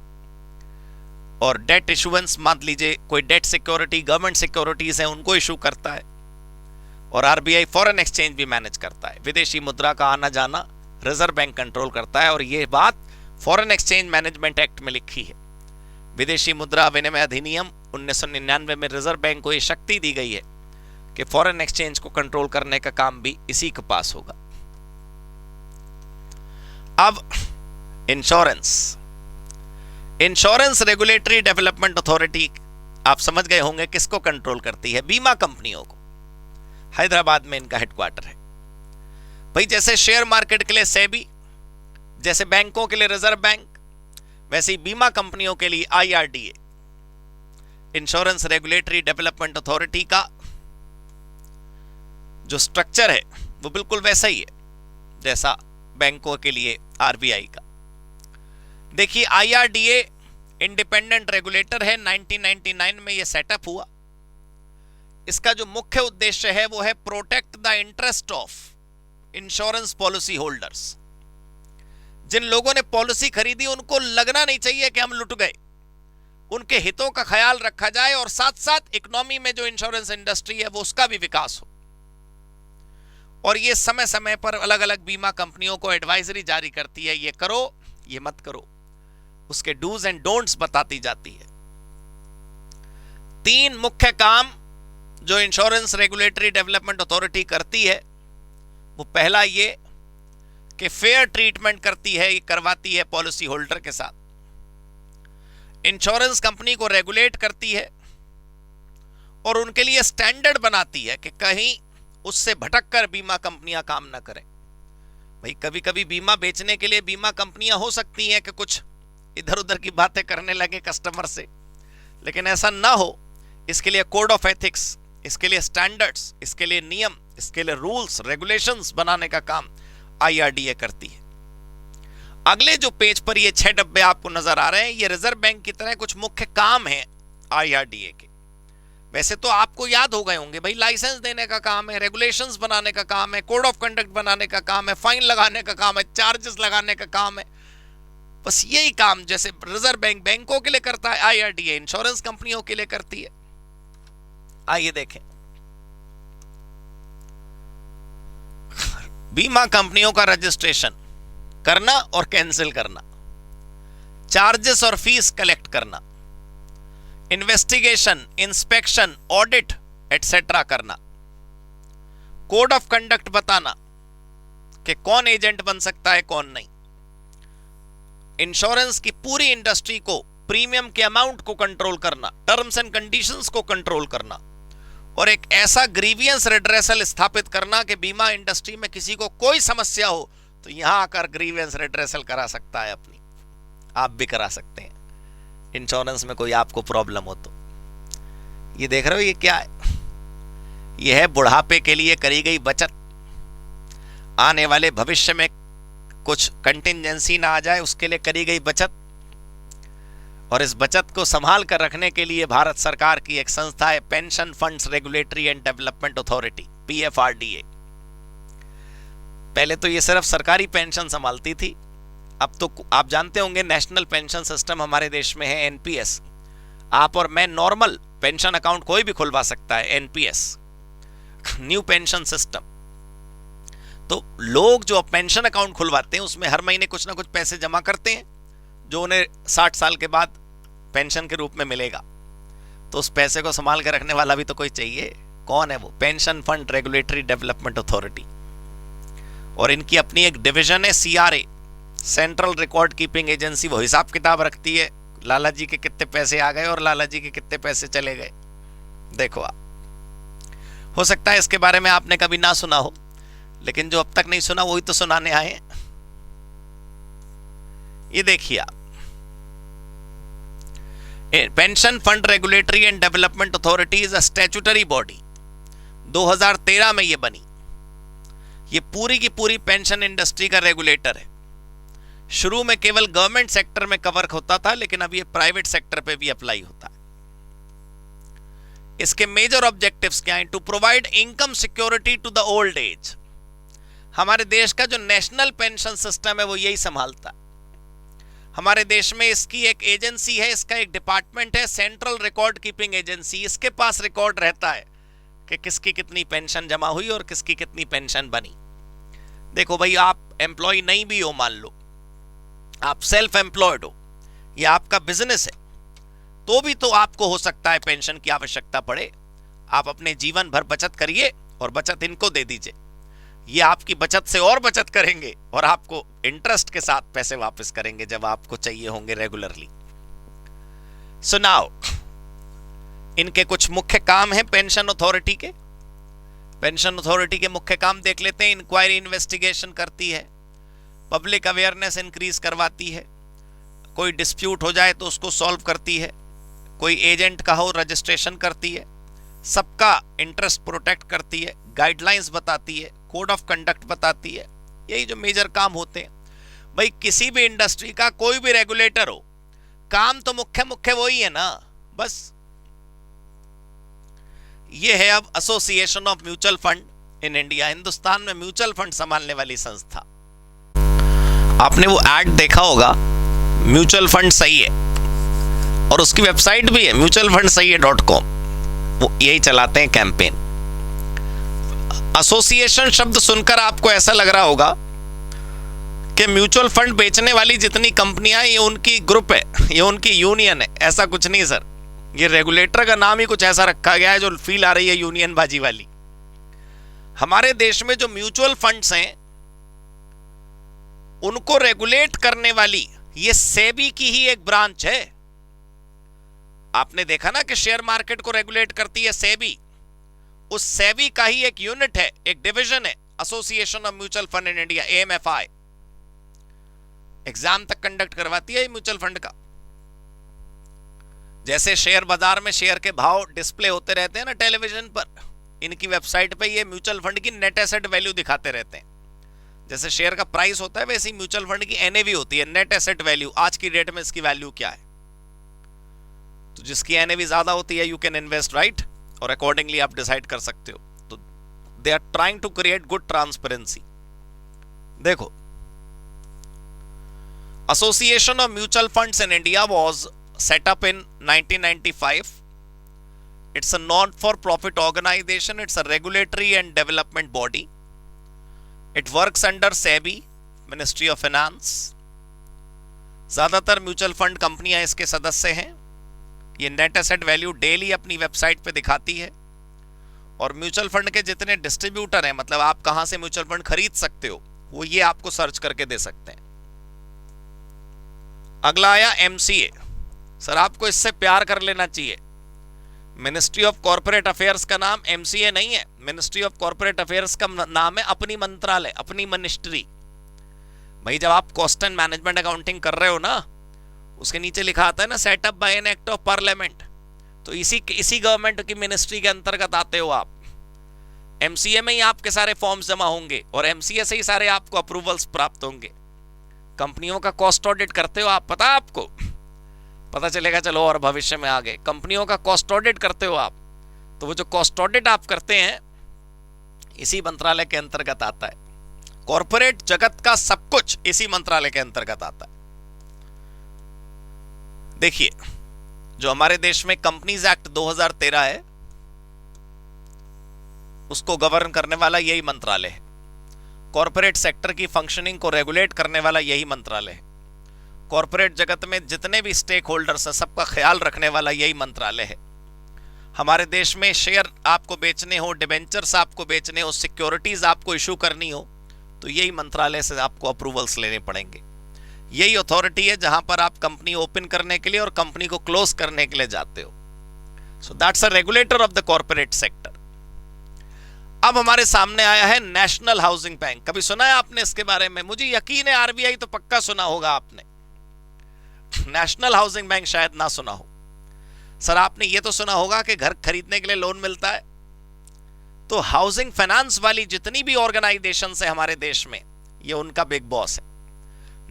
और डेट इशुएंस, मान लीजिए कोई डेट सिक्योरिटी, गवर्नमेंट सिक्योरिटीज है, उनको इशू करता है। और आरबीआई फॉरेन एक्सचेंज भी मैनेज करता है, विदेशी मुद्रा का आना जाना रिजर्व बैंक कंट्रोल करता है। और ये बात फॉरेन एक्सचेंज मैनेजमेंट एक्ट में लिखी है। विदेशी मुद्रा विनिमय अधिनियम 1999 में रिजर्व बैंक को ये शक्ति दी गई है कि फॉरेन एक्सचेंज को कंट्रोल करने का काम भी इसी के पास होगा। अब इंश्योरेंस रेगुलेटरी डेवलपमेंट अथॉरिटी, आप समझ गए होंगे किसको कंट्रोल करती है, बीमा कंपनियों को। हैदराबाद में इनका हेडक्वार्टर है। भाई जैसे शेयर मार्केट के लिए सेबी, जैसे बैंकों के लिए रिजर्व बैंक, वैसे ही बीमा कंपनियों के लिए IRDA. Insurance regulatory development authority का जो स्ट्रक्चर है वो बिल्कुल वैसा ही है जैसा बैंकों के लिए आरबीआई का। देखिए, आईआरडीए इंडिपेंडेंट रेगुलेटर है, 1999 में ये सेटअप हुआ। इसका जो मुख्य उद्देश्य है वो है protect the interest of insurance policy holders. जिन लोगों ने पॉलिसी खरीदी उनको लगना नहीं चाहिए कि हम लुट गए, उनके हितों का ख्याल रखा जाए और साथ साथ इकोनॉमी में जो इंश्योरेंस इंडस्ट्री है वो उसका भी विकास हो। और ये समय समय पर अलग अलग बीमा कंपनियों को एडवाइजरी जारी करती है, ये करो ये मत करो, उसके डूज एंड डोंट्स बताती जाती है। 3 मुख्य काम जो इंश्योरेंस रेगुलेटरी डेवलपमेंट अथॉरिटी करती है वो पहला ये कि फेयर ट्रीटमेंट करती है, ये करवाती है पॉलिसी होल्डर के साथ। इंश्योरेंस कंपनी को रेगुलेट करती है और उनके लिए स्टैंडर्ड बनाती है कि कहीं उससे भटककर बीमा कंपनियां काम ना करें। भाई कभी कभी बीमा बेचने के लिए बीमा कंपनियां हो सकती हैं कि कुछ इधर उधर की बातें करने लगे कस्टमर से, लेकिन ऐसा ना हो इसके लिए कोड ऑफ एथिक्स, इसके लिए स्टैंडर्ड्स, इसके लिए नियम, इसके लिए रूल्स रेगुलेशंस बनाने का काम आईआरडीए करती है। अगले जो पेज पर ये 6 डब्बे आपको नजर आ रहे हैं, ये रिजर्व बैंक की तरह कुछ मुख्य काम है आईआरडीए के। वैसे तो आपको याद हो गए होंगे, भाई लाइसेंस देने का काम है, रेगुलेशंस बनाने का काम है, कोड ऑफ कंडक्ट बनाने का काम है, फाइन लगाने का काम है, चार्जेस लगाने का काम है। बस यही काम जैसे रिजर्व बैंक बैंकों के लिए करता है, आईआरडीए इंश्योरेंस कंपनियों के लिए करती है। आइए देखें, बीमा कंपनियों का रजिस्ट्रेशन करना और कैंसिल करना, चार्जेस और फीस कलेक्ट करना, इन्वेस्टिगेशन, इंस्पेक्शन, ऑडिट एटसेट्रा करना, कोड ऑफ कंडक्ट बताना कि कौन एजेंट बन सकता है कौन नहीं, इंश्योरेंस की पूरी इंडस्ट्री को प्रीमियम के अमाउंट को कंट्रोल करना, टर्म्स एंड कंडीशंस को कंट्रोल करना और एक ऐसा ग्रीवियंस रिड्रेसल स्थापित करना कि बीमा इंडस्ट्री में किसी को कोई समस्या हो तो यहां आकर ग्रीवियंस रिड्रेसल करा सकता है अपनी। आप भी करा सकते हैं इंश्योरेंस में कोई आपको प्रॉब्लम हो तो। ये देख रहे हो ये क्या है? ये है बुढ़ापे के लिए करी गई बचत। आने वाले भविष्य में कुछ कंटिंजेंसी ना आ जाए उसके लिए करी गई बचत, और इस बचत को संभाल कर रखने के लिए भारत सरकार की एक संस्था है pension funds regulatory and development authority, PFRDA. पहले तो ये सिर्फ सरकारी पेंशन संभालती थी, अब तो आप जानते होंगे नेशनल पेंशन सिस्टम हमारे देश में है, एनपीएस। आप और मैं नॉर्मल पेंशन अकाउंट कोई भी खुलवा सकता है, एनपीएस न्यू पेंशन सिस्टम। तो लोग जो पेंशन अकाउंट खुलवाते हैं उसमें हर महीने कुछ ना कुछ पैसे जमा करते हैं जो उन्हें 60 साल के बाद पेंशन के रूप में मिलेगा। तो उस पैसे को संभाल के रखने वाला भी तो कोई चाहिए। कौन है वो? Pension fund regulatory development authority. और इनकी अपनी एक डिवीजन है CRA, central record keeping agency. वो हिसाब किताब रखती है लाला जी के कितने पैसे आ गए और लाला जी के कितने पैसे चले गए। देखो आप, हो सकता है इसके बारे में आपने कभी ना सुना हो, लेकिन जो अब तक नहीं सुना वही तो सुनाने आए हैं। ये देखिए आप, pension fund regulatory and development authority is a statutory body. 2013 में ये बनी। ये पूरी की पूरी पेंशन इंडस्ट्री का रेगुलेटर है। शुरू में केवल गवर्नमेंट सेक्टर में कवर होता था, लेकिन अब ये प्राइवेट सेक्टर पे भी अप्लाई होता है। इसके मेजर ऑब्जेक्टिव्स क्या हैं? To provide income security to the old age. हमारे देश का जो नेशनल पेंशन सिस्टम है वो यही संभालता है। हमारे देश में इसकी एक एजेंसी है, इसका एक डिपार्टमेंट है, सेंट्रल रिकॉर्ड कीपिंग एजेंसी। इसके पास रिकॉर्ड रहता है कि किसकी कितनी पेंशन जमा हुई और किसकी कितनी पेंशन बनी। देखो भाई, आप एम्प्लॉय नहीं भी हो, मान लो आप सेल्फ एम्प्लॉयड हो, ये आपका बिजनेस है, तो भी तो आपको हो सकता है पेंशन की आवश्यकता पड़े। आप अपने जीवन भर बचत करिए और बचत इनको दे दीजिए। ये आपकी बचत से और बचत करेंगे और आपको इंटरेस्ट के साथ पैसे वापस करेंगे जब आपको चाहिए होंगे रेगुलरली। सो नाउ, इनके कुछ मुख्य काम हैं पेंशन अथॉरिटी के। पेंशन अथॉरिटी के मुख्य काम देख लेते हैं। इंक्वायरी इन्वेस्टिगेशन करती है, पब्लिक अवेयरनेस इंक्रीज करवाती है, कोई डिस्प्यूट हो जाए तो उसको सॉल्व करती है, कोई एजेंट का हो रजिस्ट्रेशन करती है, सबका इंटरेस्ट प्रोटेक्ट करती है, गाइडलाइंस बताती है, कोड ऑफ कंडक्ट बताती है। यही जो मेजर काम होते हैं। भाई किसी भी इंडस्ट्री का कोई भी रेगुलेटर हो, काम तो मुख्य मुख्य वही है ना, बस। ये है अब association of mutual fund in India, Hindustan में म्यूचुअल फंड संभालने वाली संस्था। आपने वो एड देखा होगा, म्यूचुअल फंड सही है, और उसकी वेबसाइट भी है mutualfundsaiye.com, वो यही चलाते हैं कैंपेन। एसोसिएशन शब्द सुनकर आपको ऐसा लग रहा होगा कि म्यूचुअल फंड बेचने वाली जितनी कंपनियां, ये उनकी ग्रुप है, ये उनकी यूनियन है। ऐसा कुछ नहीं सर, ये रेगुलेटर का नाम ही कुछ ऐसा रखा गया है जो फील आ रही है यूनियन बाजी वाली। हमारे देश में जो म्यूचुअल फंड्स हैं उनको रेगुलेट करने वाली ये सेबी की ही एक ब्रांच है। आपने देखा ना कि शेयर मार्केट को रेगुलेट करती है सेबी, उस सेबी का ही एक यूनिट है, एक डिवीजन है association of mutual fund in India, AMFI। Exam तक कंडक्ट करवाती है म्यूचुअल फंड का। जैसे शेयर बाजार में शेयर के भाव डिस्प्ले होते रहते हैं ना टेलीविजन पर, इनकी वेबसाइट पे ये म्यूचुअल फंड की नेट एसेट वैल्यू दिखाते रहते हैं। जैसे शेयर का प्राइस होता है वैसे ही म्यूचुअल फंड की NAV होती है, नेट एसेट वैल्यू। आज की डेट में इसकी वैल्यू क्या है, तो जिसकी NAV ज्यादा होती है यू कैन इन्वेस्ट, राइट, और अकॉर्डिंगली आप डिसाइड कर सकते हो। तो they are trying to create good transparency. देखो, association of mutual funds in India was set up in 1995. It's a non-for-profit organization. It's a regulatory and development body. It works under SEBI, Ministry of Finance. ज्यादातर mutual fund कंपनियां इसके सदस्य हैं। ये net asset value daily अपनी website पे दिखाती है, और म्यूचुअल फंड के जितने डिस्ट्रीब्यूटर हैं, मतलब आप कहां से म्यूचुअल फंड खरीद सकते हो, वो ये आपको सर्च करके दे सकते हैं। अगला आया MCA। सर आपको इससे प्यार कर लेना चाहिए। मिनिस्ट्री ऑफ कॉर्पोरेट अफेयर्स का नाम MCA नहीं है, मिनिस्ट्री ऑफ कॉर्पोरेट अफेयर्स का नाम है अपनी मंत्रालय, अपनी मिनिस्ट्री। भाई जब आप कॉस्ट एंड मैनेजमेंट अकाउंटिंग कर रहे हो ना, उसके नीचे लिखा आता है ना set up by an act of parliament, तो इसी गवर्नमेंट की मिनिस्ट्री के अंतर्गत आते हो आप। MCA में ही आपके सारे फॉर्म्स जमा होंगे, और MCA से ही सारे आपको अप्रूवल्स प्राप्त होंगे। कंपनियों का कॉस्ट ऑडिट करते हो आप, पता है आपको, पता चलेगा चलो और भविष्य में आगे। कंपनियों का कॉस्ट ऑडिट करते हो आप, तो वो जो कॉस्ट ऑडिट आप करते हैं इसी मंत्रालय के अंतर्गत आता है। कॉर्पोरेट जगत का सब कुछ इसी मंत्रालय के अंतर्गत आता है। देखिए, जो हमारे देश में कंपनीज एक्ट 2013 है, उसको गवर्न करने वाला यही मंत्रालय है। कॉर्पोरेट सेक्टर की फंक्शनिंग को रेगुलेट करने वाला यही मंत्रालय है। कॉर्पोरेट जगत में जितने भी स्टेक होल्डर्स हैं, सबका ख्याल रखने वाला यही मंत्रालय है। हमारे देश में शेयर आपको बेचने हो, डिबेंचर्स आपको बेचने हो, सिक्योरिटीज आपको इशू करनी हो, तो यही मंत्रालय से आपको अप्रूवल्स लेने पड़ेंगे। यही अथॉरिटी है जहां पर आप कंपनी ओपन करने के लिए और कंपनी को क्लोज करने के लिए जाते हो। So that's a regulator of the corporate sector. अब हमारे सामने आया है नेशनल हाउसिंग बैंक। कभी सुना है आपने इसके बारे में? मुझे यकीन है RBI तो पक्का सुना होगा आपने, नेशनल हाउसिंग बैंक शायद ना सुना हो। सर आपने ये तो सुना होगा कि घर खरीदने के लिए लोन मिलता है। तो हाउसिंग फाइनेंस वाली जितनी भी ऑर्गेनाइजेशन है हमारे देश में, ये उनका बिग बॉस है।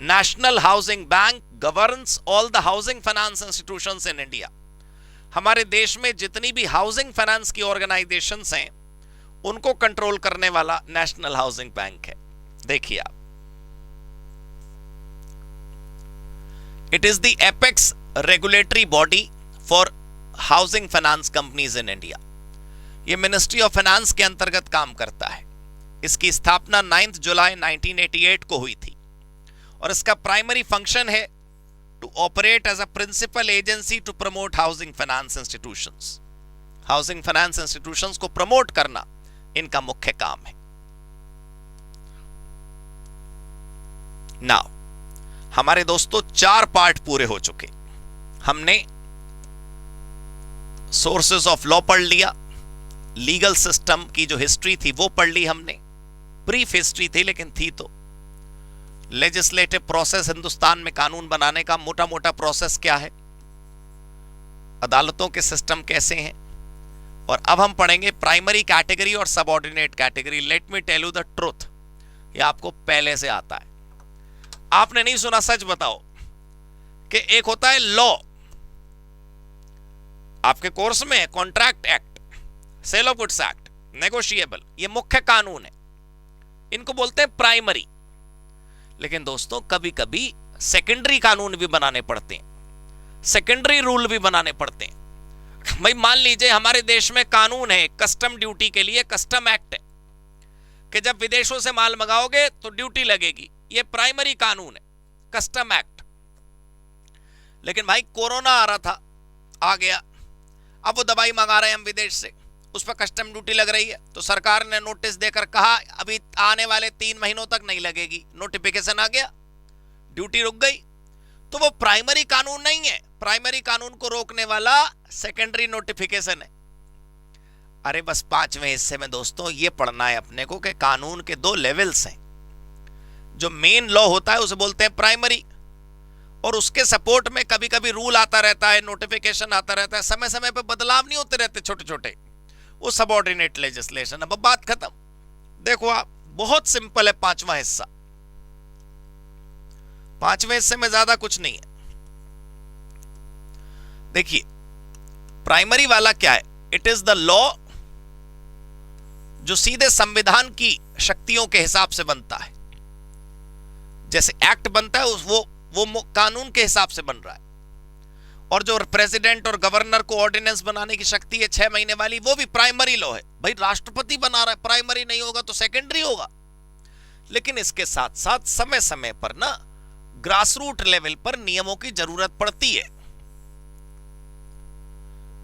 National housing bank governs all the housing finance institutions in India. हमारे देश में जितनी भी हाउसिंग फाइनेंस की ऑर्गेनाइजेशंस हैं, उनको कंट्रोल करने वाला नेशनल हाउसिंग बैंक है। देखिए आप, it is the apex regulatory body for housing finance companies in India. ये मिनिस्ट्री ऑफ फाइनेंस के अंतर्गत काम करता है। इसकी स्थापना 9 जुलाई 1988 को हुई थी, और इसका प्राइमरी फंक्शन है to operate as a principal agency to promote housing finance institutions. Housing finance institutions को प्रमोट करना इनका मुख्य काम है। नाउ हमारे दोस्तों 4 पार्ट पूरे हो चुके। हमने सोर्सेस ऑफ लॉ पढ़ लिया, लीगल सिस्टम की जो हिस्ट्री थी वो पढ़ ली हमने, ब्रीफ हिस्ट्री थी लेकिन थी तो। लेजिस्लेटिव प्रोसेस, हिंदुस्तान में कानून बनाने का मोटा मोटा प्रोसेस क्या है, अदालतों के सिस्टम कैसे हैं, और अब हम पढ़ेंगे प्राइमरी कैटेगरी और subordinate category. Let me tell you the truth, ये आपको पहले से आता है, आपने नहीं सुना, सच बताओ, कि एक होता है लॉ, आपके कोर्स में है contract act, sale of goods act, negotiable, ये मुख्य कानून है, इनको बोलते हैं प्राइमरी। लेकिन दोस्तों कभी कभी सेकेंडरी कानून भी बनाने पड़ते हैं, सेकेंडरी रूल भी बनाने पड़ते हैं। भाई मान लीजिए हमारे देश में कानून है कस्टम ड्यूटी के लिए, कस्टम एक्ट है कि जब विदेशों से माल मंगाओगे तो ड्यूटी लगेगी, ये प्राइमरी कानून है, कस्टम एक्ट। लेकिन भाई कोरोना आ रहा था, आ गया, अब वो दवाई मंगा रहे हैं हम विदेश से, उस पर कस्टम ड्यूटी लग रही है, तो सरकार ने नोटिस देकर कहा अभी आने वाले 3 महीनों तक नहीं लगेगी, नोटिफिकेशन आ गया, ड्यूटी रुक गई। तो वो प्राइमरी कानून नहीं है, प्राइमरी कानून को रोकने वाला सेकेंडरी नोटिफिकेशन है। अरे बस 5वें हिस्से में दोस्तों ये पढ़ना है अपने को कि कानून के 2 लेवल्स हैं। जो मेन लॉ होता है उसे बोलते हैं प्राइमरी, और उसके सपोर्ट में कभी कभी रूल आता रहता है, नोटिफिकेशन आता रहता है, समय समय पर बदलाव नहीं होते रहते छोटे छोटे, वो सबऑर्डिनेट लेजिस्लेशन। अब बात खत्म। देखो आप, बहुत सिंपल है 5वां हिस्सा, 5वें हिस्से में ज्यादा कुछ नहीं है। देखिए प्राइमरी वाला क्या है, इट इज द लॉ जो सीधे संविधान की शक्तियों के हिसाब से बनता है, जैसे एक्ट बनता है वो कानून के हिसाब से बन रहा है। और जो प्रेसिडेंट और गवर्नर को ऑर्डिनेंस बनाने की शक्ति है 6 महीने वाली, वो भी प्राइमरी लॉ है। भाई राष्ट्रपति बना रहा है, प्राइमरी नहीं होगा तो सेकेंडरी होगा। लेकिन इसके साथ साथ समय समय पर ना ग्रास रूट लेवल पर नियमों की जरूरत पड़ती है।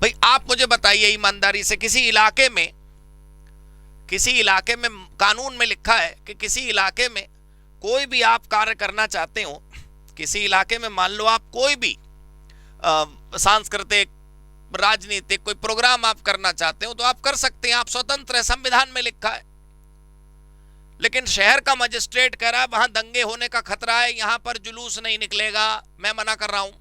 भाई आप मुझे बताइए ईमानदारी से, किसी इलाके में कानून में लिखा है कि किसी इलाके में कोई भी आप कार्य करना चाहते हो, किसी इलाके में मान लो आप कोई भी सांस्कृतिक, राजनीतिक कोई प्रोग्राम आप करना चाहते हो तो आप कर सकते हैं, आप स्वतंत्र है, संविधान में लिखा है। लेकिन शहर का मजिस्ट्रेट कह रहा है वहां दंगे होने का खतरा है, यहां पर जुलूस नहीं निकलेगा, मैं मना कर रहा हूं,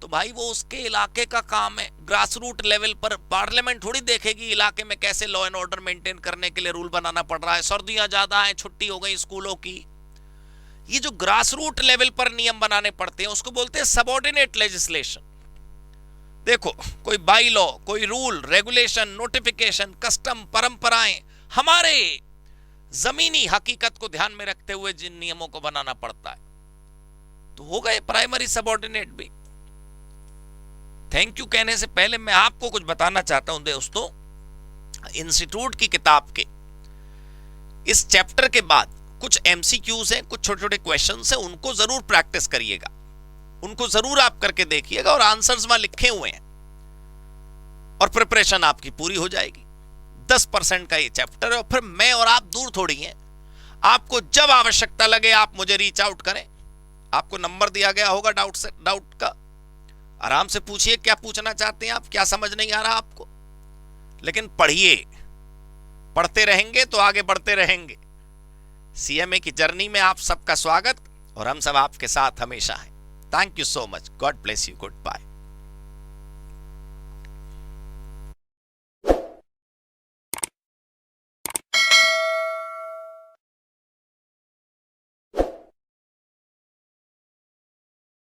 तो भाई वो उसके इलाके का काम है। ग्रास रूट लेवल पर पार्लियामेंट थोड़ी देखेगी इलाके में कैसे लॉ एंड ऑर्डर मेंटेन करने के लिए रूल बनाना पड़ रहा है, सर्दियां ज्यादा हैं, छुट्टी हो गई स्कूलों की। ये जो ग्रास रूट लेवल पर नियम बनाने पड़ते हैं उसको बोलते हैं सबऑर्डिनेट लेजिस्लेशन। देखो कोई बाई लॉ, कोई रूल, रेगुलेशन, नोटिफिकेशन, कस्टम, परंपराएं, हमारे जमीनी हकीकत को ध्यान में रखते हुए जिन नियमों को बनाना पड़ता है, तो हो गए प्राइमरी सबऑर्डिनेट भी। थैंक यू कहने से पहले मैं आपको कुछ बताना चाहता हूं दोस्तों, इंस्टीट्यूट की किताब के इस चैप्टर के बाद कुछ एमसीक्यूज हैं, कुछ छोटे छोटे क्वेश्चंस हैं, उनको जरूर प्रैक्टिस करिएगा, उनको जरूर आप करके देखिएगा, और आंसर्स वहां लिखे हुए हैं, और प्रिपरेशन आपकी पूरी हो जाएगी। 10% का ये चैप्टर है, और फिर मैं और आप दूर थोड़ी हैं। आपको जब आवश्यकता लगे आप मुझे रीच आउट करें, आपको नंबर दिया गया होगा डाउट का, आराम से पूछिए क्या पूछना चाहते हैं आप, क्या समझ नहीं आ रहा आपको। लेकिन पढ़िए, पढ़ते रहेंगे तो आगे बढ़ते रहेंगे। सीएमए की जर्नी में आप सबका स्वागत, और हम सब आपके साथ हमेशा हैं। Thank you so much, god bless you, good bye.